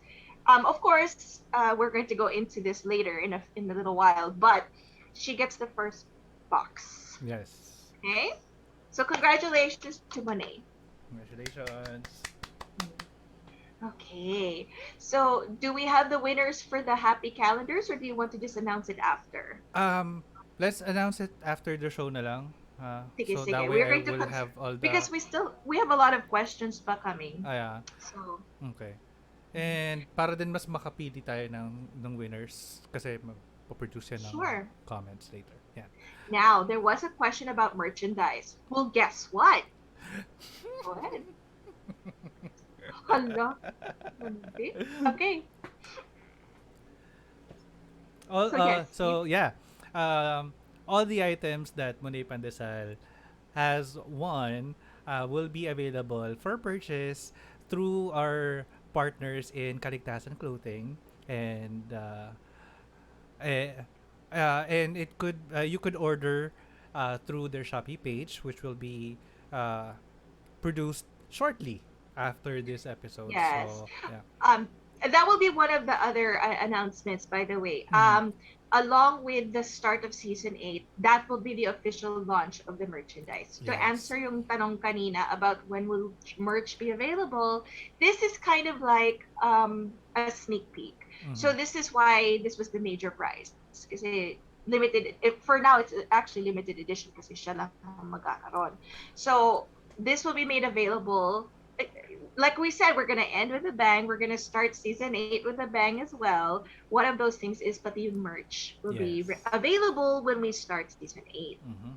of course, we're going to go into this later in a little while, but she gets the first box. Yes. Okay, so congratulations to Monet. Congratulations. Okay, so do we have the winners for the happy calendars, or do you want to just announce it after? Um, let's announce it after the show na lang. Sige, So that sige. way We're I going to will have all the... because we have a lot of questions pa coming. Yeah. So, Okay. And para din mas makapili tayo ng winners kasi magpo-produce yan ng sure. comments later. Yeah. Now, there was a question about merchandise. Well, guess what? Go ahead. Hala. Hindi. Okay. All, So, yes. so yeah. All the items that Monet Pandesal has won will be available for purchase through our partners in Kaligtasan Clothing, and eh, and it could you could order through their Shopee page, which will be uh, produced shortly after this episode. Yes. So yeah. Um, that will be one of the other announcements, by the way. Mhm. Along with the start of season 8, that will be the official launch of the merchandise. To Yes. answer yung tanong kanina about when will merch be available, this is kind of like a sneak peek. So Mhm. this is why this was the major prize. Kasi limited, for now, it's actually limited edition kasi siya lang ang magkakaroon. So this will be made available like we said, we're gonna end with a bang. We're gonna start season 8 with a bang as well. One of those things is pati yung merch will be Yes. available when we start season 8. Mhm.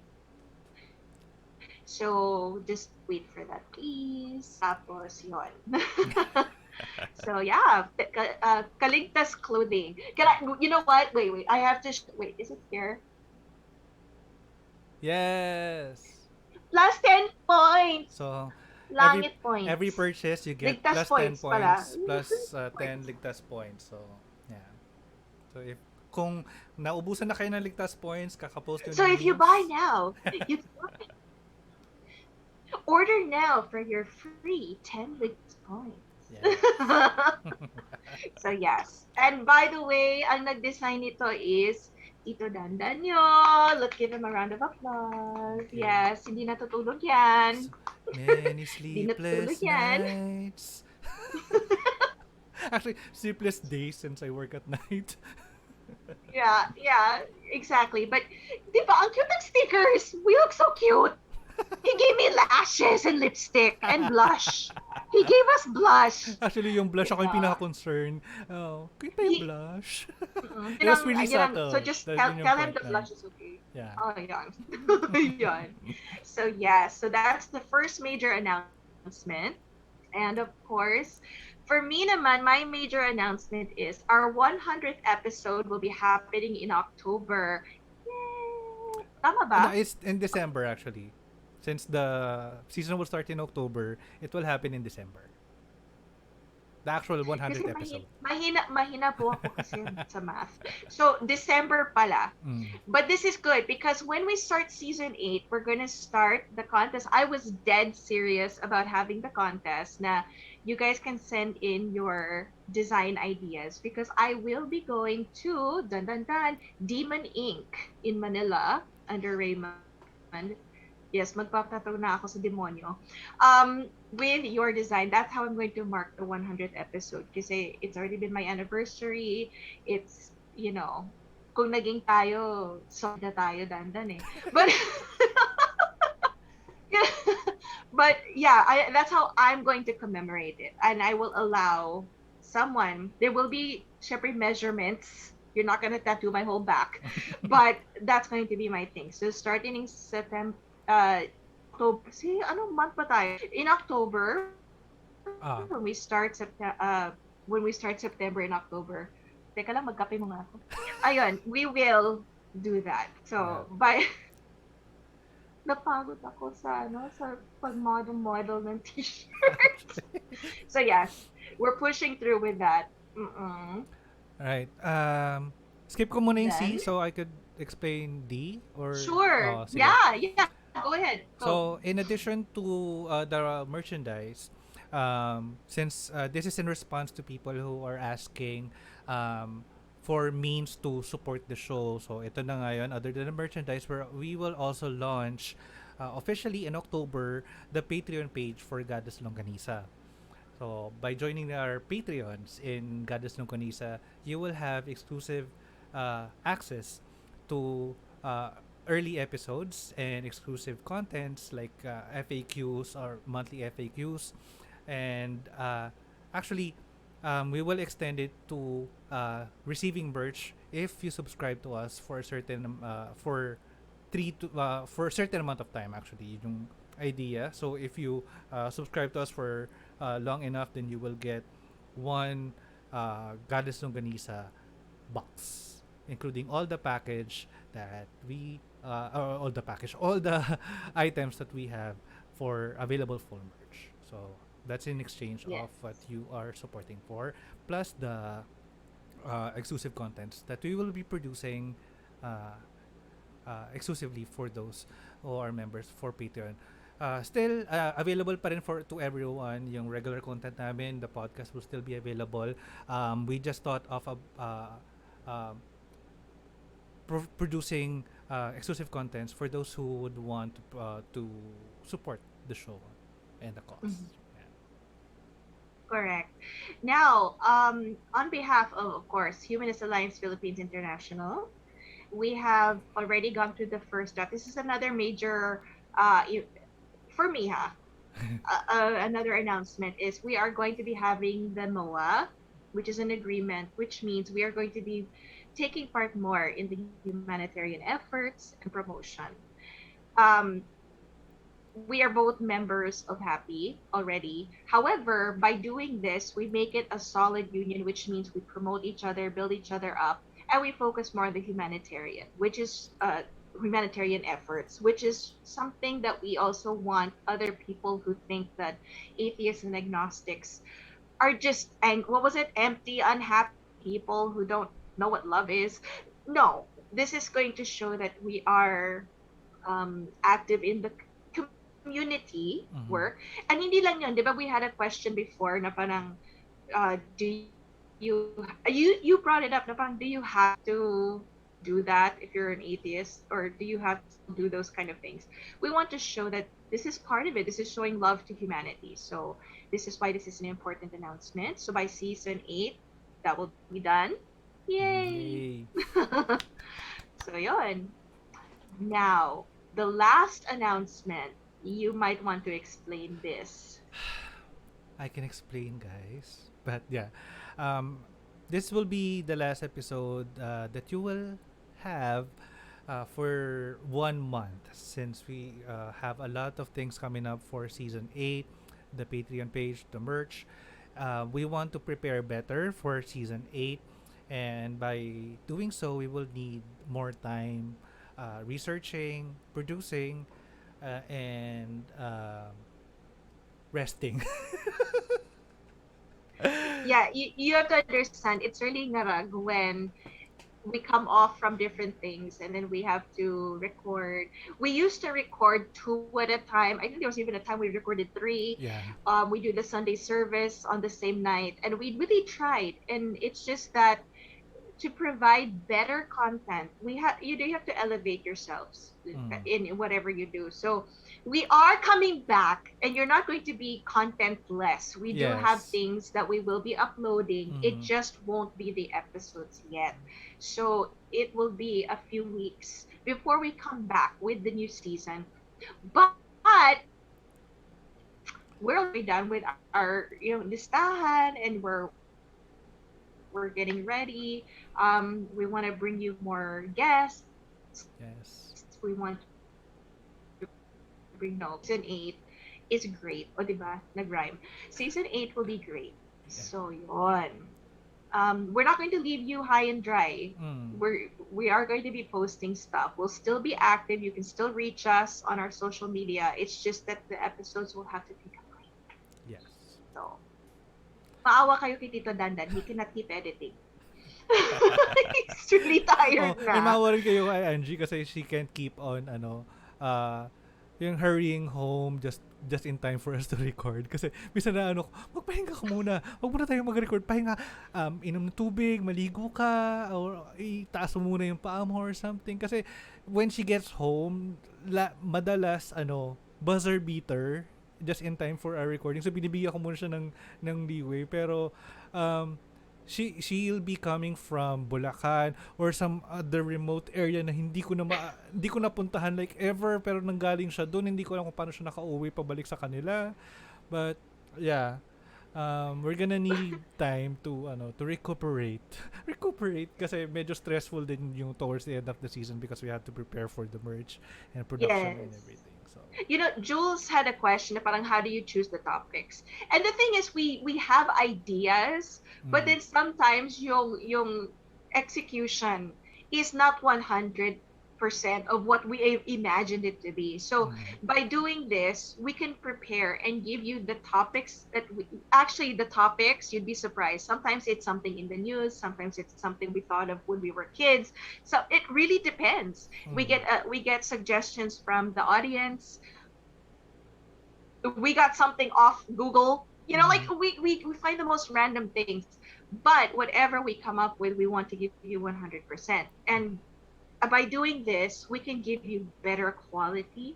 So just wait for that, please. Tapos yon. So yeah, Kaligtas clothing. You know what? Wait. I have to. Wait, is it here? Yes. Plus 10 points. So every Langit points. every purchase you get Ligtas plus 10 points pala. points plus 10 ligtas points. So yeah. So if kung naubusan na kayo ng ligtas points, kakapost yun So ng if you memes. buy now, you order now for your free 10 weeks points. Yes. So yes. And by the way, ang nag-design nito is Tito Dandan nyo. Let's give him a round of applause. Okay. Yes, hindi natutulog yan. Many Hindi natutulog sleepless yan. nights. Actually, sleepless days since I work at night. Yeah, exactly. But, di ba, ang cute ng stickers. We look so cute. He gave me lashes and lipstick and blush. He gave us blush. Actually, yung blush ako yung Yeah. pinaka-concern. Oh, cute pa yung blush. It Yun was ang- really yun ang- subtle. So just That's tell, yun yung tell him point the na. blush is okay. Yeah. Oh, yan. Yan. So, yeah. So, that's the first major announcement. And, of course, for me naman, my major announcement is our 100th episode will be happening in October. Yay! Tama No, ba? it's in December actually. Since the season will start in October, it will happen in December. The actual 100th Kasi episode. mahina po ako kasi sa math. So, December pala. Mm. But this is good because when we start season 8, we're going to start the contest. I was dead serious about having the contest na you guys can send in your design ideas because I will be going to Demon Inc. in Manila under Raymond. Yes, magpapatato na ako sa demonyo. With your design, that's how I'm going to mark the 100th episode kasi it's already been my anniversary. It's, kung naging tayo, sorry na tayo, Dandan eh. But, but yeah, that's how I'm going to commemorate it. And I will allow someone, there will be, syempre, measurements. You're not going to tattoo my whole back. But that's going to be my thing. So starting in September, October, see, anong month pa tayo? In October, Ah, when we start September and October, teka lang, magkape mo nga ako. Ayun, we will do that. yeah. So, by napagod ako sa pag-model ng t-shirts. So yes, we're pushing through with that. Mm-mm. Right. Skip ko muna yung C Then, so I could explain D or sure. sige. Yeah. Go ahead. Go. So, in addition to the merchandise, since this is in response to people who are asking for means to support the show, so ito na ngayon, other than the merchandise, we will also launch officially in October the Patreon page for Godless Longanisa. So, by joining our Patreons in Godless Longanisa, you will have exclusive access to early episodes and exclusive contents like FAQs or monthly FAQs. And actually, we will extend it to receiving merch if you subscribe to us for a certain for a certain amount of time. Actually, yung idea. So if you subscribe to us for long enough, then you will get one Goddess Longanisa box, including all the package that we all the items that we have for available for merch. So that's in exchange Yes. of what you are supporting for, plus the exclusive contents that we will be producing uh, exclusively for those who are members for Patreon. Still available pa rin for to everyone yung regular content namin. The podcast will still be available. We just thought of a producing exclusive contents for those who would want to support the show and the cause. Mhm. Yeah. Correct. Now, on behalf of course, Humanist Alliance Philippines International, we have already gone through the first step. This is another major, for me, another announcement is we are going to be having the MOA, which is an agreement, which means we are going to be taking part more in the humanitarian efforts and promotion. Um, we are both members of Happy already. However, by doing this, we make it a solid union, which means we promote each other, build each other up, and we focus more on the humanitarian, which is humanitarian efforts, which is something that we also want other people who think that atheists and agnostics are just what was it, empty, unhappy people who don't know what love is. No, this is going to show that we are active in the community Mhm. work. And hindi lang yun, di ba we had a question before na parang, do you brought it up na parang, do you have to do that if you're an atheist, or do you have to do those kind of things? We want to show that this is part of it. This is showing love to humanity. So this is why this is an important announcement. So by season 8, that will be done. Yay! Yay. So yun. Now, the last announcement, you might want to explain this. I can explain, guys. But yeah, um, this will be the last episode that you will have for 1 month, since we have a lot of things coming up for season 8, the Patreon page, the merch. We want to prepare better for season 8, and by doing so, we will need more time researching, producing, and resting. Yeah, you have to understand, it's really ngarag when we come off from different things and then we have to record. We used to record 2 at a time. I think there was even a time we recorded 3. Yeah. We do the Sunday service on the same night, and we really tried. And it's just that to provide better content, you do have to elevate yourselves Mm. in whatever you do. So we are coming back, and you're not going to be contentless. We do have Yes. things that we will be uploading. It Mm. just won't be the episodes yet. So it will be a few weeks before we come back with the new season. But we're already done with our listahan, and we're getting ready. We want to bring you more guests. We want Yes. to bring season 8 is great. O, diba? Nag-rhyme. Season 8 will be great. Yeah. So, yon. We're not going to leave you high and dry. Mm. We are going to be posting stuff. We'll still be active. You can still reach us on our social media. It's just that the episodes will have to take a break. Yes. So, maawa kayo kay Tito Dandan. He cannot keep editing. He's really Oh, tired and na. maawa rin kayo kay Angie kasi she can't keep on uh yung hurrying home just in time for us to record kasi minsan na magpahinga ka muna, wag muna tayong mag-record, pahinga, inom ng tubig, maligo ka, or itaas mo muna yung paa mo or something kasi when she gets home madalas buzzer beater just in time for our recording, so binibigyan ko muna siya ng leeway, pero she'll be coming from Bulacan or some other remote area na hindi ko napuntahan like ever, pero nanggaling siya doon, hindi ko alam kung paano siya nakauwi pabalik sa kanila, but yeah, we're gonna need time to recuperate recuperate kasi medyo stressful din yung towards the end of the season because we have to prepare for the merch and production and Yes. everything, so Jules had a question na parang how do you choose the topics? And the thing is, we have ideas, but then sometimes yung execution is not 100% of what we imagined it to be. So by doing this, we can prepare and give you the topics actually the topics, you'd be surprised. Sometimes it's something in the news, sometimes it's something we thought of when we were kids. So it really depends. We get suggestions from the audience. We got something off Google. Like we find the most random things. But whatever we come up with, we want to give you 100%. And by doing this, we can give you better quality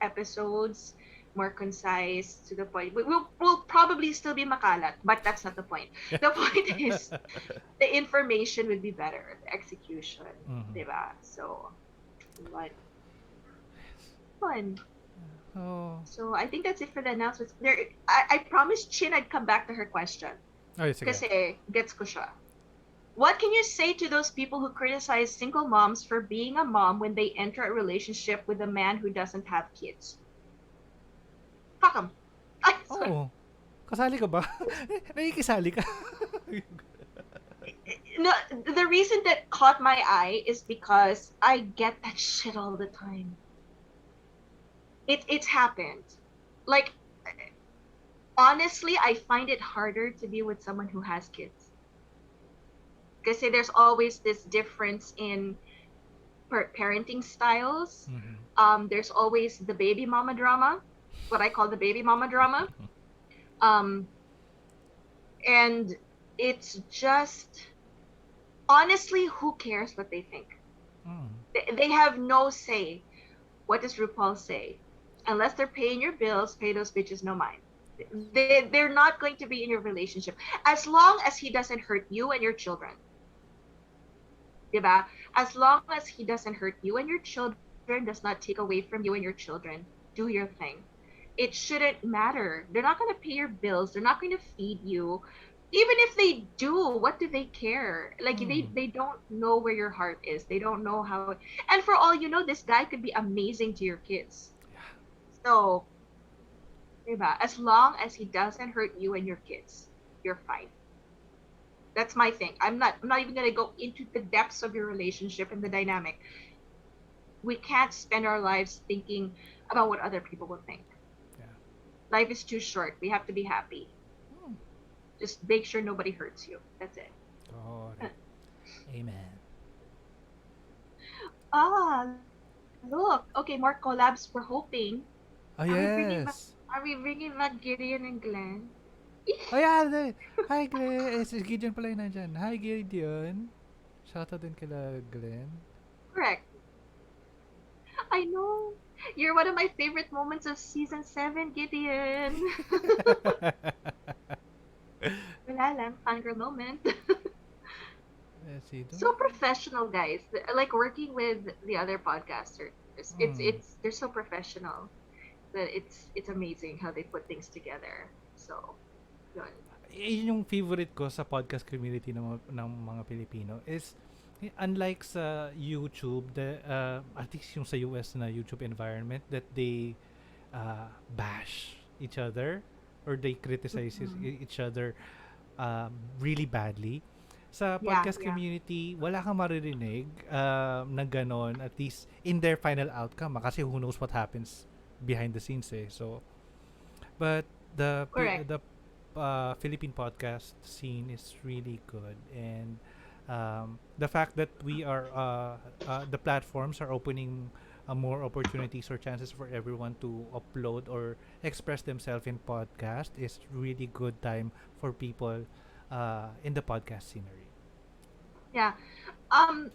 episodes, more concise, to the point. We'll probably still be makalat, but that's not the point. The point is the information would be better, the execution, diba? So, what? Fun. oh So I think that's it for the announcements. I promised Chin I'd come back to her question. sige. Kasi gets ko siya. What can you say to those people who criticize single moms for being a mom when they enter a relationship with a man who doesn't have kids? Fuck 'em. Oh, kasali ka ba? Nakikisali ka? No, the reason that caught my eye is because I get that shit all the time. It's happened. Like, honestly, I find it harder to be with someone who has kids. Because there's always this difference in parenting styles. There's always the baby mama drama, what I call the baby mama drama. And it's just, honestly, who cares what they think? They have no say. What does RuPaul say? Unless they're paying your bills, pay those bitches no mind. They're not going to be in your relationship as long as he doesn't hurt you and your children. Diba? As long as he doesn't hurt you and your children, does not take away from you and your children, do your thing. It shouldn't matter. They're not going to pay your bills. They're not going to feed you. Even if they do, what do they care? Like, they don't know where your heart is. They don't know how. And for all you know, this guy could be amazing to your kids. So, diba? As long as he doesn't hurt you and your kids, you're fine. That's my thing. I'm not even gonna go into the depths of your relationship and the dynamic. We can't spend our lives thinking about what other people will think. Yeah. Life is too short. We have to be happy. Just make sure nobody hurts you. That's it. Oh, amen. Look. Okay, more collabs. We're hoping. Oh, yes. Are we bringing back Gideon and Glenn? Oh, yeah. Hi, Glenn. Si Gideon pala yun nandyan. Hi, Gideon. Shoutout din kila Glenn. Correct. I know. You're one of my favorite moments of season 7, Gideon. Wala lang, fangirl moment. Let's see. So professional, guys. Like working with the other podcasters. Mm. They're so professional that it's amazing how they put things together. So, yun. Yun yung favorite ko sa podcast community ng mga Pilipino is unlike sa YouTube, at least yung sa US na YouTube environment, that they bash each other or they criticize Mm-mm. each other really badly. Sa Yeah, podcast yeah. community, wala kang maririnig na ganon, at least in their final outcome. Kasi who knows what happens behind the scenes eh. So, but Correct. the Philippine podcast scene is really good, and the fact that the platforms are opening more opportunities or chances for everyone to upload or express themselves in podcast is really good time for people in the podcast scenery. Yeah. Um,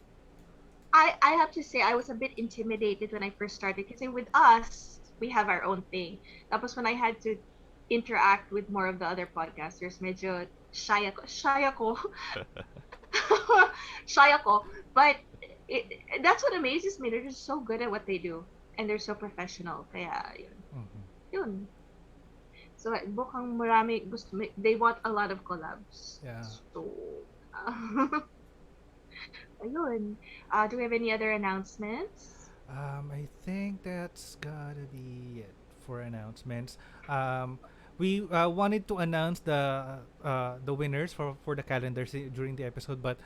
I have to say I was a bit intimidated when I first started kasi with us, we have our own thing. Tapos when I had to interact with more of the other podcasters, medyo shy ako. Shy ako. Shy ako. But that's what amazes me. They're just so good at what they do. And they're so professional. Kaya, yun. Mhm. Yun. So, mukhang marami they want a lot of collabs. Yeah. So, ayun. Do we have any other announcements? I think that's gotta be it for announcements. We wanted to announce the winners for the calendars during the episode, but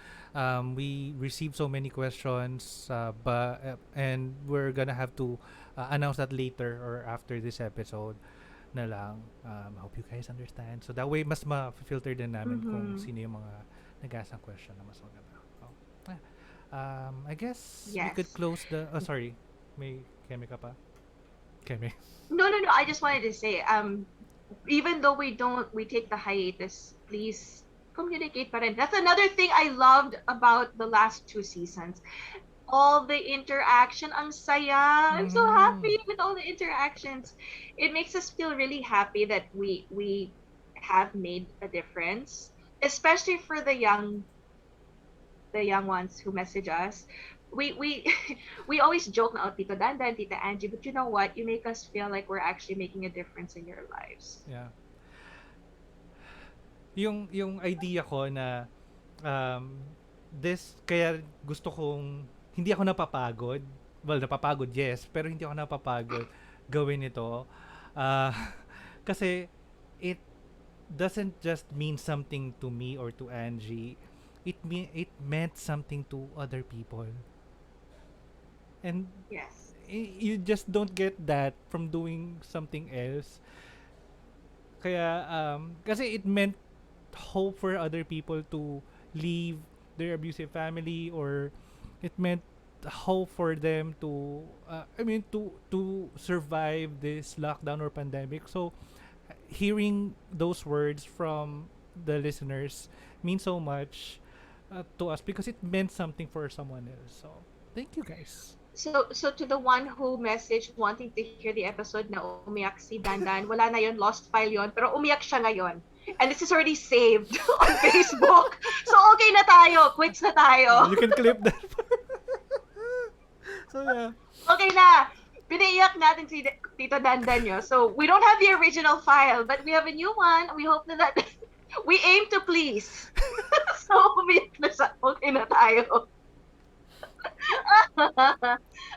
we received so many questions, and we're gonna have to announce that later or after this episode na lang. I hope you guys understand. So that way, mas ma-filter din namin kung Mm-hmm. sino yung mga nag-asang question na mas maganda. Oh. I guess we could Yes. close the. Oh, sorry. May Kemi ka pa? Kemi. No, no, no. I just wanted to say, even though we take the hiatus, please communicate pa rin. That's another thing I loved about the last 2 seasons. All the interaction, ang saya. I'm so Mm. happy with all the interactions. It makes us feel really happy that we have made a difference, especially for the young ones who message us. We we always joke na, oh, Tito Dandan, Tita Angie, but you know what? You make us feel like we're actually making a difference in your lives. Yeah. Yung idea ko na um, this kaya gusto kong hindi ako napapagod. Well, napapagod, yes, pero hindi ako napapagod gawin ito. Uh, kasi it doesn't just mean something to me or to Angie. It meant something to other people. And Yes. you just don't get that from doing something else. Kaya kasi it meant hope for other people to leave their abusive family, or it meant hope for them to to survive this lockdown or pandemic. So hearing those words from the listeners means so much to us because it meant something for someone else. So thank you guys. So to the one who messaged wanting to hear the episode na umiyak si Dandan, wala na yon, lost file yon, pero umiyak siya ngayon. And this is already saved on Facebook. So okay na tayo, quits na tayo. You can clip that part. So yeah. Okay na. Pinaiyak natin si Tito Dandan nyo. So we don't have the original file, but we have a new one. We hope that we aim to please. So umiyak na siya. Okay na tayo.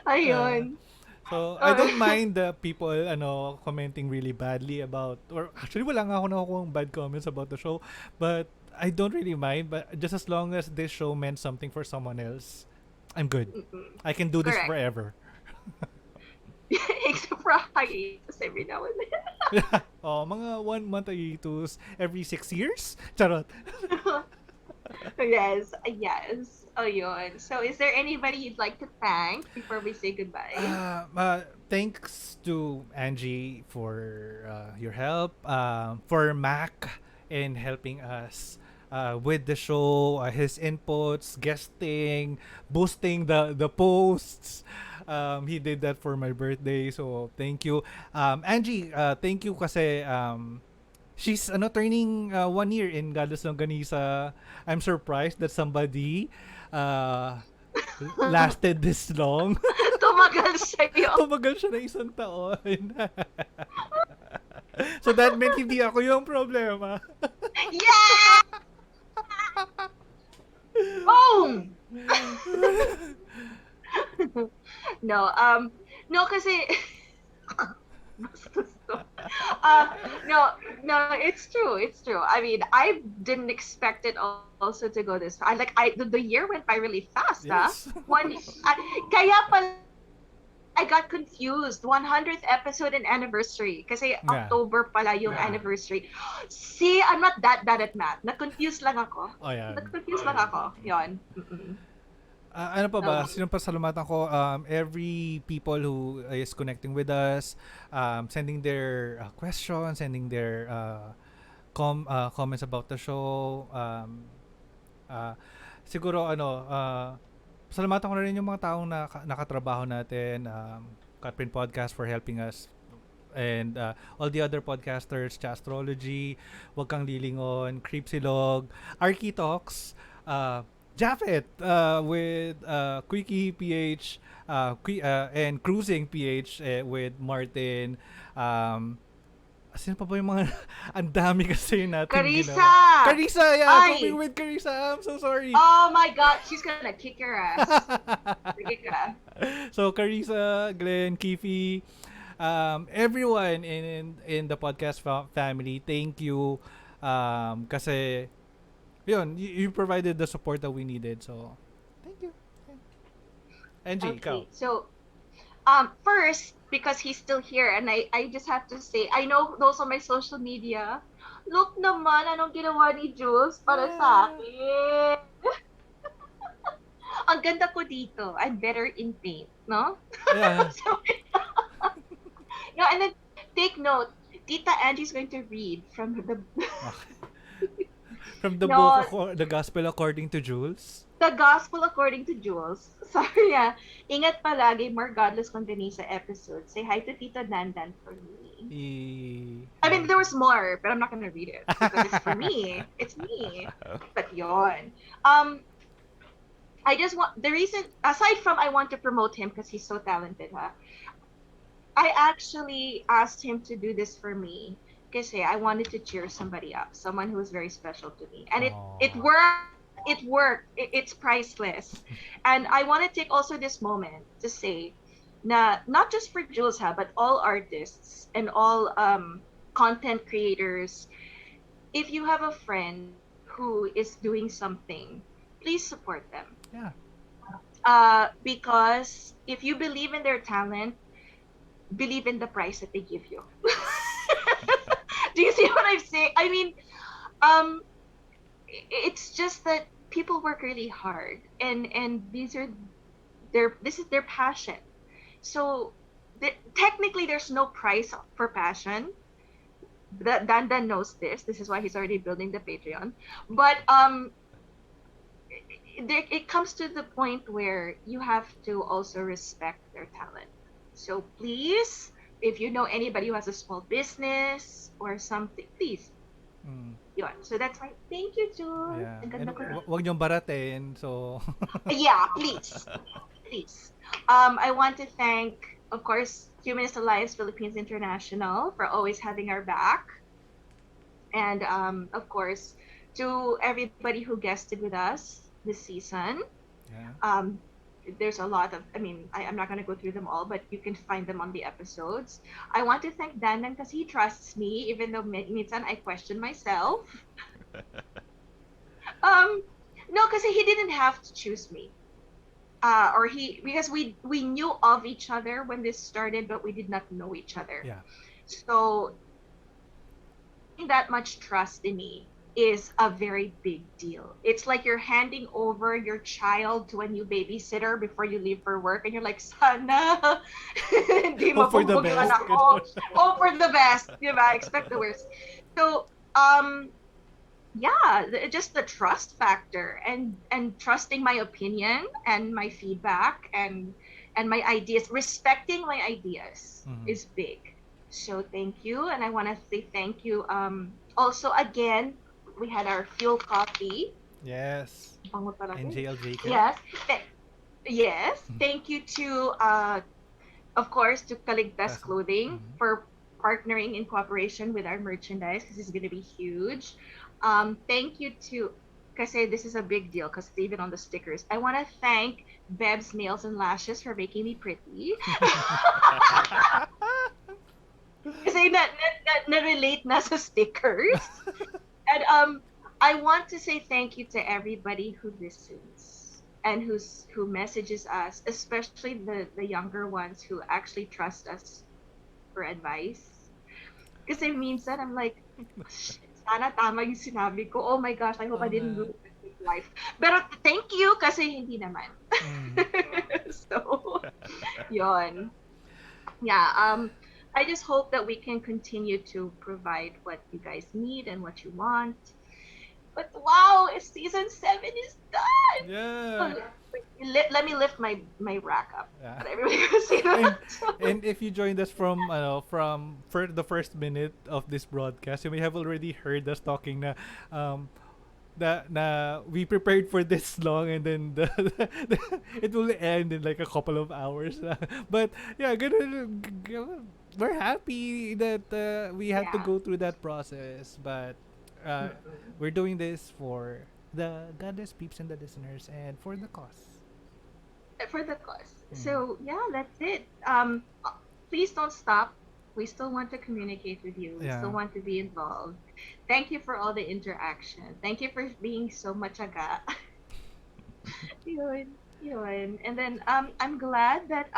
Ayun. So, I don't mind the people commenting really badly about, or actually wala nga ako nakukuha bad comments about the show, but I don't really mind, but just as long as this show meant something for someone else, I'm good. Mm-mm. I can do this Correct. forever. Except for hiatus every now and then. Oh, mga 1 month hiatus every 6 years? Charot. Yes, yes. Oh, yun. So, is there anybody you'd like to thank before we say goodbye? Thanks to Angie for your help, for Mac in helping us with the show, his inputs, guesting, boosting the posts. He did that for my birthday, so thank you. Angie, thank you kasi she's turning 1 year in Godless Longganisa. I'm surprised that somebody uh, lasted this long. Tumagal sa'yo. Tumagal siya na 1 taon. So that meant hindi ako yung problema. Yeah! Boom! No, no, kasi bastos to. No, it's true. It's true. I mean, I didn't expect it also to go this far. The year went by really fast, Yes. Kaya pala I got confused. 100th episode and anniversary. Kasi Yeah. October pala yung anniversary. See, I'm not that bad at math. Na-confused lang ako. Oh, yeah. Na-confused lang ako. Yun. Ano pa ba? Sinapasalamatan ko every people who is connecting with us, sending their questions, sending their comments about the show. Siguro salamatan ko na rin yung mga taong nakatrabaho natin, Cutprint Podcast for helping us, and all the other podcasters, Chastrology, Wag Kang Lilingon, Creepsilog, Archie Talks, Japheth with Quickie PH, and Cruising PH with Martin. Sino pa ba yung mga ang dami kasi natin Carissa! ginawa. Carissa! Yeah! Ay! Coping with Carissa! I'm so sorry! Oh my God! She's gonna kick your ass. Sige ka. So, Carissa, Glenn, Kifi, everyone in the podcast family, thank you. Kasi, yun, you provided the support that we needed. So, thank you. Angie, ikaw. So, first, because he's still here, and I just have to say, I know those on my social media, look naman, anong ginawa ni Jules para sa akin. Ang ganda ko dito. I'm better in paint, no? Yeah. No, and then, take note, Tita Angie's going to read from the... From the No. book, The Gospel According to Jules. The Gospel According to Jules. Sorry Ingat palagi, more Godless Longganisa episodes. Say hi to Tita Dandan for me. I mean, there was more, but I'm not gonna read it. Because it's for me. It's me. But yon. I just want, the reason, aside from I want to promote him because he's so talented, I actually asked him to do this for me. Kasi I wanted to cheer somebody up. Someone who was very special to me. And it worked. It worked. It's priceless. And I want to take also this moment to say, not just for Jules, but all artists and all content creators, if you have a friend who is doing something, please support them. Yeah. Because if you believe in their talent, believe in the price that they give you. Do you see what I'm saying? I mean, it's just that people work really hard, and this is their passion. So technically, there's no price for passion. Dandan knows this. This is why he's already building the Patreon. But it comes to the point where you have to also respect their talent. So please, if you know anybody who has a small business or something, please. Yun. So that's why. Thank you, Jules. Yeah. Ang ganda And ko rin. wag niyong baratin, so... Yeah, please. Please. I want to thank, of course, Humanist Alliance Philippines International for always having our back. And, of course, to everybody who guested with us this season. Yeah. There's a lot of, I'm not going to go through them all, but you can find them on the episodes. I want to thank Dandan because he trusts me, even though minsan I question myself. No, because he didn't have to choose me. Because we knew of each other when this started, but we did not know each other. Yeah. So, that much trust in me is a very big deal. It's like you're handing over your child to a new babysitter before you leave for work, and you're like, sana, hindi Hope for the mabugbog yung best. anak ko. Hope for the best. Diba? Expect the worst. So, yeah, just the trust factor, and trusting my opinion and my feedback and my ideas, respecting my ideas Mm-hmm. is big. So thank you, and I want to say thank you. Also, again, we had our fuel coffee. Yes. Bango talaga eh. NJL Jacob. Yes. Yes. Thank you to of course, to Kaligtas Cousin. Clothing Mm-hmm. for partnering in cooperation with our merchandise because it's going to be huge. Thank you to, kasi this is a big deal because it's even on the stickers. I want to thank Beb's Nails and Lashes for making me pretty. Kasi na-relate na sa stickers. And I want to say thank you to everybody who listens and who messages us, especially the younger ones who actually trust us for advice. Kasi minsan I'm like, "Shit, sana tama yung sinabi ko. Oh my gosh, I hope I Oo nga. didn't ruin my life." Pero thank you kasi hindi naman. Mm. So, yon. Yeah, I just hope that we can continue to provide what you guys need and what you want. But wow, if season 7 is done. Yeah. Oh, let me lift my rack up. Yeah. But everybody can see and that. and if you joined us from the first minute of this broadcast, you may have already heard us talking na um na we prepared for this long, and then it will end in like a couple of hours. But yeah, we're happy that we had to Yeah. go through that process, but uh, Mm-mm. we're doing this for the Godless peeps and the listeners, and for the cause. For the cause. Mm. So yeah, that's it. Please don't stop. We still want to communicate with you. We still Yeah. want to be involved. Thank you for all the interaction. Thank you for being so much aga. Yun, yun. And then I'm glad that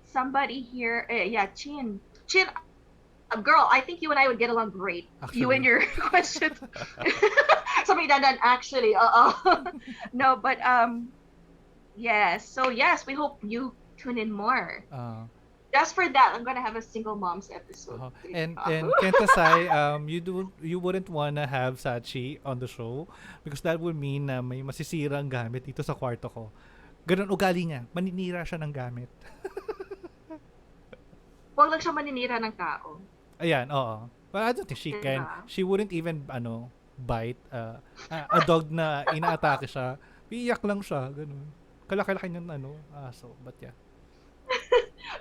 somebody here, yeah, Chin, girl, I think you and I would get along great. You and Actually. your questions. Somebody done actually. No, but yes. So yes, we hope you tune in more. uh, Just for that, I'm gonna have a single moms episode. and Kenta Sai, you wouldn't wanna have Sachi on the show because that would mean na may masisirang gamit dito sa kwarto ko. Ganun ugali niya. Maninira siya ng gamit. Huwag lang siya maninira ng tao. Ayan, oo. But I don't think she can. Diba? She wouldn't even, bite a dog na inaatake siya. Iiyak lang siya. Ganun. Kalaki-laki niyang, aso. But yeah.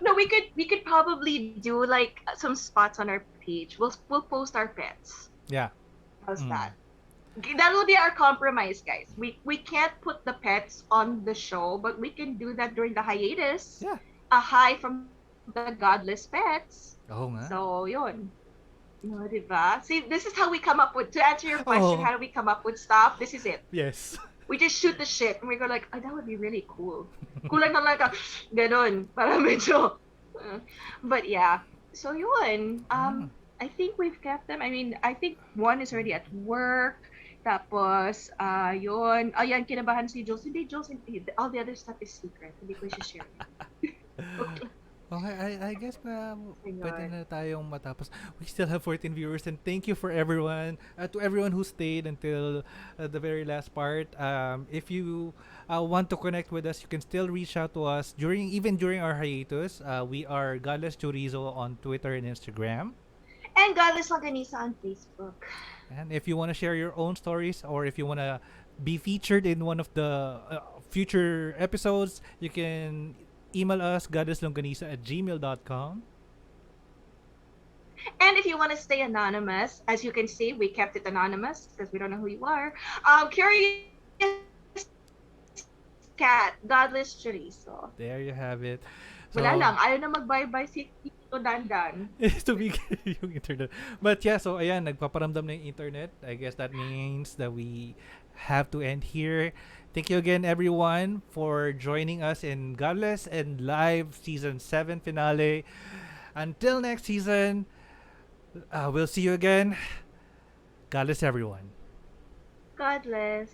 No, we could probably do like some spots on our page. We'll post our pets. Yeah. How's Mm. that? That will be our compromise, guys. We can't put the pets on the show, but we can do that during the hiatus. Yeah. A hi from the Godless Pets. Oo nga. So, yun. No, diba? See, this is how we come up with, to answer your question, Oh. how do we come up with stuff? This is it. Yes. We just shoot the shit and we go like, oh, that would be really cool. Kulang na lang ka, ganun. Para medyo, but yeah. So yun, I think we've kept them. I mean, I think one is already at work. Tapos, yun. Ayan, kinabahan si Jules. Hindi, Jules, hindi. All the other stuff is secret. Hindi ko share. Okay, I guess my pwede God. na tayong matapos. We still have 14 viewers, and thank you for everyone, to everyone who stayed until the very last part. If you want to connect with us, you can still reach out to us even during our hiatus. We are Godless Chorizo on Twitter and Instagram. And Godless Laganisa on Facebook. And if you want to share your own stories, or if you want to be featured in one of the future episodes, you can email us goddesslongganisa@gmail.com. And if you want to stay anonymous, as you can see, we kept it anonymous because we don't know who you are. Curious Cat, Godless Chorizo. There you have it. Wala lang, ayaw na mag-bye-bye si Tito Dandan. To be yung internet. But yeah, so ayan, nagpaparamdam na yung internet. I guess that means that we have to end here. Thank you again, everyone, for joining us in Godless and Live Season 7 finale. Until next season, we'll see you again. Godless, everyone. Godless.